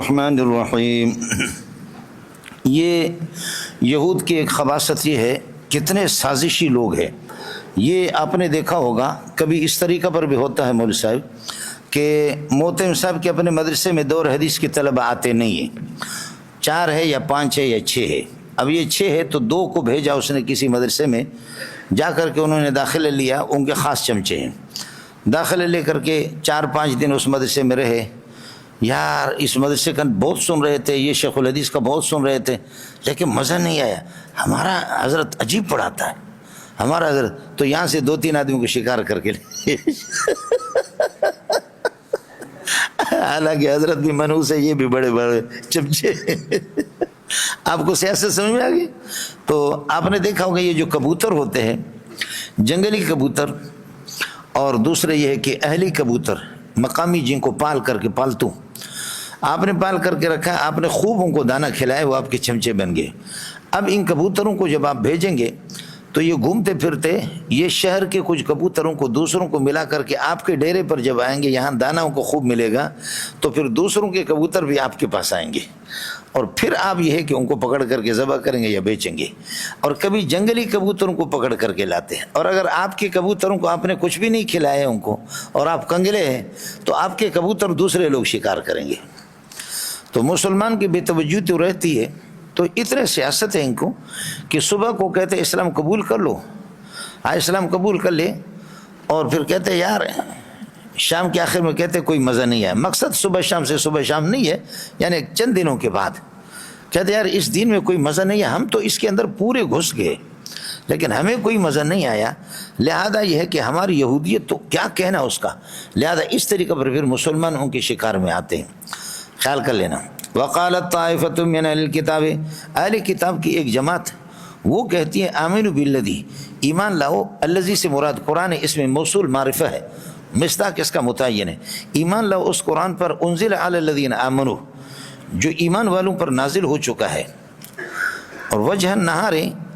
الرحمن الرحیم۔ یہ یہود کی ایک خباثت یہ ہے، کتنے سازشی لوگ ہیں۔ یہ آپ نے دیکھا ہوگا کبھی اس طریقہ پر بھی ہوتا ہے مولوی صاحب کہ محترم صاحب کے اپنے مدرسے میں 2 حدیث کے طلبہ آتے نہیں ہیں، 4 ہے یا 5 ہے یا 6 ہے۔ اب یہ 6 ہے تو 2 کو بھیجا اس نے کسی مدرسے میں، جا کر کے انہوں نے داخلہ لیا، ان کے خاص چمچے ہیں، داخلہ لے کر کے 4-5 دن اس مدرسے میں رہے۔ یار اس مدرسے کا بہت سن رہے تھے، یہ شیخ الحدیث کا بہت سن رہے تھے، لیکن مزہ نہیں آیا۔ ہمارا حضرت عجیب پڑھاتا ہے، ہمارا حضرت تو یہاں سے 2-3 آدمیوں کو شکار کر کے لے حالانکہ حضرت بھی منحوس ہے، یہ بھی بڑے بڑے چمچے آپ کو سیاست سمجھ میں آ گئی؟ تو آپ نے دیکھا ہوگا یہ جو کبوتر ہوتے ہیں، جنگلی کبوتر، اور دوسرے یہ ہے کہ اہلی کبوتر، مقامی جن کو پال کر کے پالتو آپ نے پال کر کے رکھا، آپ نے خوب ان کو دانہ کھلایا، وہ آپ کے چمچے بن گئے۔ اب ان کبوتروں کو جب آپ بھیجیں گے تو یہ گھومتے پھرتے یہ شہر کے کچھ کبوتروں کو دوسروں کو ملا کر کے آپ کے ڈیرے پر جب آئیں گے، یہاں دانہ ان کو خوب ملے گا، تو پھر دوسروں کے کبوتر بھی آپ کے پاس آئیں گے، اور پھر آپ یہ ہے کہ ان کو پکڑ کر کے ذبح کریں گے یا بیچیں گے۔ اور کبھی جنگلی کبوتروں کو پکڑ کر کے لاتے ہیں، اور اگر آپ کے کبوتروں کو آپ نے کچھ بھی نہیں کھلایا ان کو اور آپ کنگلے ہیں تو آپ کے کبوتر دوسرے لوگ شکار کریں گے۔ تو مسلمان کی بے توجہی تو رہتی ہے، تو اتنے سیاست ہے ان کو کہ صبح کو کہتے اسلام قبول کر لو، اسلام قبول کر لے، اور پھر کہتے یار شام کے آخر میں کہتے کوئی مزہ نہیں ہے۔ مقصد صبح شام سے صبح شام نہیں ہے، یعنی چند دنوں کے بعد کہتے یار اس دین میں کوئی مزہ نہیں ہے، ہم تو اس کے اندر پورے گھس گئے لیکن ہمیں کوئی مزہ نہیں آیا، لہذا یہ ہے کہ ہماری یہودیت تو کیا کہنا اس کا، لہذا اس طریقے پر پھر مسلمان ان کے شکار میں آتے ہیں۔ خیال کر لینا۔ وقالت طائفۃ من اہل الکتاب، اہل کتاب کی ایک جماعت وہ کہتی ہے آمنوا بالذی، ایمان لاؤ، الذی سے مراد قرآن، اس میں موصول معرفہ ہے، مصداق اس کا متعین ہے، ایمان لاؤ اس قرآن پر، انزل علی الذین آمنوا، جو ایمان والوں پر نازل ہو چکا ہے، اور وجہ النہار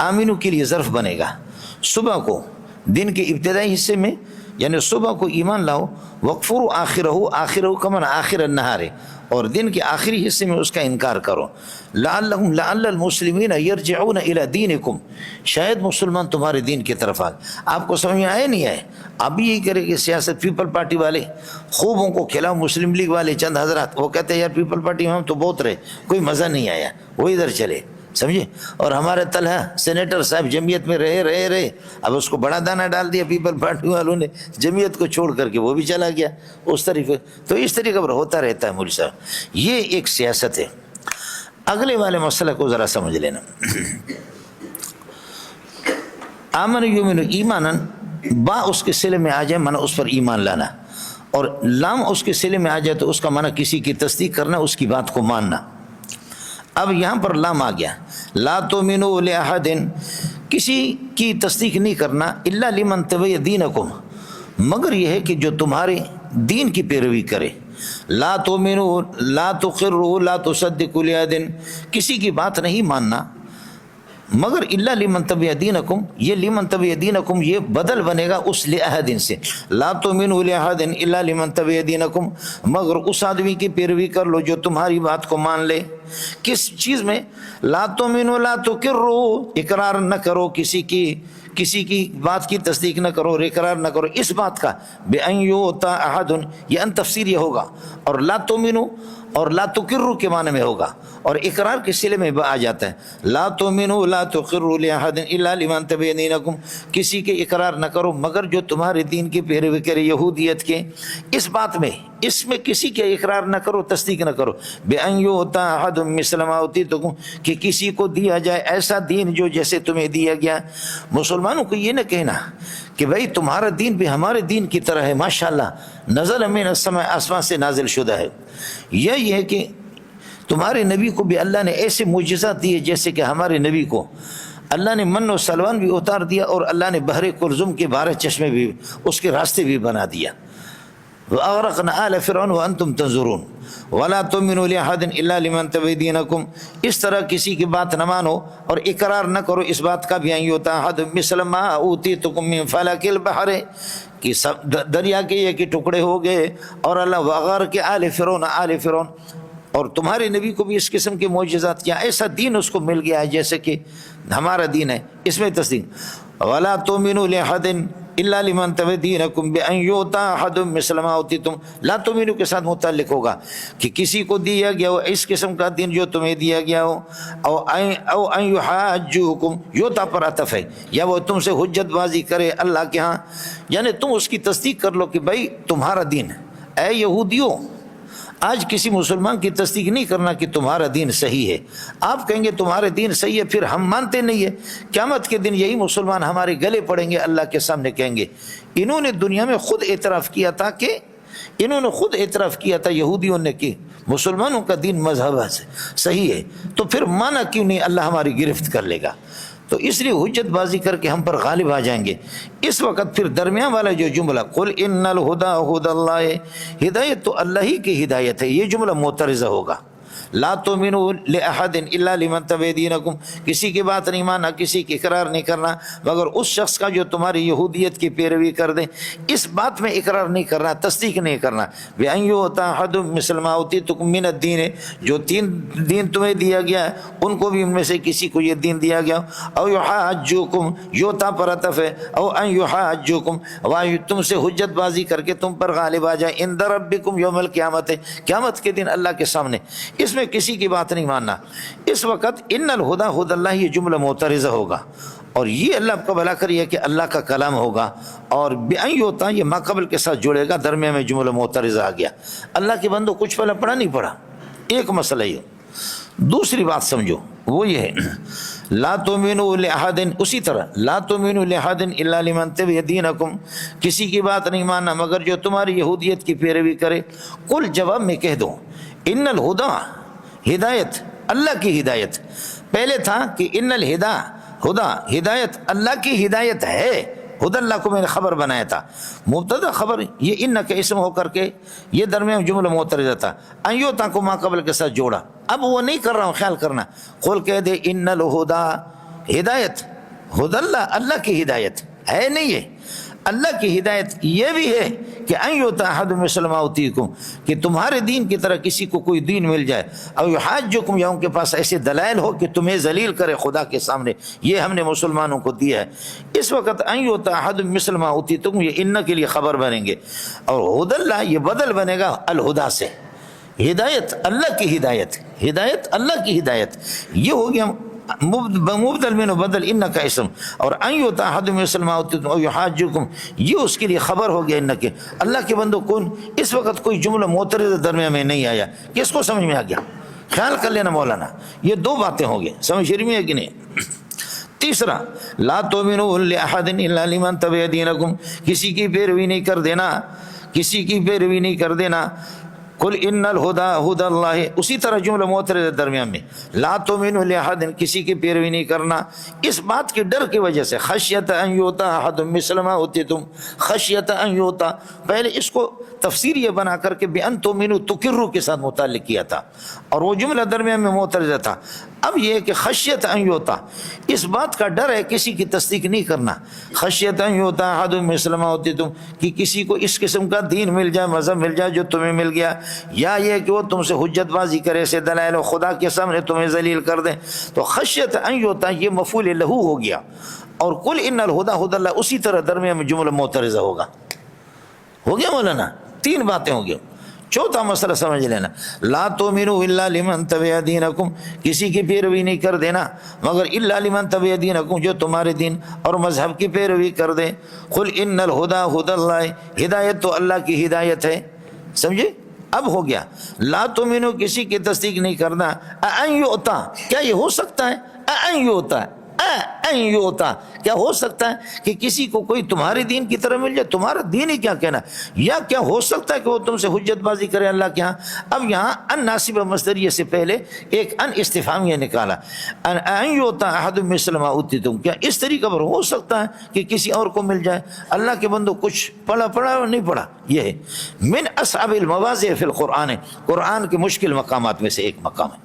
آمنوا کے لیے ظرف بنے گا، صبح کو دن کے ابتدائی حصے میں، یعنی صبح کو ایمان لاؤ، وکفروا آخرہ کا معنی آخر النہار، اور دن کے آخری حصے میں اس کا انکار کرو، لعل المسلمین یرجعون الی دینکم، شاید مسلمان تمہارے دین کی طرف آئے۔ آپ کو سمجھ میں آئے نہیں آئے؟ اب یہی کرے کہ سیاست پیپل پارٹی والے خوب ان کو کھلاؤ، مسلم لیگ والے چند حضرات وہ کہتے ہیں یار پیپل پارٹی میں ہم تو بہت رہے، کوئی مزہ نہیں آیا، وہ ادھر چلے، سمجھے؟ اور ہمارے طلحہ سینیٹر صاحب جمعیت میں رہے، اب اس کو بڑا دانہ ڈال دیا پیپل پارٹی والوں نے، جمعیت کو چھوڑ کر کے وہ بھی چلا گیا اس طریقے۔ تو اس طریقے پر ہوتا رہتا ہے مولوی صاحب، یہ ایک سیاست ہے۔ اگلے والے مسئلہ کو ذرا سمجھ لینا۔ آمن یؤمن ایمانا، با اس کے صلے میں آ جائے معنی اس پر ایمان لانا، اور لام اس کے صلے میں آ جائے تو اس کا معنی کسی کی تصدیق کرنا، اس کی بات کو ماننا۔ اب یہاں پر لام آ گیا، لا تؤمنوا لأحد، کسی کی تصدیق نہیں کرنا، الا لمن تبع دینکم، مگر یہ ہے کہ جو تمہارے دین کی پیروی کرے، لا تؤمنوا لا تقروا لا تصدقوا لأحد، کسی کی بات نہیں ماننا مگر الا لمن تبع دینکم، یہ لمن تبع دینکم یہ بدل بنے گا اس لأحد سے، لا تؤمنوا لأحد الا لمن تبع دینکم، مگر اس آدمی کی پیروی کر لو جو تمہاری بات کو مان لے۔ کس چیز میں؟ لا تؤمنوا لا تقروا، اقرار نہ کرو کسی کی بات کی تصدیق نہ کرو، اقرار نہ کرو اس بات کا، بأن یؤتى احد، یہ ان تفسیر یہ ہوگا، اور لا تؤمنوا اور لا تقروا کے معنی میں ہوگا، اور اقرار کے صلے میں آ جاتا ہے، لا تؤمنوا لا تقروا لأحد الا لمن تبع دینکم، کسی کے اقرار نہ کرو مگر جو تمہارے دین کی پیروی کرے، یہودیت کے، اس بات میں، اس میں کسی کے اقرار نہ کرو، تصدیق نہ کرو، بأن یؤتى احد مثل ما اوتیتم، کہ کسی کو دیا جائے ایسا دین جو جیسے تمہیں دیا گیا۔ مسلمانوں کو یہ نہ کہنا کہ بھئی تمہارا دین بھی ہمارے دین کی طرح ہے، ماشاءاللہ نزل من السماء، آسمان سے نازل شدہ ہے، یہ ہے کہ تمہارے نبی کو بھی اللہ نے ایسے معجزات دیے جیسے کہ ہمارے نبی کو اللہ نے من و سلوان بھی اتار دیا، اور اللہ نے بحر کلزم کے 12 چشمے بھی اس کے راستے بھی بنا دیا۔ وَأَغْرَقْنَا آلَ فِرْعَوْنَ وَأَنْتُمْ تَنظُرُونَ وَلَا تُؤْمِنُوا لِأَحَدٍ إِلَّا لِمَنْ تَبِعَ دِينَكُمْ، اس طرح کسی کی بات نہ مانو اور اقرار نہ کرو اس بات کا بھی، أَن يُؤْتَى أَحَدٌ مِثْلَ مَا أُوتِيتُكُم مِّن فَلَكِ الْبَحْرِ، کہ دریا کے یہ کہ ٹکڑے ہو گئے، اور اللہ وغار کے آل فرعون اور تمہارے نبی کو بھی اس قسم کے معجزات کیا، ایسا دین اس کو مل گیا ہے جیسے کہ ہمارا دین ہے، اس میں تصدیق وَلَا تُؤْمِنُوا لِأَحَدٍ إِلَّا لِمَنْ تَبِعَ دِينَكُمْ بِأَنْ يُؤْتَىٰ أَحَدٌ مِثْلَ مَا أُوتِيتُمْ، لا تؤمنوا کے ساتھ متعلق ہوگا کہ کسی کو دیا گیا ہو اس قسم کا دین جو تمہیں دیا گیا ہو، او ان يحاجوكم، یوتا پر عطف ہے، یا وہ تم سے حجت بازی کرے اللہ کے ہاں، یعنی تم اس کی تصدیق کر لو کہ بھائی تمہارا دین ہے۔ اے یہودیوں، آج کسی مسلمان کی تصدیق نہیں کرنا کہ تمہارا دین صحیح ہے، آپ کہیں گے تمہارا دین صحیح ہے پھر ہم مانتے نہیں ہے، قیامت کے دن یہی مسلمان ہمارے گلے پڑیں گے، اللہ کے سامنے کہیں گے انہوں نے دنیا میں خود اعتراف کیا تھا کہ یہودیوں نے کہ مسلمانوں کا دین مذہب ہے صحیح ہے، تو پھر مانا کیوں نہیں اللہ ہماری گرفت کر لے گا، تو اس لیے حجت بازی کر کے ہم پر غالب آ جائیں گے۔ اس وقت پھر درمیان والا جو جملہ قل ان الہدی ہدی اللہ، ہدایت تو اللہ ہی کی ہدایت ہے، یہ جملہ معترضہ ہوگا۔ لا تؤمنوا لأحد الا لمن تبع دینکم، کسی کی بات نہیں ماننا، کسی کی اقرار نہیں کرنا مگر اس شخص کا جو تمہاری یہودیت کی پیروی کر دے، اس بات میں اقرار نہیں کرنا، تصدیق نہیں کرنا۔ بأن یؤتی احد مثل ما اوتیتم من الدین، جو تین دین تمہیں دیا گیا ہے ان کو بھی ان میں سے کسی کو یہ دین دیا گیا، او یحاجوکم، یوتا پر عطف ہے، او ان یحاجوکم، تم سے حجت بازی کر کے تم پر غالب آ جائے، عند ربکم یوم القیامت، قیامت کے دن اللہ کے سامنے، اس میں کسی کی بات نہیں ماننا۔ اس وقت ان الہدی ہدی اللہ یہ جملہ معترضہ ہوگا، اور یہ اللہ کا بھلا کریے کہ اللہ کا کلام ہوگا، اور بأن یؤتی یہ ما قبل کے ساتھ جڑے گا، درمیان میں جملہ معترضہ آ گیا۔ اللہ کے بندو کچھ پہلے پڑھا نہیں پڑھا، ایک مسئلہ یہ۔ دوسری بات سمجھو، وہ یہ ہے لا تؤمنوا لأحد، اسی طرح لا تؤمنوا لأحد الا لمن تبع دینکم، کسی کی بات نہیں ماننا مگر جو تمہاری یہودیت کی پیروی کرے۔ قل، جواب میں کہہ دوں، ان الہدی، ہدایت اللہ کی ہدایت، پہلے تھا کہ ان الہدی، ہدایت اللہ کی ہدایت ہے، ہدی اللہ کو میں نے خبر بنایا تھا، مبتدا خبر یہ ان کا اسم ہو کر کے یہ درمیان جملہ معترضہ تھا، ان یؤتی کو ما قبل کے ساتھ جوڑا، اب وہ نہیں کر رہا ہوں، خیال کرنا، قل کہہ دے ان الہدی، ہدایت ہدی اللہ، اللہ کی ہدایت ہے نہیں ہے، اللہ کی ہدایت یہ بھی ہے کہ ان یؤتی احد مثل ما اوتیکم، کہ تمہارے دین کی طرح کسی کو کوئی دین مل جائے، او یحاجکم، یا ان کے پاس ایسے دلائل ہو کہ تمہیں ذلیل کرے خدا کے سامنے، یہ ہم نے مسلمانوں کو دیا ہے۔ اس وقت ان یؤتی احد مثل ما اوتیتم یہ ان کے لیے خبر بنیں گے، اور ہدی اللہ یہ بدل بنے گا الہدی سے، ہدایت اللہ کی ہدایت، ہدایت اللہ کی ہدایت، یہ ہو گیا مبدل من بدل ان کا اسم، اور ان یؤتی احد مثل ما اوتیتم او یحاجکم یہ اس کے لیے خبر ہو گیا ان کے۔ اللہ کے بندو کون، اس وقت کوئی جملہ معترض درمیان میں نہیں آیا، کس کو سمجھ میں آ گیا؟ خیال کر لینا مولانا، یہ دو باتیں ہوں گی، سمجھ میں ہے کہ نہیں؟ تیسرا، لا تؤمنوا لأحد الا لمن تبع دینکم، کسی کی پیروی نہیں کر دینا، کسی کی پیروی نہیں کر دینا۔ قل ان الہدی ہدی اللہ، اسی طرح جملہ معترض درمیان میں، لا تؤمنوا لأحد، کسی کی پیروی نہیں کرنا، اس بات کے ڈر کی وجہ سے، خشیت ان یؤتی احد مثل ما اوتیتم، خشیت ان یؤتی، پہلے اس کو تفسیر یہ بنا کر کے بأن تؤمنوا تقروا کے ساتھ متعلق کیا تھا، اور وہ جملہ درمیان میں معترض تھا۔ اب یہ کہ خشیت ان یؤتی، اس بات کا ڈر ہے کسی کی تصدیق نہیں کرنا، خشیت ان یؤتی احد مثل ما اوتیتم، کہ کسی کو اس قسم کا دین مل جائے، مذہب مل جائے جو تمہیں مل گیا، یا یہ کہ وہ تم سے حجت بازی کرے سے دلائل و خدا کے سامنے تمہیں ذلیل کر دیں، تو خشیت ان یؤتی یہ مفعول لہو ہو گیا، اور قل ان الہدی ہدی اللہ اسی طرح درمیان میں جملہ معترضہ ہوگا۔ ہو گیا مولانا، تین باتیں ہو گیا۔ چوتھا مسئلہ سمجھ لینا، لا تؤمنوا الا لمن تبع دینکم، کسی کی پیروی نہیں کر دینا مگر الا لمن تبع دینکم جو تمہارے دین اور مذہب کی پیروی کر دیں۔ قل ان الہدی ہدی اللہ، ہدایت تو اللہ کی ہدایت ہے، سمجھے؟ اب ہو گیا لا تؤمنوا، کسی کی تصدیق نہیں کرنا، ان یؤتی، کیا یہ ہو سکتا ہے؟ ان یؤتی، ان یؤتی، کیا ہو سکتا ہے کہ کسی کو کوئی تمہارے دین کی طرح مل جائے؟ تمہارا دین ہی کیا کہنا، یا کیا ہو سکتا ہے کہ وہ تم سے حجت بازی کرے اللہ کے ہاں؟ اب یہاں ان ناصبہ مصدریہ سے پہلے ایک ان استفہامیہ نکالا، ان یؤتی احد مثل ما اوتیتم، کیا اس طریقے پر ہو سکتا ہے کہ کسی اور کو مل جائے؟ اللہ کے بندو کچھ پڑھا اور نہیں پڑھا، یہ ہے من اصعب المواضع فی القرآن، قرآن کے مشکل مقامات میں سے ایک مقام ہے،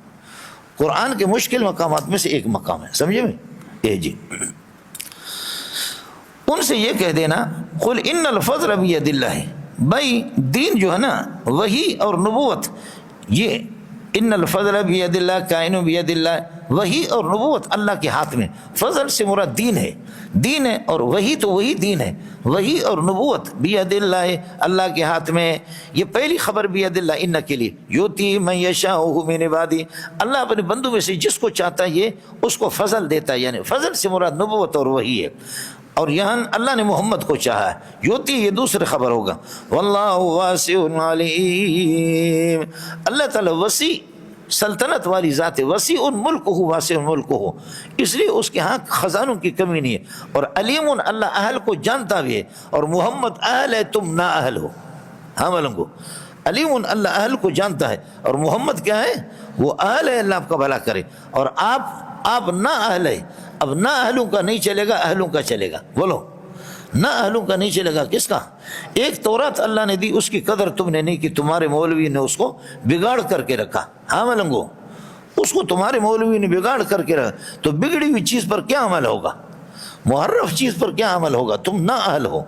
قرآن کے مشکل مقامات میں سے ایک مقام ہے، سمجھے میں؟ جی ان سے یہ کہہ دینا قل ان الفضل بید اللہ، بھائی دین جو ہے نا، وحی اور نبوت یہ ان الفضل بید اللہ کائن بید اللہ، وحی اور نبوت اللہ کے ہاتھ میں. فضل سے مراد دین ہے، دین ہے، اور وحی تو وہی دین ہے. وحی اور نبوت بید اللہ، اللہ کے ہاتھ میں. یہ پہلی خبر بید اللہ ان کے لیے. یؤتی من یشاء من عبادہ، اللہ اپنے بندوں میں سے جس کو چاہتا ہے یہ اس کو فضل دیتا ہے. یعنی فضل سے مراد نبوت اور وحی ہے. اور یہاں اللہ نے محمد کو چاہا ہے. یوتی یہ دوسری خبر ہوگا. واللہ واسع علیم، اللہ تعالیٰ وسیع سلطنت والی ذات ہے. وسیع ملک ہو، واسع ملک ہو، اس لیے اس کے ہاں خزانوں کی کمی نہیں ہے. اور علیم، اللہ اہل کو جانتا بھی ہے. اور محمد اہل ہے، تم نا اہل ہو. ہاں ملنگو، علیم اللہ اہل کو جانتا ہے، اور محمد کیا ہے؟ وہ اہل ہے، اللہ آپ کا بھلا کرے. اور آپ نا اہل ہے. اب نہ اہلوں کا نہیں چلے گا، اہلوں کا چلے گا. بولو، نہ اہلوں کا نہیں چلے گا. کس کا؟ ایک تورات اللہ نے دی، اس کی قدر تم نے نہیں کی. تمہارے مولوی نے اس کو بگاڑ کر کے رکھا. ہاں ملنگو، اس کو تمہارے مولوی نے بگاڑ کر کے رکھا. تو بگڑی ہوئی چیز پر کیا عمل ہوگا؟ محرف چیز پر کیا عمل ہوگا؟ تم نہ اہل ہو،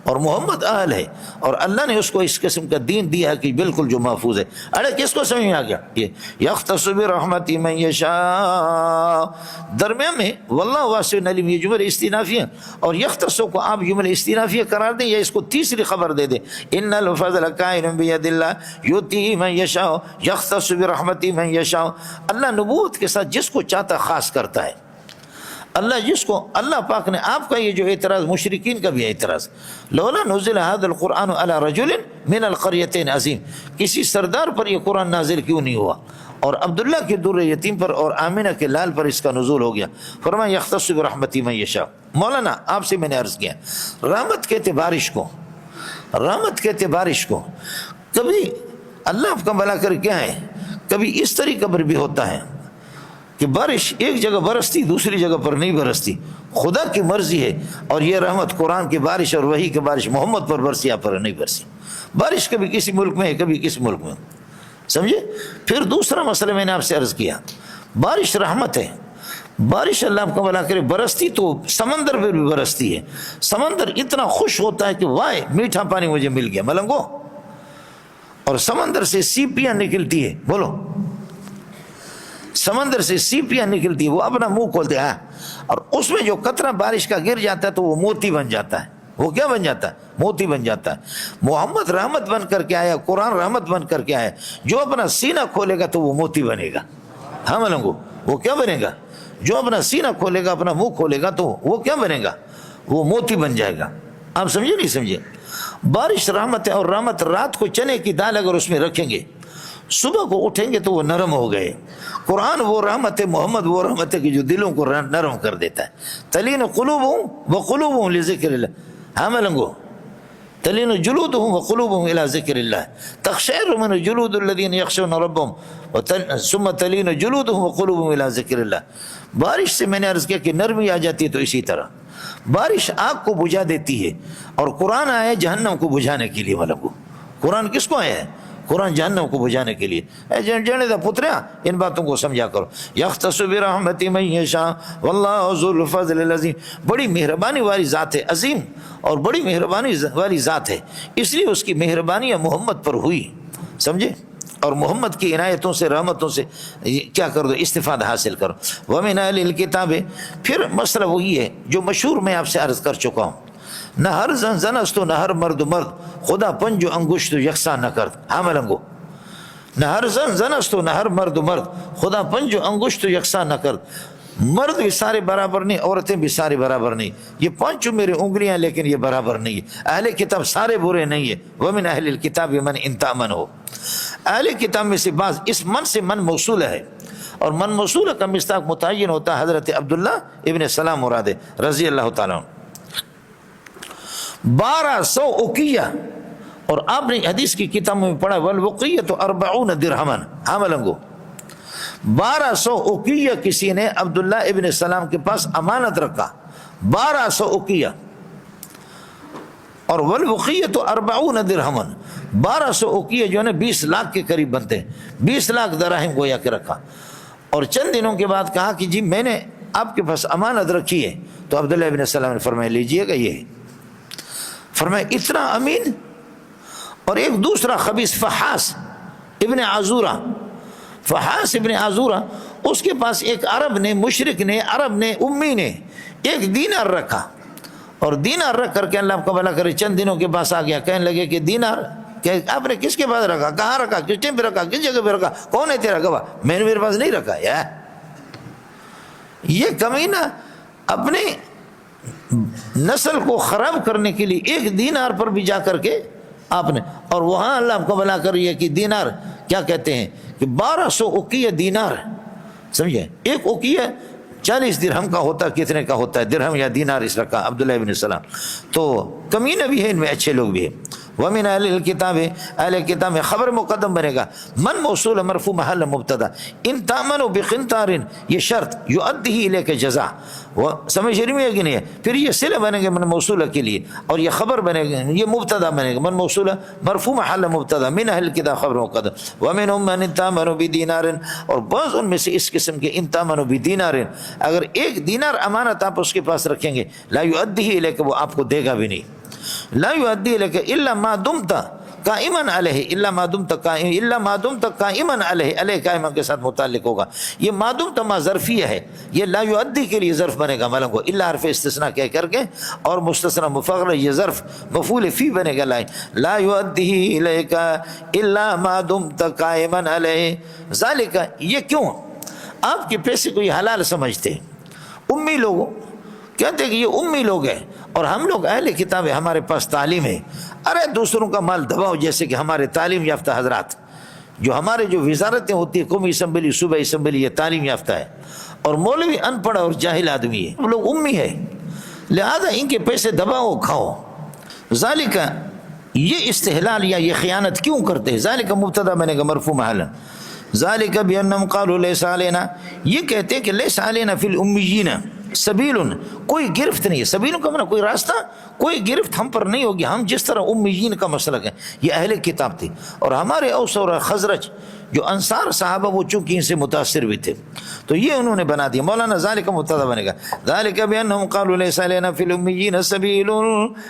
اور محمد اہل ہے. اور اللہ نے اس کو اس قسم کا دین دیا ہے کہ بالکل جو محفوظ ہے. ارے کس کو سمجھ میں آ گیا؟ یہ یختص برحمتہ من یشاء، درمیان میں واللہ واسع علیم یہ جملہ استئنافیہ، اور یختص کو آپ جملہ استئنافیہ قرار دیں یا اس کو تیسری خبر دے دیں. ان الفضل کائن بید اللہ یؤتی من یشاء یختص برحمتہ من یشاء، اللہ نبوت کے ساتھ جس کو چاہتا خاص کرتا ہے. اللہ جس کو، اللہ پاک نے آپ کا یہ جو اعتراض، مشرکین کا بھی اعتراض، لولا نزل هذا القرآن على رجل من القريتين عظیم، کسی سردار پر یہ قرآن نازل کیوں نہیں ہوا؟ اور عبداللہ کے در یتیم پر اور آمنہ کے لال پر اس کا نزول ہو گیا. فرمایا یختص برحمتہ من یشاء. مولانا آپ سے میں نے عرض کیا، رحمت کہتے بارش کو، رحمت کہتے بارش کو. کبھی اللہ آپ کا بھلا کر کیا ہے، کبھی اس طریقے پر بھی ہوتا ہے کہ بارش ایک جگہ برستی، دوسری جگہ پر نہیں برستی. خدا کی مرضی ہے. اور یہ رحمت قرآن کی بارش اور وحی کی بارش محمد پر برسی، یا پر نہیں برسی. بارش کبھی کسی ملک میں ہے، کبھی کسی ملک میں. سمجھے؟ پھر دوسرا مسئلہ میں نے آپ سے عرض کیا، بارش رحمت ہے. بارش اللہ آپ کا بھلا کرے برستی تو سمندر پہ بھی برستی ہے. سمندر اتنا خوش ہوتا ہے کہ وائے میٹھا پانی مجھے مل گیا ملنگو. اور سمندر سے سیپیاں نکلتی ہے. بولو، سمندر سے سیپیاں نکلتی ہے، وہ اپنا منہ کھولتے ہیں، اور اس میں جو قطرہ بارش کا گر جاتا ہے تو وہ موتی بن جاتا ہے. وہ کیا بن جاتا ہے؟ موتی بن جاتا ہے. محمد رحمت بن کر کے آیا، قرآن رحمت بن کر کے آیا. جو اپنا سینہ کھولے گا تو وہ موتی بنے گا. ہاں ملنگو، وہ کیا بنے گا؟ جو اپنا سینہ کھولے گا، اپنا منہ کھولے گا تو وہ کیا بنے گا؟ وہ موتی بن جائے گا. آپ سمجھے نہیں سمجھے؟ بارش رحمت ہے. اور رحمت رات کو چنے کی دال اگر اس میں رکھیں گے، صبح کو اٹھیں گے تو وہ نرم ہو گئے. قرآن وہ رحمت ہے، محمد وہ رحمت ہے کہ جو دلوں کو نرم کر دیتا ہے. تلین قلوبہم وقلوبہم لذکر اللہ. ہاں ملنگو، تلین جلودہم وقلوبہم الی ذکر اللہ، تقشعر من جلود الذین یخشون ربہم ثم تلین جلودہم وقلوبہم الی ذکر اللہ. بارش سے میں نے عرض کیا کہ نرمی آ جاتی ہے. تو اسی طرح بارش آگ کو بجھا دیتی ہے، اور قرآن آیا ہے جہنم کو بجھانے کے لیے. ملنگو، قرآن کس کو آیا ہے؟ قرآن جہنم کو بجھانے کے لیے. جانے دا پتریا، ان باتوں کو سمجھا کرو. یختص برحمتہ من یشاء واللہ ذو الفضل العظیم. بڑی مہربانی والی ذات ہے، عظیم اور بڑی مہربانی والی ذات ہے. اس لیے اس کی مہربانیاں محمد پر ہوئی. سمجھے؟ اور محمد کی عنایتوں سے، رحمتوں سے کیا کر دو، استفادہ حاصل کرو. ومن اہل الکتاب، پھر مسئلہ وہی ہے جو مشہور میں آپ سے عرض کر چکا ہوں. نہ ہر زن زنست و نہ ہر مرد مرد، خدا پنج و انگشت یکساں نہ کرد. ہاں ملنگو، نہ ہر زن زنست و نہ ہر مرد مرد، خدا پنج و انگشت یکساں نہ کرد. مرد بھی سارے برابر نہیں، عورتیں بھی سارے برابر نہیں. یہ پانچوں میرے انگلیاں، لیکن یہ برابر نہیں ہے. اہل کتاب سارے برے نہیں ہے. ومن اہل الکتاب من ان تأمن ہو، اہل کتاب میں سے بعض، اس من سے من موصول ہے، اور من موصول کا مصداق متعین ہوتا ہے حضرت عبداللہ ابن سلام مراد رضی اللہ تعالیٰ عنہ. 1200 اوقیہ، اور آپ نے حدیث کی کتابوں میں پڑھا والوقیۃ 40 درہما. ہاں ملنگو، 1200 اوقیہ کسی نے عبداللہ ابن سلام کے پاس امانت رکھا. 1200 اوقیہ، اور والوقیۃ 40 درہما. 1200 اوقیہ جو ہے نا 20 لاکھ کے قریب بنتے ہیں. 20 لاکھ دراہم گویا کے رکھا. اور چند دنوں کے بعد کہا کہ جی میں نے آپ کے پاس امانت رکھی ہے. تو عبداللہ ابن سلام نے فرمایا لیجئے گا. یہ فرمایا اتنا امین. اور ایک دوسرا خبیث فحاس ابن عزورہ، فحاس ابن عزورہ، اس کے پاس ایک عرب نے، مشرک نے، عرب نے، امی نے ایک دینار رکھا، اور دینار رکھ کر کے اللہ آپ کا بھلا کرے چند دنوں کے پاس آ گیا، کہنے لگے کہ دینار کہ آپ نے کس کے پاس رکھا، کہاں رکھا، کس ٹائم پہ رکھا، کس جگہ پہ رکھا، کون ہے تیرا گواہ؟ میں نے میرے پاس نہیں رکھا یار۔ یہ کمینہ اپنے نسل کو خراب کرنے کے لیے ایک دینار پر بھی جا کر کے آپ نے، اور وہاں اللہ آپ کو بھلا کریے کہ دینار کیا کہتے ہیں کہ 1200 اوقیہ دینار، سمجھے، ایک اوقیہ 40 درہم کا ہوتا، کتنے کا ہوتا ہے درہم یا دینار، اس رکھا عبداللہ ابن سلام۔ تو کمینہ بھی ہے ان میں، اچھے لوگ بھی ہیں۔ ومن اہل الکتاب، اہل کتاب میں خبر مقدم بنے گا، من موصول مرفوع محل مبتدا، ان تامنوا بقنطار، یہ شرط، یؤدیہ الیک جزاء، وہ سمجھ رہی ہے کہ نہیں ہے؟ پھر یہ صلہ بنے گا من موصولہ کے لیے، اور یہ خبر بنے گا، یہ مبتدا بنے گا، من موصولہ مرفوع محل مبتدا، من اہل الکتاب خبر مقدم، ومنهم من تامنوا بدینار، اور بعض ان میں سے اس قسم کے ان تامنوا بدینار، اگر ایک دینار امانت آپ اس کے پاس رکھیں گے، لا یؤدیہ الیک، وہ آپ کو دے گا بھی نہیں، لا یؤدی الیک الا ما دمت قائما علیہ، الا ما دمت قائما، الا ما دمت قائما علیہ، علیہ قائما کے ساتھ متعلق ہوگا، یہ ما دمت ما ظرفیہ ہے، یہ لا یؤدی کے لیے ظرف بنے گا ملنگ کو، الا حرف استثناء کہہ کر کے، اور مستثنى مفعول، یہ ظرف مفعول فی بنے گا، لا یؤدی الیک الا ما دمت قائما علیہ، ذالک، یہ کیوں؟ آپ کے پیسے کو یہ حلال سمجھتے ہیں، امی لوگوں کہتے ہیں کہ یہ امی لوگ ہیں، اور ہم لوگ اہل کتاب ہے، ہمارے پاس تعلیم ہے، ارے دوسروں کا مال دباؤ، جیسے کہ ہمارے تعلیم یافتہ حضرات، جو ہمارے جو وزارتیں ہوتی ہیں، قومی اسمبلی، صوبائی اسمبلی، یہ تعلیم یافتہ ہے، اور مولوی ان پڑھ اور جاہل آدمی ہے، ہم لوگ امی ہے، لہذا ان کے پیسے دباؤ کھاؤ۔ ذالک، یہ استحلال یا یہ خیانت کیوں کرتے ہیں؟ ذالک مبتدا بنے گا مرفوع محلا، ذالک بانہم قالوا لیس علینا، یہ کہتے ہیں کہ لیس علینا فی الامیین سبیل، کوئی گرفت نہیں ہے، سبیل کا معنی کوئی راستہ، کوئی گرفت ہم پر نہیں ہوگی، ہم جس طرح امیین کا مسلک ہے، یہ اہل کتاب تھی، اور ہمارے اوس اور خزرج جو انصار صحابہ وہ چونکہ ان سے متاثر بھی تھے، تو یہ انہوں نے بنا دیا۔ مولانا ذالک مبتدا بنے گا، ذالک بانہم قالوا لیس علینا فی الامیین سبیل،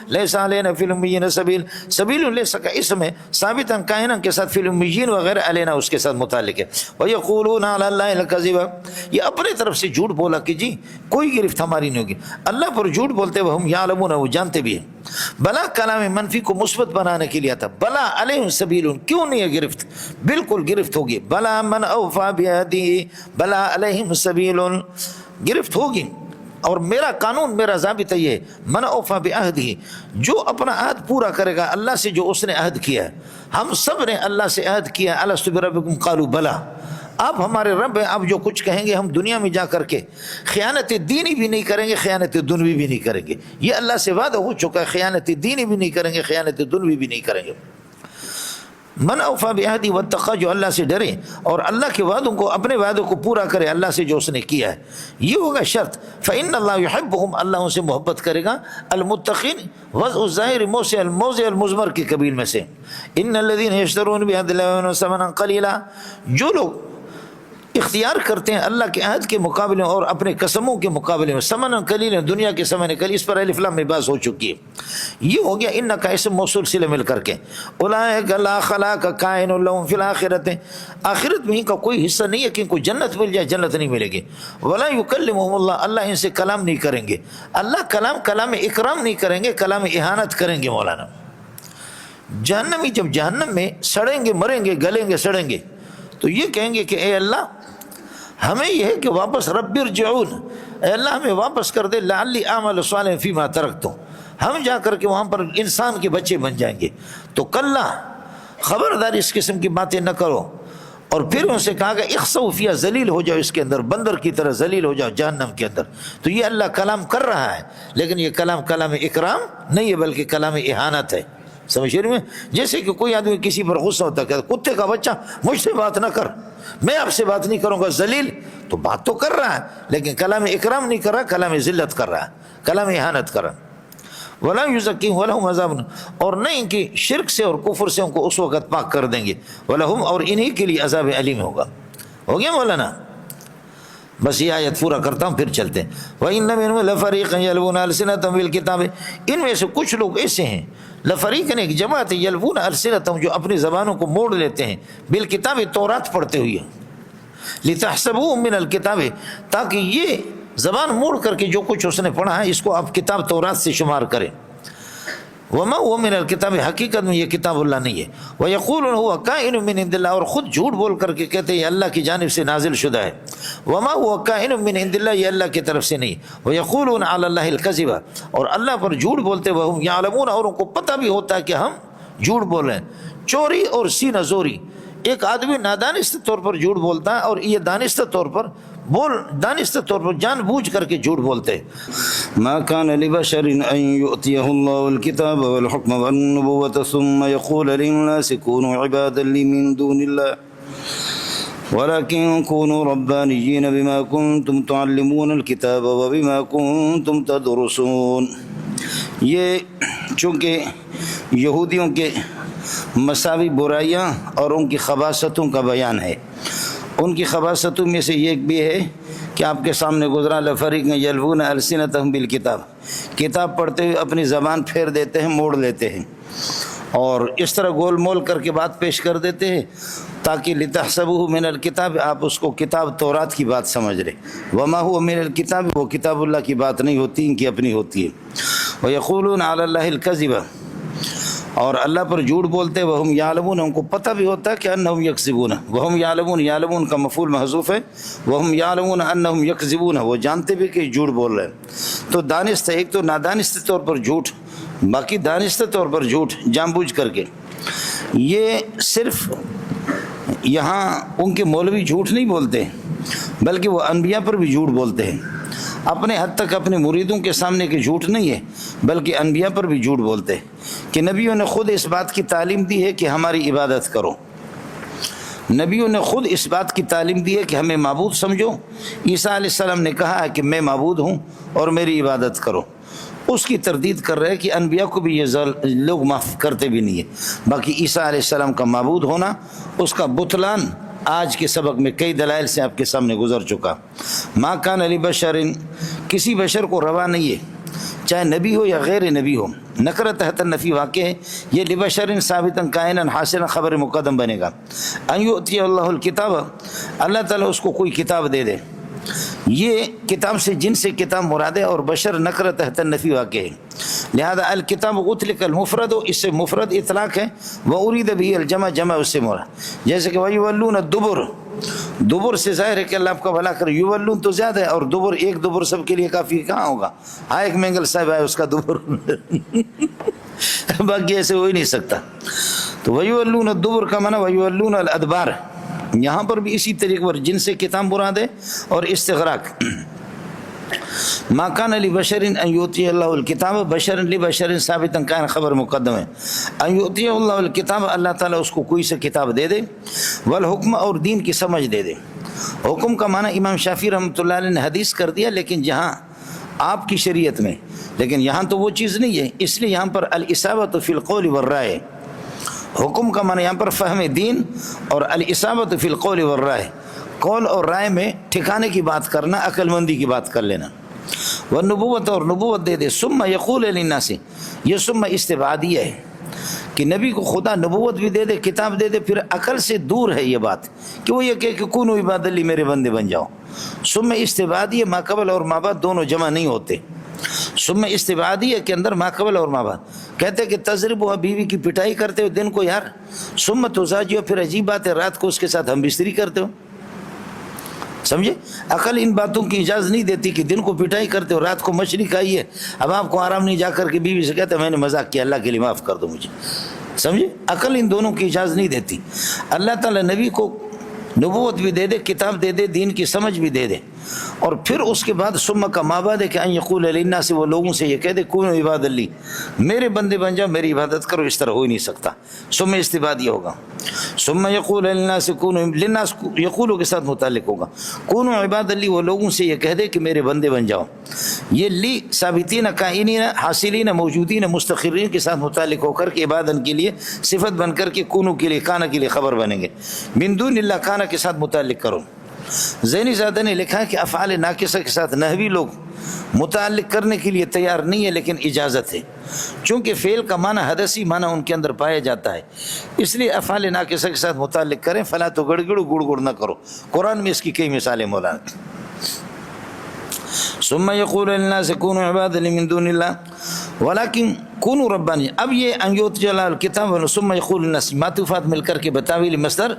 لیس علینا فی الامیین سبیل، سبیل لیس کا اسم ہے ثابتا کائنا کے ساتھ، فی الامیین وغیرہ علینا اس کے ساتھ متعلق ہے۔ ویقولون علی اللہ الکذب، یہ اپنے طرف سے جھوٹ بولا کہ جی کوئی گرفت ہماری نہیں ہوگی، اللہ پر جھوٹ بولتے وہ ہم یعلمون، وہ جانتے بھی ہیں۔ بلا کلام منفی کو مثبت بنانے کے لیے تھا، بلا علیہم سبیل، کیوں نہیں ہے گرفت؟ بالکل گرفت ہوگی، بلا من اوفا بعہدہ، بلا علیہم سبیل، گرفت ہوگی، اور میرا قانون، میرا ضابطہ یہ ہے، من اوفا بعہدہ، جو اپنا عہد پورا کرے گا اللہ سے جو اس نے عہد کیا ہے، ہم سب نے اللہ سے عہد کیا، الست بربکم قالوا بلا، آپ ہمارے رب ہیں، آپ جو کچھ کہیں گے ہم دنیا میں جا کر کے خیانت دینی بھی نہیں کریں گے، خیانت دنوی بھی نہیں کریں گے، یہ اللہ سے وعدہ ہو چکا ہے، خیانت دینی بھی نہیں کریں گے، خیانت دنوی بھی نہیں کریں گے۔ من اوفا بعہدہ واتقی، جو اللہ سے ڈرے اور اللہ کے وعدوں کو، اپنے وعدوں کو پورا کرے اللہ سے جو اس نے کیا ہے، یہ ہوگا شرط۔ فإن اللہ یحبہم، اللہ ان سے محبت کرے گا، المتقین، وضع الظاہر موضع المضمر کی قبیل میں سے، ان الذین یشترون بعہد اللہ ثمنا قلیلا، جو لوگ اختیار کرتے ہیں اللہ کے عہد کے مقابلے میں اور اپنے قسموں کے مقابلے میں، ثمن قلیل، دنیا کے ثمن قلیل، اس پر الف لام میں بحث ہو چکی ہے، یہ ہو گیا ان کا اسم موصول صلہ مل کر کے، اولئک لا خلاق کائن لهم فی الآخرۃ، آخرت میں ان کا کوئی حصہ نہیں ہے کہ ان کو جنت مل جائے، جنت نہیں ملے گی، ولا یکلمهم اللہ، اللہ ان سے کلام نہیں کریں گے، اللہ کلام اکرام نہیں کریں گے، کلام اہانت کریں گے۔ مولانا جہنمی جب جہنم میں سڑیں گے، مریں گے، گلیں گے، سڑیں گے، تو یہ کہیں گے کہ اے اللہ ہمیں یہ ہے کہ واپس رب ارجعون، اے اللہ ہمیں واپس کر دے، لعلی اعمل صالحا فیما ترکت، ہم جا کر کے وہاں پر انسان کے بچے بن جائیں گے۔ تو کلا، خبردار اس قسم کی باتیں نہ کرو، اور پھر ان سے کہا کہ اخسؤ فیہا، ذلیل ہو جاؤ اس کے اندر، بندر کی طرح ذلیل ہو جاؤ جہنم کے اندر۔ تو یہ اللہ کلام کر رہا ہے، لیکن یہ کلام اکرام نہیں ہے بلکہ کلام اہانت ہے، سمجھ رہے ہیں؟ جیسے کہ کوئی آدمی کسی پر غصہ ہوتا ہے، کتے کا بچہ مجھ سے بات نہ کر، میں آپ سے بات نہیں کروں گا، ذلیل، تو بات تو کر رہا ہے لیکن کلام اکرام نہیں کر رہا، کلام ذلت کر رہا ہے، کلام اہانت کر رہا ہے۔ وَلَا يُزَكِّيهُمْ وَلَهُمْ عَذَابٌ، اور نہیں کہ شرک سے اور کفر سے ان کو اس وقت پاک کر دیں گے، وَلَهُمْ، اور انہی کے لیے عذاب علیم ہوگا۔ ہو گیا مولانا؟ بس یہ آیت پورا کرتا ہوں پھر چلتے ہیں۔ وَإِنَّ مِنْهُمْ لَفَرِيقًا يَلْوُونَ أَلْسِنَتَهُمْ بِالْكِتَابِ، ان میں سے کچھ لوگ ایسے ہیں، لفریقاً ایک جماعت، یلوون السنتہم، جو اپنی زبانوں کو موڑ لیتے ہیں، بالکتاب، تورات پڑھتے ہوئے، لتحسبوه من الکتاب، تاکہ یہ زبان موڑ کر کے جو کچھ اس نے پڑھا ہے اس کو آپ کتاب تورات سے شمار کریں. وما هو من الکتاب، حقیقت میں یہ کتاب اللہ نہیں ہے. ویقولون هو کائن من عند اللہ، اور خود جھوٹ بول کر کے کہتے ہیں یہ اللہ کی جانب سے نازل شدہ ہے. وما هو کائن من عند اللہ، یہ اللہ کی طرف سے نہیں. ویقولون علی اللہ الکذب، اور اللہ پر جھوٹ بولتے وہم یعلمون، اور ان کو پتہ بھی ہوتا ہے کہ ہم جھوٹ بول رہے ہیں. چوری اور سینہ زوری، ایک آدمی نادانستہ طور پر جھوٹ بولتا ہے اور یہ دانستہ طور پر جان بوجھ کر کے جھوٹ بولتے ہیں. ما كان لبشر أن يؤتيه الله الكتاب والحكم والنبوة ثم يقول للناس كونوا عبادا لي من دون الله ولكن كونوا ربانيين بما كنتم تعلمون الكتاب وبما كنتم تدرسون. یہ چونکہ یہودیوں کے مساوی برائیاں اور ان کی خباثتوں کا بیان ہے. ان کی خباثتوں میں سے ایک بھی ہے کہ آپ کے سامنے گزرا لفریق یلوون السنتہم بالکتاب، کتاب پڑھتے ہوئے اپنی زبان پھیر دیتے ہیں، موڑ لیتے ہیں اور اس طرح گول مول کر کے بات پیش کر دیتے ہیں تاکہ لتحسبوہ من الکتاب، آپ اس کو کتاب تورات کی بات سمجھ رہے. وما هو من الکتاب، وہ کتاب اللہ کی بات نہیں ہوتی، ان کی اپنی ہوتی ہے. ویقولون علی اللہ الکذب، اور اللہ پر جھوٹ بولتے. وہم یعلمون، ان کو پتہ بھی ہوتا ہے کہ انہم یکذبون. وہم یعلمون، یعلمون کا مفعول محذوف ہے. وہم یعلمون انہم یکذبون، وہ جانتے بھی کہ جھوٹ بول رہے ہیں. تو دانستہ، ایک تو نادانستہ طور پر جھوٹ، باقی دانستہ طور پر جھوٹ جان بوجھ کر کے. یہ صرف یہاں ان کے مولوی جھوٹ نہیں بولتے بلکہ وہ انبیاء پر بھی جھوٹ بولتے ہیں. اپنے حد تک اپنے مریدوں کے سامنے کے جھوٹ نہیں ہے بلکہ انبیاء پر بھی جھوٹ بولتے ہیں کہ نبیوں نے خود اس بات کی تعلیم دی ہے کہ ہماری عبادت کرو. نبیوں نے خود اس بات کی تعلیم دی ہے کہ ہمیں معبود سمجھو. عیسیٰ علیہ السلام نے کہا ہے کہ میں معبود ہوں اور میری عبادت کرو. اس کی تردید کر رہے ہیں کہ انبیاء کو بھی یہ لوگ معاف کرتے بھی نہیں ہیں. باقی عیسیٰ علیہ السلام کا معبود ہونا، اس کا بطلان آج کے سبق میں کئی دلائل سے آپ کے سامنے گزر چکا. ما کان لبشر، کسی بشر کو روا نہیں ہے چاہے نبی ہو یا غیر نبی ہو. نکرہ تحت النفی واقع ہے، یہ لبشر ثابتا کائنا حاصلا خبر مقدم بنے گا. ان یؤتی اللہ الکتاب، اللہ تعالیٰ اس کو کوئی کتاب دے دے. یہ کتاب سے جن سے کتاب مراد ہے، اور بشر نکرہ تحت النفی واقع ہے. لہذا الکتاب اطلق المفرد، اس سے مفرد اطلاق ہے. وارید به الجمع، جمع اس سے مراد. جیسے کہ ویولون الدبر، دبر سے ظاہر ہے کہ اللہ آپ کا بھلا کرے. یولون تو زیادہ ہے، اور دبر ایک دبر سب کے لیے کافی کہاں ہوگا. ہاں ایک مینگل صاحب ہے اس کا دبر باقی ایسے ہو ہی نہیں سکتا. تو ویولون الدبر کا معنی ویولون الادبار، یہاں پر بھی اسی طریقے پر جن سے کتاب مراد ہے اور استغراق. ما کان لبشر ان یؤتی اللہ الکتاب، بشر لبشر ثابتا کان خبر مقدم ہے. ان یؤتی اللہ الکتاب، اللہ تعالیٰ اس کو کوئی سے کتاب دے دے. والحکم، اور دین کی سمجھ دے دے. حکم کا معنی امام شافعی رحمۃ اللہ علیہ نے حدیث کر دیا، لیکن جہاں آپ کی شریعت میں، لیکن یہاں تو وہ چیز نہیں ہے، اس لیے یہاں پر الاصابۃ فی القول والرائے. حکم کا معنی یہاں پر فہم دین، اور الاصابۃ فی القول والرائے، قول اور رائے میں ٹھکانے کی بات کرنا، عقل مندی کی بات کر لینا. والنبوت، اور نبوت دے دے. ثم یقول للناس، یہ ثم استبعادیہ ہے کہ نبی کو خدا نبوت بھی دے دے، کتاب دے دے، پھر عقل سے دور ہے یہ بات کہ وہ یہ کہے کہ کونوا عباد لی، میرے بندے بن جاؤ. ثم استبعادیہ ما قبل اور ما بعد دونوں جمع نہیں ہوتے. ثم استبعادیہ کے اندر ما قبل اور ما بعد کہتے کہ تضرب ہوا، بیوی کی پٹائی کرتے ہو دن کو یار. ثم تزاجیہ، پھر عجیب بات ہے رات کو اس کے ساتھ ہم بستری کرتے ہو. سمجھے، عقل ان باتوں کی اجازت نہیں دیتی کہ دن کو پٹائی کرتے ہو، رات کو مچھلی کھائی ہے، اب آپ کو آرام نہیں، جا کر کے بیوی سے کہتے میں نے مذاق کیا، اللہ کے لیے معاف کر دو مجھے. سمجھے، عقل ان دونوں کی اجازت نہیں دیتی. اللہ تعالیٰ نبی کو نبوت بھی دے دے، کتاب دے دے، دین کی سمجھ بھی دے دے، اور پھر اس کے بعد ثم کا ما بعد ہے کہ ان یقول للناس، وہ لوگوں سے یہ کہہ دے کونوا عباد لی، میرے بندے بن جاؤ، میری عبادت کرو. اس طرح ہو ہی نہیں سکتا. ثم استبعادیہ ہوگا. ثم یقول للناس کونوا، للناس یقولوں کے ساتھ متعلق ہوگا. کونوا عباد لی، وہ لوگوں سے یہ کہہ دے کہ میرے بندے بن جاؤ. یہ لی ثابتین، کائنین، حاصلین، موجودین، مستقرین کے ساتھ متعلق ہو کر کے عبادت کے لیے صفت بن کر کے کونو کے لیے، کانا کے لیے خبر بنیں گے. من دون اللہ، کانا کے ساتھ متعلق کرو. زینی زادہ نے لکھا ہے کہ افعال ناقصہ کے ساتھ نحوی لوگ متعلق کرنے کے لیے تیار نہیں ہے، لیکن اجازت ہے، چونکہ فعل کا معنی حدثی معنی ان کے اندر پایا جاتا ہے، اس لیے افعال ناقصہ کے ساتھ متعلق کریں، فلا تو گڑ گڑ نہ کرو۔ قرآن میں اس کی کئی مثالیں مولانا۔ ثم یقول للناس کونوا عبادا لی من دون اللہ ولکن کونوا ربانی، اب یہ ان یؤتی اللہ الکتاب ثم یقول للناس معطوفات مل کر کے بتاویل مصدر،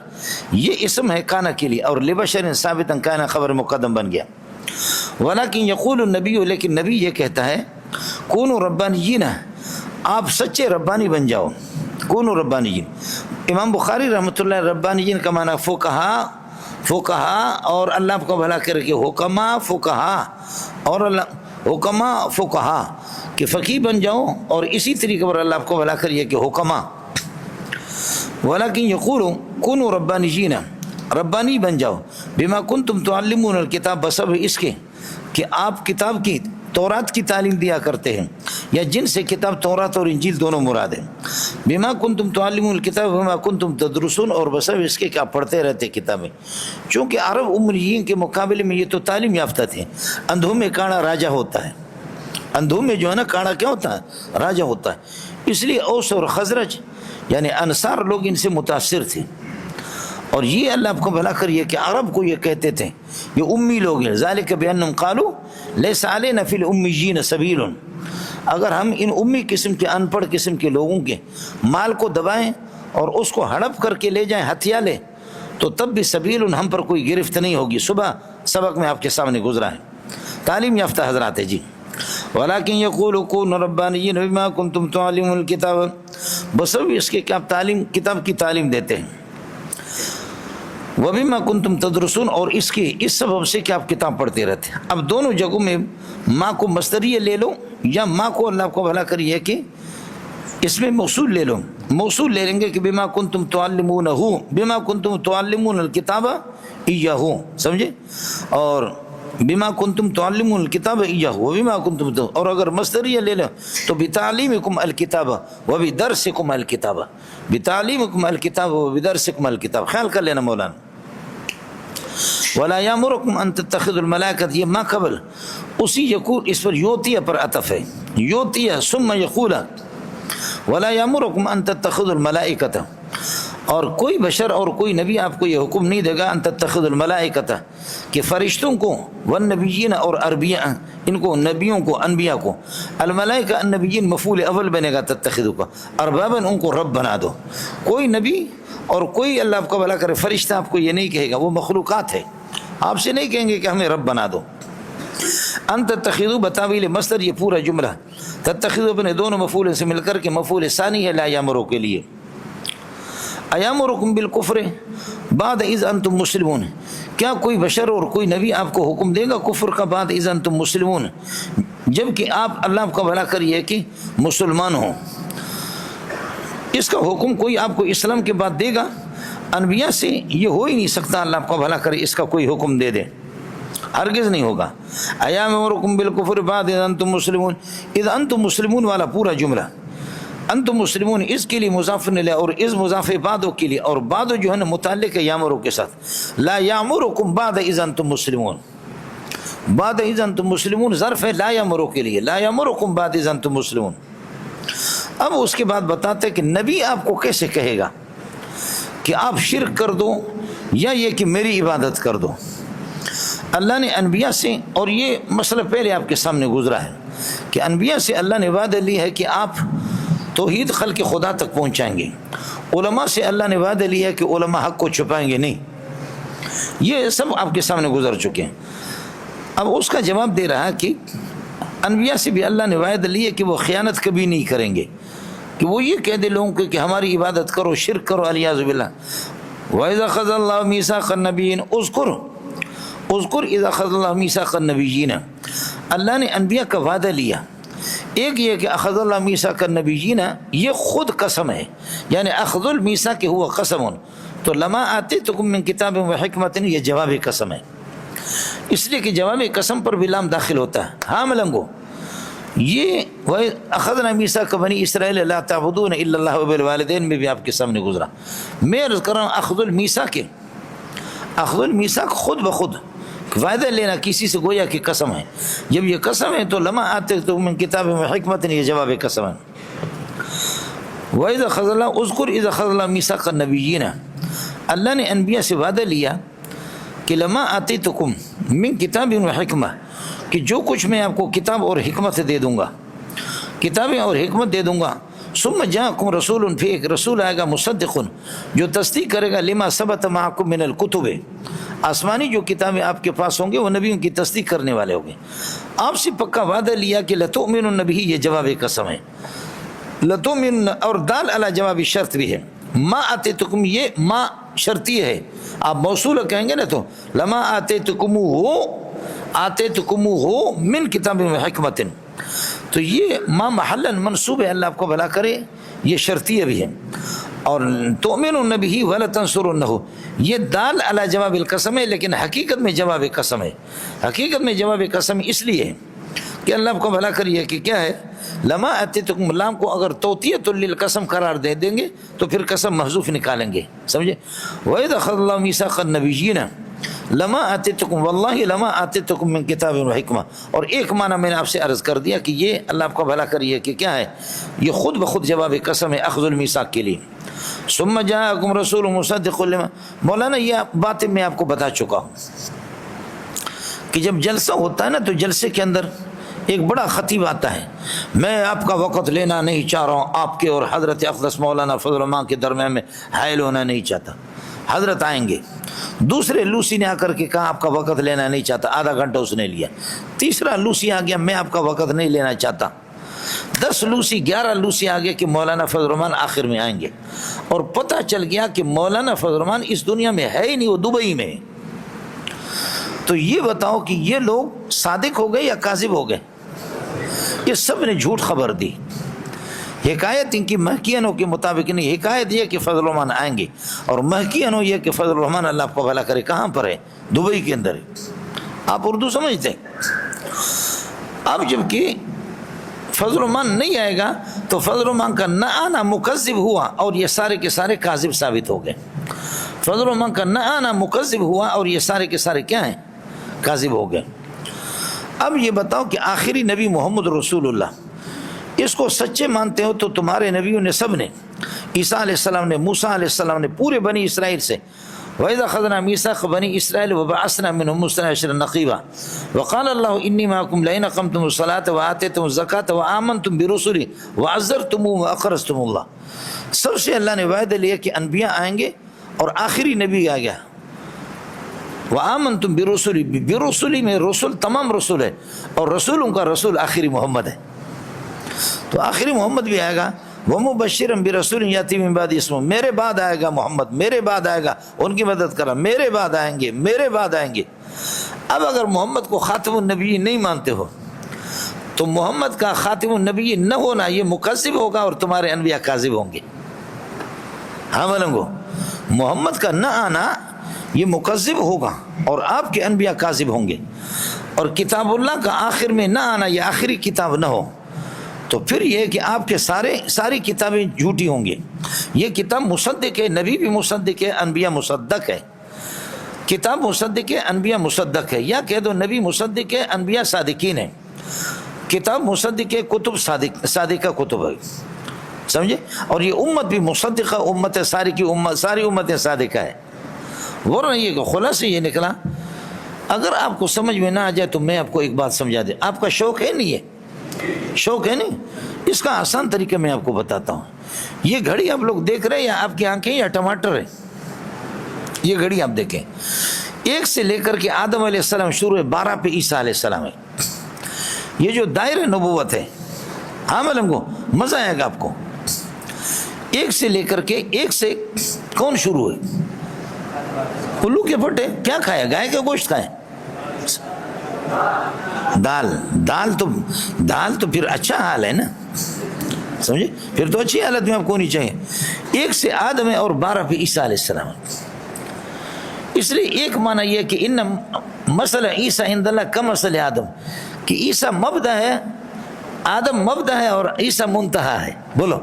یہ اسم ہے کانا کے لیے، اور لبشر ثابتا کانا خبر مقدم بن گیا۔ ولکن یقول النبی، لیکن نبی یہ کہتا ہے کونوا ربانیین، آپ سچے ربانی بن جاؤ، کونوا ربانیین۔ امام بخاری رحمۃ اللہ ربانیین کا معنی فقہا اور اللہ کو بھلا کر کے حکما فقہا، اور اللہ حکما فقہا کہ فقیہ بن جاؤ، اور اسی طریقے پر اللہ کو بھلا کریے کہ حکما۔ ولیکن یقول کونوا ربانیین، ربانی بن جاؤ، بما کنتم تعلمون الکتاب، بسبب اس کے کہ آپ کتاب کی تورات کی تعلیم دیا کرتے ہیں، یا جن سے کتاب تورات اور انجیل دونوں مراد ہیں۔ بما کنتم تعلمون الکتاب بما کنتم تدرسون، اور بسبب اس کے کہ آپ پڑھتے رہتے کتابیں، چونکہ عرب امیین کے مقابلے میں یہ تو تعلیم یافتہ تھے۔ اندھوں میں کاڑا راجہ ہوتا ہے، اندھوں میں جو ہے نا کاڑا کیا ہوتا ہے؟ راجہ ہوتا ہے، اس لیے اوس اور خزرج یعنی انصار لوگ ان سے متاثر تھے، اور یہ اللہ آپ کو بھلا کریے کہ عرب کو یہ کہتے تھے، یہ امی لوگ ہیں، ذالک بانہم قالوا لیس علینا فی الامیین سبیل، اگر ہم ان امی قسم کے ان پڑھ قسم کے لوگوں کے مال کو دبائیں اور اس کو ہڑپ کر کے لے جائیں، ہتھیا لے، تو تب بھی سبیل ہم پر کوئی گرفت نہیں ہوگی۔ صبح سبق میں آپ کے سامنے گزرا ہے، تعلیم یافتہ حضرات ہے جی۔ ولیکن یقول کونوا ربانیین بما کنتم تعلمون الکتاب، بسبب اس کے کہ آپ کتاب کی تعلیم دیتے ہیں، وبما کنتم تدرسون، اور اس سبب سے کہ آپ کتاب پڑھتے رہتے ہیں۔ اب دونوں جگہوں میں ماں کو مصدریہ لے لو، یا ماں کو اللہ کو بھلا کریے کہ اس میں موصول لے لو، موصول لے لیں گے کہ بما کنتم تعلمونہ، بما کنتم تعلمون الکتاب ایہہ، سمجھے، اور بما کنتم تعلمون الکتاب ایہہ وبما کنتم، اور اگر مصدریہ لے لو تو بتعلیمکم الکتاب وبدرسکم الکتاب، بتعلیمکم الکتاب وبدرسکم الکتاب، خیال کر لینا مولانا۔ ولا یامرکم ان تتخذوا الملائکۃ، یہ ما قبل اسی یقول اس پر یوتیہ پر عطف ہے، یوتیہ ثم یقول ولا یامرکم ان تتخذوا الملائکۃ، اور کوئی بشر اور کوئی نبی آپ کو یہ حکم نہیں دے گا ان تتخذوا الملائکۃ کہ فرشتوں کو، والنبیین اور انبیاء، ان کو نبیوں کو انبیاء کو، الملائکہ النبیین مفعول اول بنے گا تتخذوا کا، اربابا ان کو رب بنا دو۔ کوئی نبی اور کوئی اللہ آپ کو بھلا کرے فرشتہ آپ کو یہ نہیں کہے گا، وہ مخلوقات ہے، آپ سے نہیں کہیں گے کہ ہمیں رب بنا دو۔ ان تتخذوا بتاویل مصدر، یہ پورا جملہ تتخذوا اپنے دونوں مفعول سے مل کر کے مفعول ثانی ہے لا یامرو کے لیے۔ ایامرکم بالکفر بعد اذ انتم مسلمون، کیا کوئی بشر اور کوئی نبی آپ کو حکم دے گا کفر کا بعد اذ انتم مسلمون، جب کہ آپ اللہ کا بھلا کریے کہ مسلمان ہوں؟ اس کا حکم کوئی آپ کو اسلام کے بعد دے گا؟ انبیاء سے یہ ہو ہی نہیں سکتا اللہ آپ کو بھلا کرے اس کا کوئی حکم دے دے، ہرگز نہیں ہوگا۔ ایامرکم بالکفر بعد اذ انتم مسلمون، اذ انتم مسلمون والا پورا جملہ، انتم مسلمون اس کے لیے مضاف لے اور اس مضاف بعدو کے لیے، اور بعدو جو ہے نا متعلق ہے یامرو کے ساتھ، لا یامرکم بعد اذ انتم مسلمون، بعد اذ انتم مسلمون ظرف ہے لا یامرو کے لیے، لا یامرکم بعد اذ انتم مسلمون۔ اب اس کے بعد بتاتے کہ نبی آپ کو کیسے کہے گا کہ آپ شرک کر دو یا یہ کہ میری عبادت کر دو۔ اللہ نے انبیاء سے، اور یہ مسئلہ پہلے آپ کے سامنے گزرا ہے کہ انبیاء سے اللہ نے وعدہ لی ہے کہ آپ توحید خلق خدا تک پہنچائیں گے، علماء سے اللہ نے وعدہ لیا ہے کہ علماء حق کو چھپائیں گے نہیں، یہ سب آپ کے سامنے گزر چکے ہیں۔ اب اس کا جواب دے رہا کہ انبیاء سے بھی اللہ نے وعدہ لی ہے کہ وہ خیانت کبھی نہیں کریں گے، کہ وہ یہ کہہ دے لوگوں کو کہ ہماری عبادت کرو، شرک کرو، الیاذ باللہ۔ وَإِذَا أَخَذَ اللَّهُ مِيثَاقَ النَّبِيِّينَ، اذکر اذا اخذ اللہ میثاق النبیین، اللہ نے انبیاء کا وعدہ لیا۔ ایک یہ کہ اخذ اللہ میثاق النبیین یہ خود قسم ہے، یعنی اخذ المیثاق ہوا قسم، تو لما آتیتکم من کتاب و حکمت یہ جواب قسم ہے، اس لیے کہ جواب قسم پر بھی لام داخل ہوتا ہے۔ ہاں ملنگو، یہ اخذنا میثاق بنی اسرائیل لا تعبدون الا اللہ وبالوالدین میں بھی آپ کے سامنے گزرا۔ میں عرض کر رہا ہوں اخذ المیثاق، اخذ المیثاق خود بخود فائدہ لینا کسی سے گویا کہ قسم ہے. جب یہ قسم ہے تو لما آتے تو من کتاب میں حکمت نہیں، یہ جواب قسم ہے. وَإِذَا خَذَ اللَّهُ اذْكُرْ إِذَا خَذَ اللَّهُ مِيثَاقَ النَّبِيِّينَ، اللہ نے انبیاء سے وعدہ لیا کہ لما آتیتکم من کتاب و حکمہ، کہ جو کچھ میں آپ کو کتاب اور حکمت دے دوں گا، کتابیں اور حکمت دے دوں گا. ثم جاءکم رسول، پھر ایک رسول آئے گا مصدق جو تصدیق کرے گا لما ثبت معکم من الکتب، آسمانی جو کتابیں آپ کے پاس ہوں گے وہ نبیوں کی تصدیق کرنے والے ہوں گے. آپ سے پکا وعدہ لیا کہ لتؤمنن به، یہ جواب قسم ہے. لتؤمنن اور دال علی جواب شرط بھی ہے. ما آتیتکم، یہ ما شرطی ہے، آپ موصول کہیں گے نا تو لما آتیتکموہ من کتاب و حکمت، تو یہ ما محلا منصوب ہے، اللہ آپ کو بھلا کرے، یہ شرطیہ بھی ہے. اور تؤمنون بہ ولا تنصرونہ، یہ دال علی جواب القسم ہے، لیکن حقیقت میں جواب قسم ہے. حقیقت میں جواب قسم اس لیے ہے کہ اللہ آپ کو بھلا کریے کہ کیا ہے، لما آتیتکم، لام کو اگر توطیۃ للقسم قرار دے دیں گے تو پھر قسم محذوف نکالیں گے، سمجھے. وَإِذَا أَخَذَ اللَّهُ مِيثَاقَ النَّبِيِّينَ لما آتیتکم واللہ لما آتیتکم من کتاب و حکمہ. اور ایک معنی میں نے آپ سے عرض کر دیا کہ یہ اللہ آپ کو بھلا کریے کہ کیا ہے، یہ خود بخود جواب قسم ہے اخذ المیثاق کے لیے. ثم جاءکم رسول مصدق لما، مولانا یہ باتیں میں آپ کو بتا چکا ہوں کہ جب جلسہ ہوتا ہے نا تو جلسے کے اندر ایک بڑا خطیب آتا ہے، میں آپ کا وقت لینا نہیں چاہ رہا ہوں، آپ کے اور حضرت اقدس مولانا فضل الرحمان کے درمیان میں حائل ہونا نہیں چاہتا. حضرت آئیں گے، دوسرے لوسی نے آ کر کے کہا آپ کا وقت لینا نہیں چاہتا، آدھا گھنٹہ اس نے لیا. تیسرا لوسی آ گیا، میں آپ کا وقت نہیں لینا چاہتا. 10 لوسی 11 لوسی آ گیا کہ مولانا فضل الرحمان آخر میں آئیں گے. اور پتہ چل گیا کہ مولانا فضل الرحمان اس دنیا میں ہے ہی نہیں، وہ دبئی میں. تو یہ بتاؤ کہ یہ لوگ صادق ہو گئے یا کاذب ہو گئے؟ یہ سب نے جھوٹ خبر دی. حکایت ان کی محکینوں کے مطابق نہیں، حکایت یہ کہ فضل الرحمان آئیں گے، اور محکینوں یہ کہ فضل الرحمان اللہ آپ کو بھلا کرے کہاں پر ہے، دبئی کے اندر ہے. آپ اردو سمجھتے ہیں. اب جب کہ فضل الرحمان نہیں آئے گا تو فضل الرحمان کا نہ آنا مکذب ہوا اور یہ سارے کے سارے کاذب ثابت ہو گئے. فضل الرحمان کا نہ آنا مکذب ہوا اور یہ سارے کے سارے کیا ہیں، کاذب ہو گئے. اب یہ بتاؤ کہ آخری نبی محمد رسول اللہ، اس کو سچے مانتے ہو تو تمہارے نبیوں نے سب نے، عیسیٰ علیہ السلام نے، موسیٰ علیہ السلام نے، پورے بنی اسرائیل سے، وَإِذَا خَذْنَا مِيثَاقَ بَنِي إِسْرَائِيلَ وَبَعَثْنَا مِنْهُمْ اثْنَيْ عَشَرَ نَقِيبًا وَقَالَ اللَّهُ إِنِّي مَعَكُمْ لَئِنْ أَقَمْتُمُ الصَّلَاةَ وَآتَيْتُمُ الزَّكَاةَ وَآمَنْتُمْ بِرُسُلِي وَعَزَّرْتُمُوهُمْ وَأَقْرَضْتُمُ اللَّهَ. سب سے اللہ نے وعدہ لیا کہ انبیاء آئیں گے اور آخری نبی آ گیا. وَآمَنْتُمْ بِرُسُلِي، برسلی میں رسول تمام رسول ہے، اور رسولوں کا رسول آخری محمد ہے. تو آخری محمد بھی آئے گا. وَمُبَشِّرًا بِرَسُولٍ يَأْتِي مِن بَعْدِهِ اسْمُهُ، میرے بعد آئے گا محمد، میرے بعد آئے گا، ان کی مدد کرا، میرے بعد آئیں گے، میرے بعد آئیں گے. اب اگر محمد کو خاتم النبی نہیں مانتے ہو تو محمد کا خاتم النبی نہ ہونا یہ مکذب ہوگا اور تمہارے انبیاء کاذب ہوں گے. ہاں ملنگو، محمد کا نہ آنا یہ مکذب ہوگا اور آپ کے انبیاء کاذب ہوں گے. اور کتاب اللہ کا آخر میں نہ آنا، یہ آخری کتاب نہ ہو تو پھر یہ کہ آپ کے ساری کتابیں جھوٹی ہوں گی. یہ کتاب مصدق ہے، نبی بھی مصدق ہے، انبیاء مصدق ہے. کتاب مصدق ہے، انبیاء مصدق ہے، یا کہہ دو نبی مصدق ہے، انبیاء صادقین ہیں. کتاب مصدق ہے، کتب صادقہ کتب ہے، سمجھے. اور یہ امت بھی مصدقہ امت ہے، ساری کی امت، ساری امتیں صادقہ ہے. ورنہ یہ کہ خلاصہ یہ نکلا. اگر آپ کو سمجھ میں نہ آ جائے تو میں آپ کو ایک بات سمجھا دیں. آپ کا شوق ہے نہیں، ہے شوق ہے نہیں، اس کا آسان طریقہ میں آپ کو بتاتا ہوں. یہ گھڑی آپ لوگ دیکھ رہے ہیں یا آپ کی آنکھیں یا ٹماٹر ہے؟ یہ گھڑی آپ دیکھیں، 1 سے لے کر کے آدم علیہ السلام شروع ہے، 12 پہ عیسیٰ علیہ السلام ہے. یہ جو دائرہ نبوت ہے، ہاں ملنگو مزہ آئے گا آپ کو. 1 سے لے کر کے 1 سے کون شروع ہے؟ الو کے پھٹے. کیا کھائے؟ گائے کا گوشت کھائے؟ دال تو پھر اچھا حال ہے نا، سمجھے، پھر تو اچھی حالت میں آپ کو ہونی چاہیے. 1 سے آدم ہے اور 12 پہ عیسیٰ علیہ السلام. اس لیے ایک معنی یہ کہ ان مسئلہ عیسیٰ عند اللہ کمثل آدم، کہ عیسیٰ مبدا ہے، آدم مبدا ہے اور عیسیٰ منتہا ہے. بولو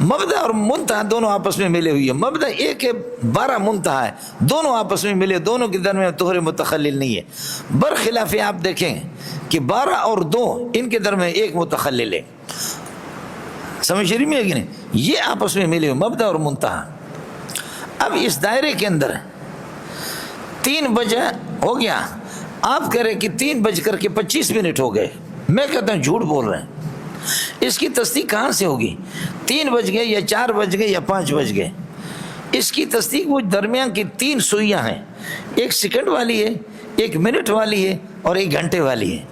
مبدا اور منتہا دونوں آپس میں ملے ہوئی ہے. مبدا ایک ہے، 12 منتہا ہے، دونوں آپس میں ملے، دونوں کے درمیان طہر متخلل نہیں ہے. برخلاف آپ دیکھیں کہ 12 اور 2 ان کے درمیان ایک متخلل ہے. سمجھ رہی میں ہے کہ نہیں؟ یہ آپس میں ملے ہوئے مبدا اور منتہا. اب اس دائرے کے اندر 3 بجے ہو گیا، آپ کہہ رہے کہ 3:25 ہو گئے، میں کہتا ہوں جھوٹ بول رہے ہیں. اس کی تصدیق کہاں سے ہوگی؟ 3 بج گئے یا 4 بج گئے یا 5 بج گئے؟ اس کی تصدیق وہ درمیان کی 3 سوئیاں ہیں، 1 سیکنڈ والی ہے، 1 منٹ والی ہے اور 1 گھنٹے والی ہے.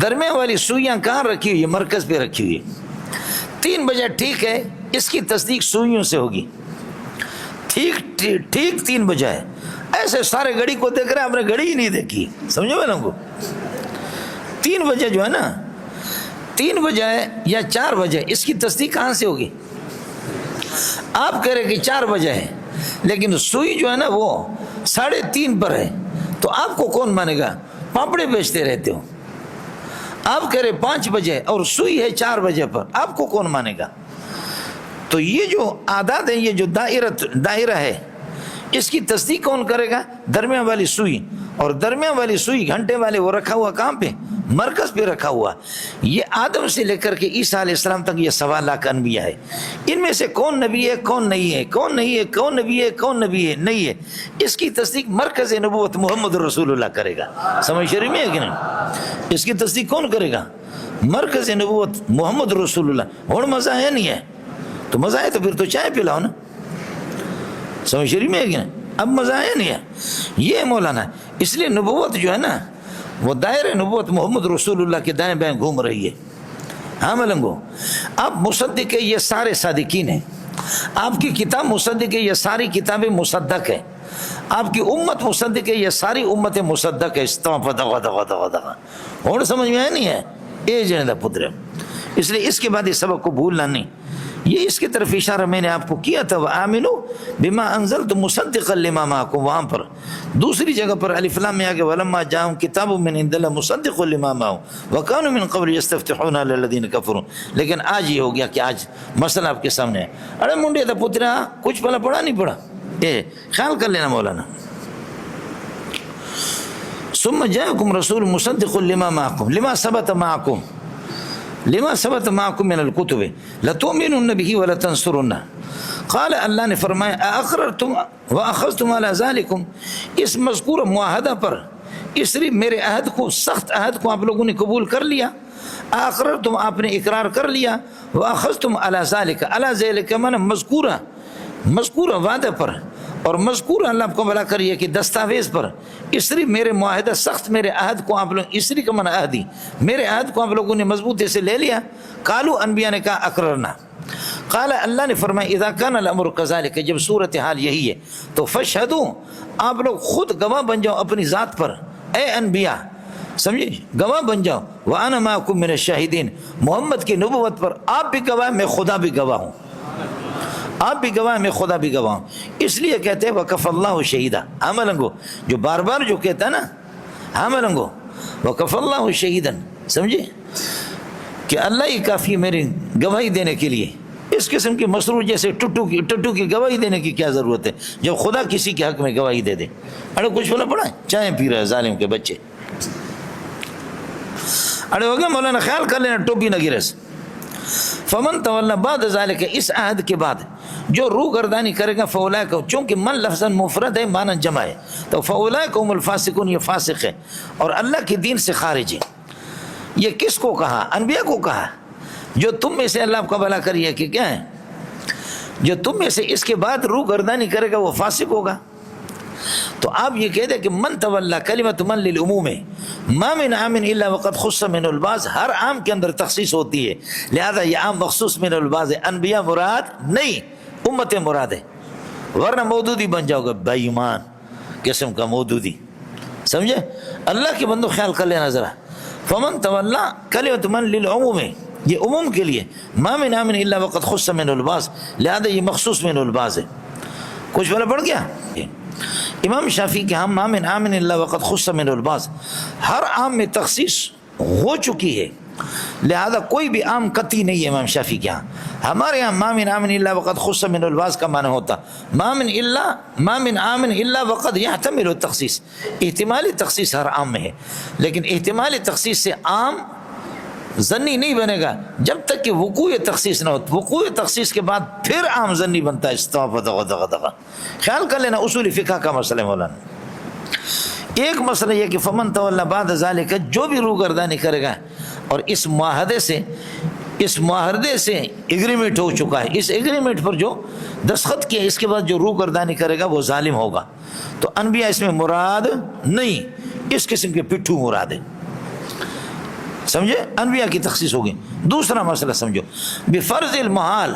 درمیان والی سوئیاں کہاں رکھی ہوئی ہے؟ مرکز پہ رکھی ہوئی ہے. 3 بجے ٹھیک ہے، اس کی تصدیق سوئیوں سے ہوگی. ٹھیک 3 بجے ہے. ایسے سارے گھڑی کو دیکھ رہے ہیں، آپ نے گھڑی ہی نہیں دیکھی. سمجھو میں کو 3 بجے جو ہے نا، 3 بجے یا 4 بجے، اس کی تصدیق کہاں سے ہوگی؟ آپ کہہ رہے کہ 4 بجے ہے، لیکن سوئی جو ہے نا وہ 3:30 پر ہے، تو آپ کو کون مانے گا؟ پاپڑے بیچتے رہتے ہو. آپ کہہ رہے 5 بجے اور سوئی ہے 4 بجے پر، آپ کو کون مانے گا؟ تو یہ جو اعداد ہے، یہ جو دائرہ ہے، اس کی تصدیق کون کرے گا؟ درمیان والی سوئی. اور درمیان والی سوئی گھنٹے والے وہ رکھا ہوا کہاں پہ؟ مرکز پہ رکھا ہوا. یہ آدم سے لے کر کے عیسیٰ علیہ السلام تک یہ 1.25 لاکھ انبیاء ہے. ان میں سے کون نبی ہے، کون نہیں ہے، کون نہیں ہے، کون نبی ہے، کون نبی ہے نہیں ہے، اس کی تصدیق مرکز نبوت محمد رسول اللہ کرے گا. سمجھ شریف میں ہے کہ نہیں؟ اس کی تصدیق کون کرے گا؟ مرکز نبوت محمد رسول اللہ. اور مزہ ہے نہیں ہے؟ تو مزہ ہے تو پھر تو چائے پلاؤ نا. سمجھ شریف میں ہے کہ نہیں؟ اب مزہ ہے نہیں ہے. یہ مولانا اس لیے نبوت جو ہے نا، وہ دائرہ نبوت محمد رسول اللہ کے دائیں بائیں گھوم رہی ہے. ہاں ملنگو، آپ مصدق ہے، یہ سارے صادقین ہیں. آپ کی کتاب مصدق ہے، یہ ساری کتابیں مصدق ہے. آپ کی امت مصدق ہے، یہ ساری امت مصدق ہے. اور سمجھ میں آیا نہیں ہے؟ اے جنہ پتر. اس لیے اس کے بعد اس سبق کو بھولنا نہیں. یہ اس کی طرف اشارہ میں نے آپ کو کیا تھا، وَآمِنُوا بِمَا أَنزَلْتُ مُصَدِّقًا لِمَا مَعَكُمْ. وہاں پر دوسری جگہ پر الف لام میں آگے وَلَمَّا جَاءَهُمْ كِتَابٌ مِّنْ عِندِ اللَّهِ مُصَدِّقٌ لِمَا مَعَهُمْ وَكَانُوا مِنْ قَبْلُ يَسْتَفْتِحُونَ عَلَى الَّذِينَ كَفَرُوا. لیکن آج یہ ہو گیا کہ آج مسئلہ آپ کے سامنے ہے. ارے منڈے تھا پترا، کچھ پہلا پڑھا نہیں پڑھا؟ خیال کر لینا مولانا. ثُمَّ جَاءَكُمْ رَسُولٌ مُصَدِّقٌ لِمَا مَعَكُمْ لِمَا ثَبَتَ مَعَكُمْ لما ثبت معكم من الكتب لتؤمنن به ولتنصرنه. قال اللہ نے فرمایا اقررتم واخذتم على ذلكم، اس مذکور معاہدہ پر، اس لیے میرے عہد کو، سخت عہد کو آپ لوگوں نے قبول کر لیا. اقررتم، آپ نے اقرار کر لیا. واخذتم على ذلك، على ذلك معنی مذکورہ وعدہ پر، اور مذکور اللہ آپ کو بلا کریے کہ دستاویز پر. اس لیے میرے معاہدہ سخت، میرے عہد کو آپ لوگ، اس لیے کا من عہدی، میرے عہد کو آپ لوگوں نے مضبوطی سے لے لیا. قالو، انبیاء نے کہا اقررنا. قال، اللہ نے فرمایا اذا كان الامر كذلك، جب صورتحال یہی ہے تو فاشهدوا، آپ لوگ خود گواہ بن جاؤ اپنی ذات پر، اے انبیاء، سمجھے، گواہ بن جاؤ. وانا معكم من الشاہدین، محمد کی نبوت پر آپ بھی گواہ، میں خدا بھی گواہ ہوں. آپ بھی گواہ، میں خدا بھی گواہ ہوں. اس لیے کہتے ہیں وکف اللہ شہیدا. ہاں ملنگو، جو بار بار جو کہتا ہے نا، ہاں ملنگو، وکف اللہ شہیدا، سمجھے کہ اللہ ہی کافی میری گواہی دینے کے لیے. اس قسم کی مسرور جیسے ٹٹو کی گواہی دینے کی کیا ضرورت ہے جب خدا کسی کے حق میں گواہی دے دے. ارے کچھ بولا پڑا، چائے پی رہا ہے ظالم کے بچے. ارے ہو گیا مولانا، خیال کر لینا ٹوپی نہ گرس. فمن تولا بعد ذالک، اس عہد کے بعد جو روح گردانی کرے گا، فاولئک، چونکہ من لفظ مفرد ہے، معنی جمع ہے، تو فاولئک هم الفاسقون، یہ فاسق ہے اور اللہ کے دین سے خارج ہے. یہ کس کو کہا؟ انبیاء کو کہا. جو تم میں سے، اللہ آپ کا بھلا کریے کہ کیا ہے، جو تم میں سے اس کے بعد روح گردانی کرے گا وہ فاسق ہوگا. تو آپ یہ کہہ دیں کہ من تولا کلمۃ من للعموم ہے، ما من عام الا وقد خص من البعض، ہر عام کے اندر تخصیص ہوتی ہے، لہذا یہ عام مخصوص من البعض ہے. انبیاء مراد نہیں، امت مراد ہے، ورنہ مودودی بن جاؤ گے، بے ایمان قسم کا مودودی. سمجھے؟ اللہ کے بندو خیال کر لینا ذرا. فمن تولا کلمۃ من للعموم ہے، یہ عموم کے لیے، ما من عام الا وقد خص من البعض، لہذا یہ مخصوص من البعض ہے. کچھ والا پڑھ گیا؟ امام شافعی کے ہم ما من عام الا وقد خص من البعض، ہر عام میں تخصیص ہو چکی ہے لہذا کوئی بھی عام قطعی نہیں ہے امام شافعی کے ہاں. ہمارے یہاں ما من عام الا وقد خص من الباس کا معنی ہوتا ما من عام الا وقد يحتمل التخصیص. احتمالی تخصیص ہر عام میں ہے، لیکن احتمالی تخصیص سے عام ظنی نہیں بنے گا جب تک کہ وقوع تخصیص نہ ہو. وقوع تخصیص کے بعد پھر عام ظنی بنتا ہے. استغفر. خیال کر لینا اصول فقہ کا مسئلہ مولانا. ایک مسئلہ یہ کہ فمن تولی بعد ذالک، جو بھی روگردانی کرے گا اور اس معاہدے سے ایگریمنٹ ہو چکا ہے، اس ایگریمنٹ پر جو دستخط کیا اس کے بعد جو روگردانی کرے گا وہ ظالم ہوگا. تو انبیاء اس میں مراد نہیں، اس قسم کے پٹھو مراد ہے. سمجھے؟ انبیاء کی تخصیص ہوگی. دوسرا مسئلہ سمجھو بفرض المحال،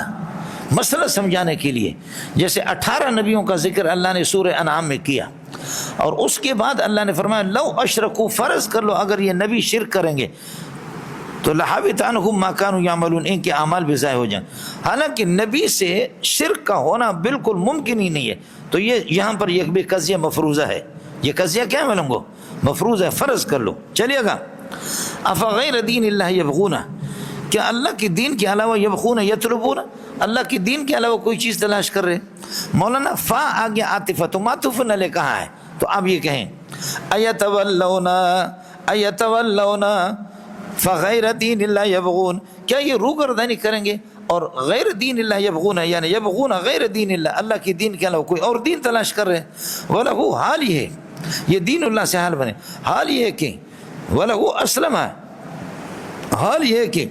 مسئلہ سمجھانے کے لیے جیسے 18 نبیوں کا ذکر اللہ نے سورہ انعام میں کیا، اور اس کے بعد اللہ نے فرمایا لو اشرکو، فرض کر لو اگر یہ نبی شرک کریں گے تو لحبط عنہم ما کانوا یعملون، ان کے اعمال بھی ضائع ہو جائیں. حالانکہ نبی سے شرک کا ہونا بالکل ممکن ہی نہیں ہے. تو یہ یہاں پر یہ بھی قضیہ مفروضہ ہے. یہ قضیہ کیا ہے ملنگو؟ مفروض ہے. فرض کر لو. چلیے گا افغیر دین اللہ یبغون، کیا اللہ کی دین کے علاوہ یبغون یطلبون، اللہ کی دین کے علاوہ کوئی چیز تلاش کر رہے. مولانا فا آگے عاطفہ معطوف علیہ کہا ہے، تو آپ یہ کہیں ایتولون فغیر دین اللہ یبغون، کیا یہ روگردانی کریں گے اور غیر دین اللہ یبغون، یعنی یبغون غیر دین اللہ، اللہ کی دین کے علاوہ کوئی اور دین تلاش کر رہے ہیں. وَلَهُ، حال یہ ہے، یہ دین اللہ سے حال بنے، حال یہ ہے کہ وَلَهُ اسلم، حال یہ ہے کہ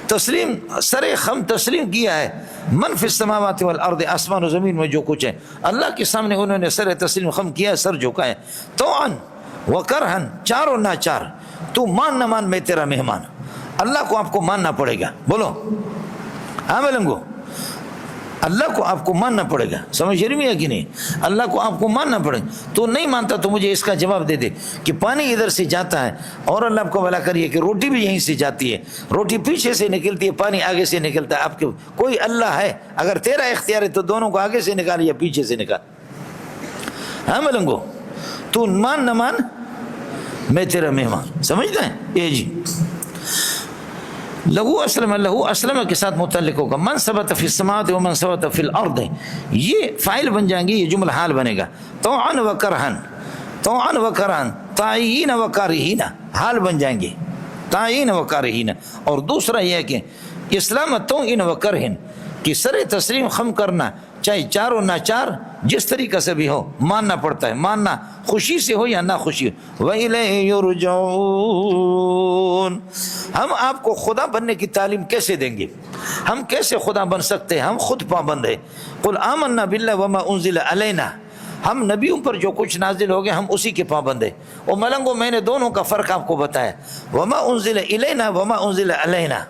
تسلیم سر خم تسلیم کیا ہے من فی السماوات والارض، آسمان و زمین میں جو کچھ ہے اللہ کے سامنے انہوں نے سر تسلیم خم کیا ہے، سر جھکا ہے. طوعاً وکرہاً، چار و ناچار. تو مان نہ مان میں تیرا مہمان، اللہ کو آپ کو ماننا پڑے گا. بولو ہاں ملنگو، اللہ کو آپ کو ماننا پڑے گا. سمجھ رہی ہے کہ نہیں؟ اللہ کو آپ کو ماننا پڑے گا. تو نہیں مانتا تو مجھے اس کا جواب دے دے کہ پانی ادھر سے جاتا ہے، اور اللہ آپ کو بھلا کریے کہ روٹی بھی یہیں سے جاتی ہے، روٹی پیچھے سے نکلتی ہے، پانی آگے سے نکلتا ہے. آپ کے کوئی اللہ ہے؟ اگر تیرا اختیار ہے تو دونوں کو آگے سے نکال یا پیچھے سے نکال. ہاں ملنگو، تو مان نہ مان میں تیرا مہمان. سمجھتا ہے؟ یہ جی لہو اسلم، لہو اسلم کے ساتھ متعلق ہوگا من ثبت فی السماوات و من ثبت فی الارض، یہ فاعل بن جائیں گے، یہ جملہ حال بنے گا. طوعاً و کرہن، طوعاً و کرہن، طائعین و کارہین، حال بن جائیں گے طائعین و کارہین. اور دوسرا یہ ہے کہ اسلام طوعاً و کرہن، کہ سر تسلیم خم کرنا چاہے چار و ناچار جس طریقہ سے بھی ہو ماننا پڑتا ہے. ماننا خوشی سے ہو یا نہ خوشی ہو. وَإِلَيْهِ يُرْجَعُونَ، ہم آپ کو خدا بننے کی تعلیم کیسے دیں گے؟ ہم کیسے خدا بن سکتے ہیں؟ ہم خود پابند ہیں. قُلْ آمَنَّا بِاللَّهِ وَمَا أُنزِلَ عَلَيْنَا، ہم نبیوں پر جو کچھ نازل ہو گیا ہم اسی کے پابند ہیں. اور ملنگو میں نے دونوں کا فرق آپ کو بتایا. وَمَا أُنزِلَ إِلَيْنَا وَمَا أُنزِلَ عَلَيْنَا،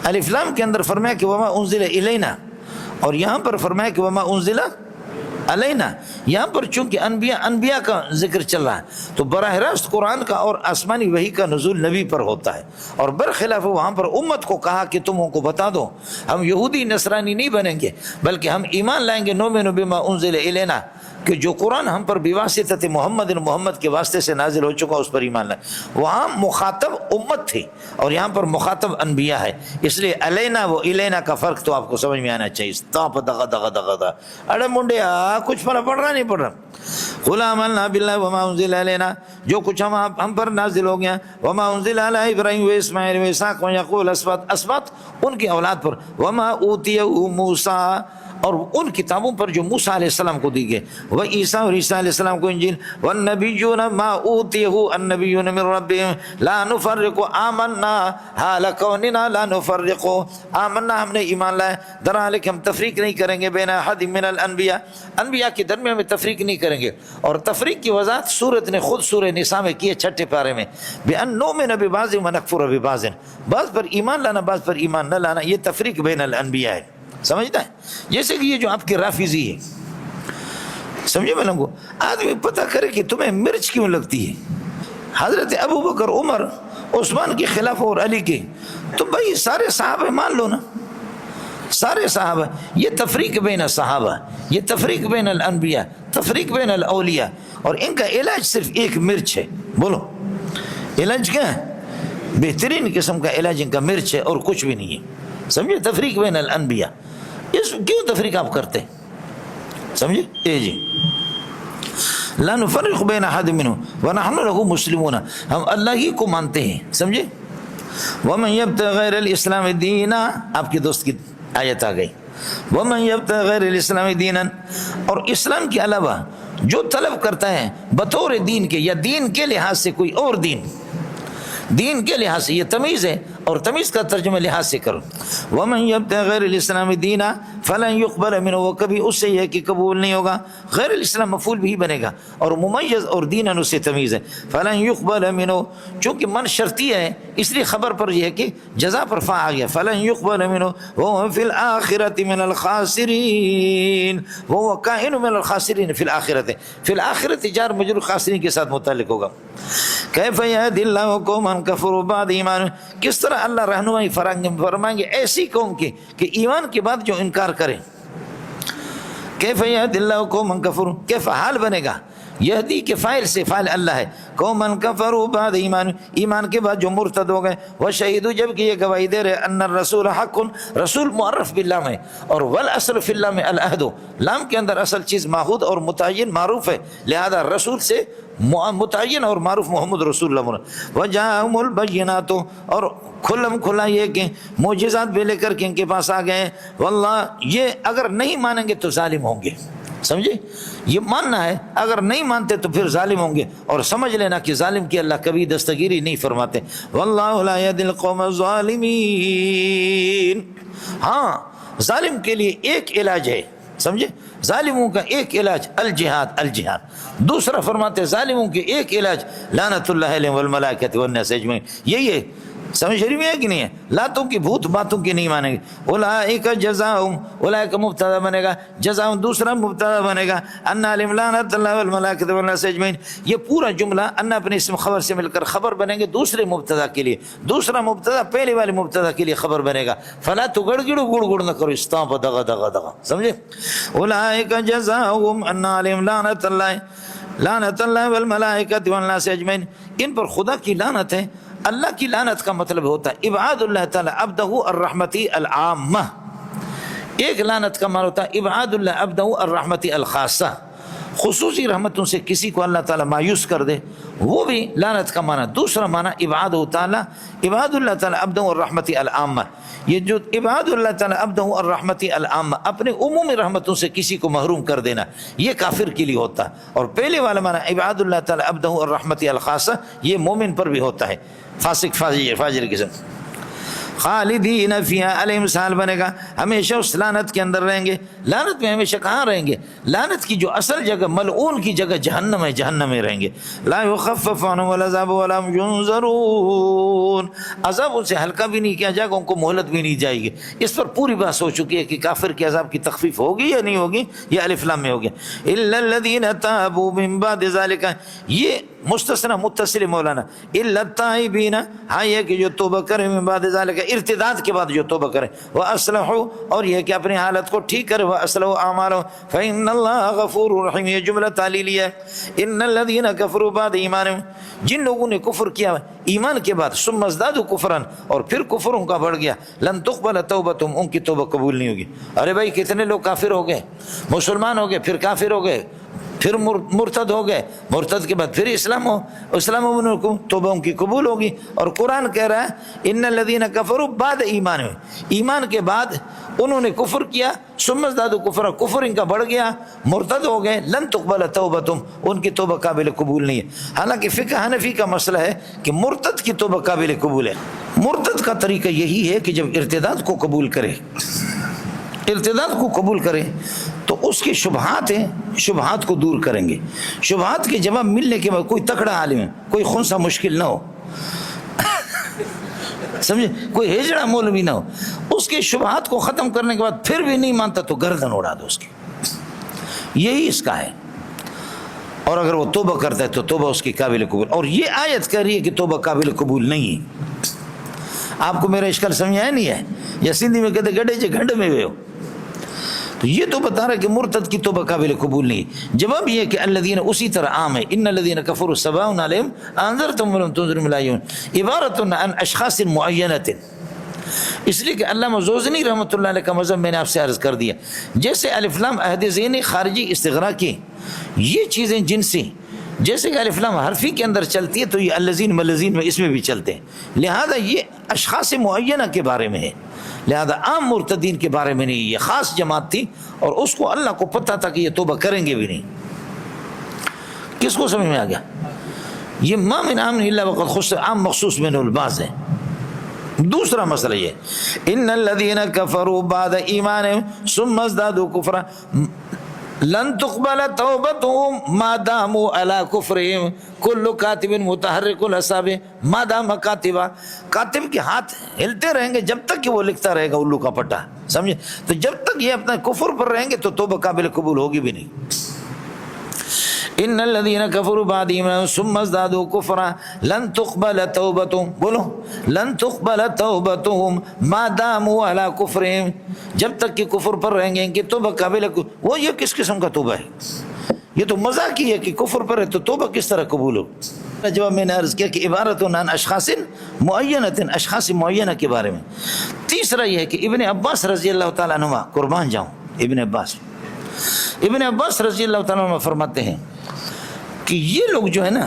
الف لام کے اندر فرمایا کہ وَمَا أُنزِلَ إِلَيْنَا، اور یہاں پر فرمایا کہ وَمَا أُنزِلَ علینا. یہاں پر چونکہ انبیاء کا ذکر چل رہا ہے تو براہ راست قرآن کا اور آسمانی وحی کا نزول نبی پر ہوتا ہے. اور برخلاف وہاں پر امت کو کہا کہ تم کو بتا دو، ہم یہودی نصرانی نہیں بنیں گے بلکہ ہم ایمان لائیں گے نؤمن بما انزل الینا، کہ جو قرآن ہم پر بواسطہ محمد کے واسطے سے نازل ہو چکا اس پر ایمان لائیں. وہاں مخاطب امت تھی اور یہاں پر مخاطب انبیاء ہے، اس لیے علینا و الینا کا فرق تو آپ کو سمجھ میں آنا چاہیے. ارے منڈیا کچھ پڑھ رہا نہیں پڑھ رہا. قل آمنا باللہ وما انزل علینا، جو کچھ ہم پر نازل ہو گیا. وما انزل علی ابراہیم و اسماعیل و اسحاق و یعقوب اسباط ان کی اولاد پر. وما اوتیہ موسیٰ، اور ان کتابوں پر جو موسیٰ علیہ السلام کو دی گئے، وہ عیسیٰ اور عیسیٰ علیہ السلام کو انجیل. والنبیون ما اوتیہ النبیون من ربهم لا نفرق آمنا حال کوننا لا نفرق. آمنا ہم نے ایمان لائے درحال کہ ہم تفریق نہیں کریں گے بین احد من الانبیاء، انبیاء کے درمیان میں تفریق نہیں کریں گے. اور تفریق کی وضاحت سورت نے خود سورہ نساء میں کی ہے 6 پارے میں. بأن نؤمن ببعض ونکفر ببعض، بعض پر ایمان لانا بعض پر ایمان نہ لانا، یہ تفریق بین الانبیاء ہے. سمجھتا ہے؟ جیسے کہ یہ جو آپ کے رافضی ہے، سمجھے میں لوگوں، آدمی پتہ کرے کہ تمہیں مرچ کیوں لگتی ہے. حضرت ابو بکر عمر عثمان کے خلاف اور علی کے، تو بھائی سارے صحابہ مان لو نا، سارے صحابہ. یہ تفریق بین صحابہ، یہ تفریق بین الانبیاء، تفریق بین الاولیاء. اور ان کا علاج صرف ایک مرچ ہے. بولو علاج کیا ہے؟ بہترین قسم کا علاج ان کا مرچ ہے اور کچھ بھی نہیں ہے. سمجھے؟ تفریق بین الانبیاء. اس کیوں تفریق آپ کرتے؟ سمجھے؟ جی لا نفرق بین احد منہم ونحن له مسلمون، ہم اللہ ہی کو مانتے ہیں. سمجھے؟ ومن یبتغ غیر الاسلام دینا، آپ کے دوست کی آیت آ گئی. ومن یبتغ غیر الاسلام دینا، اور اسلام کے علاوہ جو طلب کرتا ہے بطور دین کے یا دین کے لحاظ سے کوئی اور دین، دین کے لحاظ سے، یہ تمیز ہے اور تمیز کا ترجمہ لحاظ سے کرو. ومن یبتغ غیر الاسلام دینا فلن یقبل منہ، وہ کبھی اس سے یہ کہ قبول نہیں ہوگا. غیر الاسلام مفعول بھی بنے گا اور ممیز اور دینا اس سے تمیز ہے. فلن یقبل منہ، چونکہ من شرطی ہے اس لیے خبر پر یہ ہے کہ جزا پر فا آ گیا. فلن یقبل منہ وهو فی الآخرۃ من الخاسرین، وهو کائن من الخاسرین فی الآخرۃ. فی الآخرۃ جار مجرور خاسرین کے ساتھ متعلق ہوگا. کیف یهدی اللہ قوما کفروا بعد ایمان، کس طرح اللہ رہنمائی فرمائیں گے ایسی قوم کی کہ ایمان کے بعد جو انکار کریں. کیف یهدی اللہ قوما کفروا، کیف حال بنے گا، یہدی کے فاعل سے، فاعل اللہ ہے. قوما کفروا بعد ایمان، ایمان کے بعد جو مرتد ہو گئے. وشہدوا، جب کہ یہ گواہی دے رہے ان الرسول حق، رسول معرف باللام ہے اور والاصل فی اللام العہد، لام کے اندر اصل چیز معہود اور متعین معروف ہے، لہذا رسول سے متعین اور معروف محمد رسول اللہ. وجاءہم البینات، اور کھلم کھلا یہ کہ معجزات بھی لے کر کے ان کے پاس آ گئے. واللہ، یہ اگر نہیں مانیں گے تو ظالم ہوں گے. سمجھے؟ یہ ماننا ہے، اگر نہیں مانتے تو پھر ظالم ہوں گے. اور سمجھ لینا کہ ظالم کی اللہ کبھی دستگیری نہیں فرماتے. واللہ لا یہدی القوم الظالمین. ہاں، ظالم کے لیے ایک علاج ہے. سمجھے؟ ظالموں کا ایک علاج الجہاد، الجہاد. دوسرا فرماتے ظالموں کے ایک علاج لعنت اللہ علیہم والملائکۃ والناس اجمعین. یہی ہے. سمجھ شریف میں ہے کہ نہیں ہے؟ لاتوں کی بھوت باتوں کی نہیں مانیں گے. اولئک جزاؤہم، اولئک مبتدا بنے گا، جزاؤہم دوسرا مبتدا بنے گا. ان علیہم لعنت اللہ والملائکۃ والناس اجمعین. یہ پورا جملہ ان اپنے اسم خبر سے مل کر خبر بنیں گے دوسرے مبتدا کے لیے، دوسرا مبتدا پہلے والے مبتدا کے لیے خبر بنے گا. فلا تو گڑ گڑ گڑ گڑ نہ کرو، استاپ دغا دغا دغا. سمجھے؟ اولئک جزاؤہم ان علیہم لعنت اللہ والملائکۃ والناس اجمعین. ان پر خدا کی لعنت ہے. اللہ کی لعنت کا مطلب ہوتا ہے ابعاد اللہ تعالی عبدہ الرحمتی العامہ. ایک لعنت کا معنی ہوتا ہے ابعاد اللہ عبدہ الرحمتی الخاصہ، خصوصی رحمتوں سے کسی کو اللہ تعالیٰ مایوس کر دے، وہ بھی لعنت کا معنی. دوسرا معنی ابعاد تعالیٰ، ابعاد اللہ تعالیٰ عبدہ الرحمتی العامہ. یہ جو ابعاد اللہ تعالیٰ عبدہ الرحمتی العامہ، اپنے عمومی رحمتوں سے کسی کو محروم کر دینا، یہ کافر کے لیے ہوتا ہے. اور پہلے والا معنی ابعاد اللہ تعالیٰ عبدہ الرحمتی الخاصہ، یہ مومن پر بھی ہوتا ہے، فاسق فاجر قسم. خالدین فیہا، علیہ مثال بنے گا ہمیشہ اس لعنت کے اندر رہیں گے. لعنت میں ہمیشہ کہاں رہیں گے؟ لعنت کی جو اصل جگہ، ملعون کی جگہ جہنم ہے، جہنم میں رہیں گے. لا یخفف عنہم العذاب ولا هم ینظرون، عذاب ان سے ہلکا بھی نہیں کیا جائے گا، ان کو مہلت بھی نہیں جائے گی. اس پر پوری بحث ہو چکی ہے کہ کافر کے عذاب کی تخفیف ہوگی یا نہیں ہوگی، یہ الف لام میں ہو گیا. الا الذین تابوا من بعد ذلک، یہ مستثنی متصل مولانا. الا التائبین، ہاں یہ کہ جو توبہ کرے من بعد ذلک، ارتداد کے بعد جو توبہ کرے. واصلحوا، اور یہ کہ اپنی حالت کو ٹھیک کرے. واصلحوا اعمالهم فان اللہ غفور رحیم. یہ جملہ تعلیلی ہے. ان الذین کفروا بعد ایمانهم، جن لوگوں نے کفر کیا ایمان کے بعد، ثم ازدادوا کفرا، اور پھر کفر ان کا بڑھ گیا، لن تقبل توبتهم، ان کی توبہ قبول نہیں ہوگی. ارے بھائی کتنے لوگ کافر ہو گئے، مسلمان ہو گئے، پھر کافر ہو گئے، پھر مرتد ہو گئے، مرتد کے بعد پھر اسلام ہو، اسلام کو توبہ ان کی قبول ہوگی. اور قرآن کہہ رہا ہے ان الذین کفروا بعد ایمان، ایمان کے بعد انہوں نے کفر کیا، ثم ازدادوا کفرا، کفر ان کا بڑھ گیا، مرتد ہو گئے، لن تقبل توبتهم، ان کی توبہ قابل قبول نہیں ہے. حالانکہ فقہ حنفی کا مسئلہ ہے کہ مرتد کی توبہ قابل قبول ہے. مرتد کا طریقہ یہی ہے کہ جب ارتداد کو قبول کرے، ارتداد کو قبول کرے تو اس کی شبہات ہیں، شبہات کو دور کریں گے. شبہات کے جواب ملنے کے بعد کوئی تکڑا عالم ہے، کوئی خنثی مشکل نہ ہو، سمجھے، کوئی ہجڑا مولوی نہ ہو، اس کے شبہات کو ختم کرنے کے بعد پھر بھی نہیں مانتا تو گردن اڑا دو اس کی. یہی اس کا ہے. اور اگر وہ توبہ کرتا ہے تو توبہ اس کی قابل قبول. اور یہ آیت کہہ رہی ہے کہ توبہ قابل قبول نہیں ہے. آپ کو میرا اشکال سمجھ آیا نہیں ہے؟ یا سندھی میں کہتے گڈے چے گھنڈ میں ویو، تو یہ تو بتا رہا ہے کہ مرتد کی توبہ قابل قبول نہیں. جواب یہ کہ الذین اسی طرح عام ہے ان الذین کفروا سواء علیہم انذرتم ولم تنذروا لا یؤمنون عبارۃ عن اشخاص معینۃ. اس لیے کہ علامہ زوزنی رحمۃ اللہ علیہ کا مذہب میں نے آپ سے عرض کر دیا. جیسے الف لام عہد ذہنی خارجی استغراقی یہ چیزیں جنسی جیسے کہ الف لام حرفی کے اندر چلتی ہے تو یہ الذین ملذین میں اس میں بھی چلتے ہیں. لہذا یہ اشخاص معینہ کے بارے میں ہے, لہذا عام مرتدین کے بارے میں نہیں. یہ خاص جماعت تھی اور اس کو اللہ کو پتہ تھا کہ یہ توبہ کریں گے بھی نہیں. کس کو سمجھ میں آ گیا؟ یہ ما من عام الا وقد خص, عام مخصوص من البعض ہے. دوسرا مسئلہ یہ ان الذین کفروا بعد ایمانهم ثم ازدادوا کفرا لن تقبل توبتهم ما داموا على كفرهم كل كاتب متحرك الاصابع ما دام كاتبا. کاتب کے ہاتھ ہلتے رہیں گے جب تک کہ وہ لکھتا رہے گا الو کا پٹا, سمجھے؟ تو جب تک یہ اپنا کفر پر رہیں گے تو توبہ قابل قبول ہوگی بھی نہیں. ان الذين كفروا بعد ایمانهم ثم ازدادوا كفرا لن تقبل توبتهم, بولو لن تقبل توبتهم ما داموا على كفرهم, جب تک کہ کفر پر رہیں گے کہ توبہ قابل. وہ یہ کس قسم کا توبہ ہے؟ یہ تو مذاق ہی ہے کہ کفر پر ہے تو توبہ کس طرح قبول ہو. جواب میں نے عرض کیا کہ عبارت عن اشخاص معینۃ, اشخاص معینہ کے بارے میں. تیسرا یہ ہے کہ ابن عباس رضی اللہ تعالیٰ عنہ, قربان جاؤں ابن عباس رضی اللہ تعالیٰ عنہ فرماتے ہیں کہ یہ لوگ جو ہے نا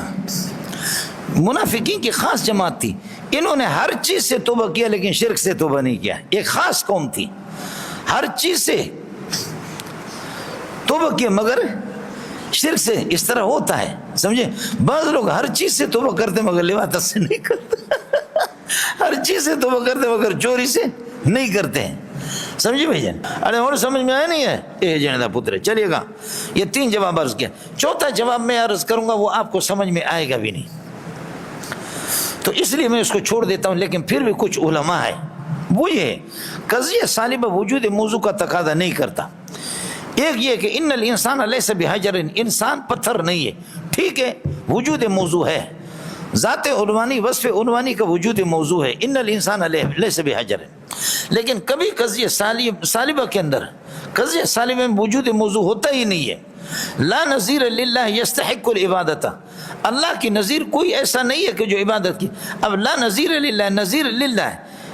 منافقین کی خاص جماعت تھی, انہوں نے ہر چیز سے توبہ کیا لیکن شرک سے توبہ نہیں کیا. ایک خاص قوم تھی, ہر چیز سے توبہ کیا مگر شرک سے. اس طرح ہوتا ہے, سمجھے؟ بعض لوگ ہر چیز سے توبہ کرتے مگر لواطت سے نہیں کرتے, ہر چیز سے توبہ کرتے مگر چوری سے نہیں کرتے ہیں, سمجھے بھائی جان؟ ارے اور سمجھ میں آیا نہیں ہے؟ اے جندا پتر چلیے گا. یہ 3 جواب عرض کیا. چوتھا جواب میں عرض کروں گا وہ آپ کو سمجھ میں آئے گا بھی نہیں, تو اس لیے میں اس کو چھوڑ دیتا ہوں. لیکن پھر بھی کچھ علماء ہے وہ یہ قضیہ سالبہ وجود موضوع کا تقاضا نہیں کرتا. ایک یہ کہ ان الانسان لیس بحجر, انسان پتھر نہیں ہے, ٹھیک ہے وجود موضوع ہے, ذات عنوانی وصف عنوانی کا وجود موضوع ہے. ان الانسان لیس بحجر, لیکن کبھی قضیہ سالبہ کے اندر قضیہ سالبہ میں وجود موضوع ہوتا ہی نہیں ہے. لا نظیر للہ یستحق العبادت, اللہ کی نظیر کوئی ایسا نہیں ہے کہ جو عبادت کی. اب لا نظیر للہ, نظیر للہ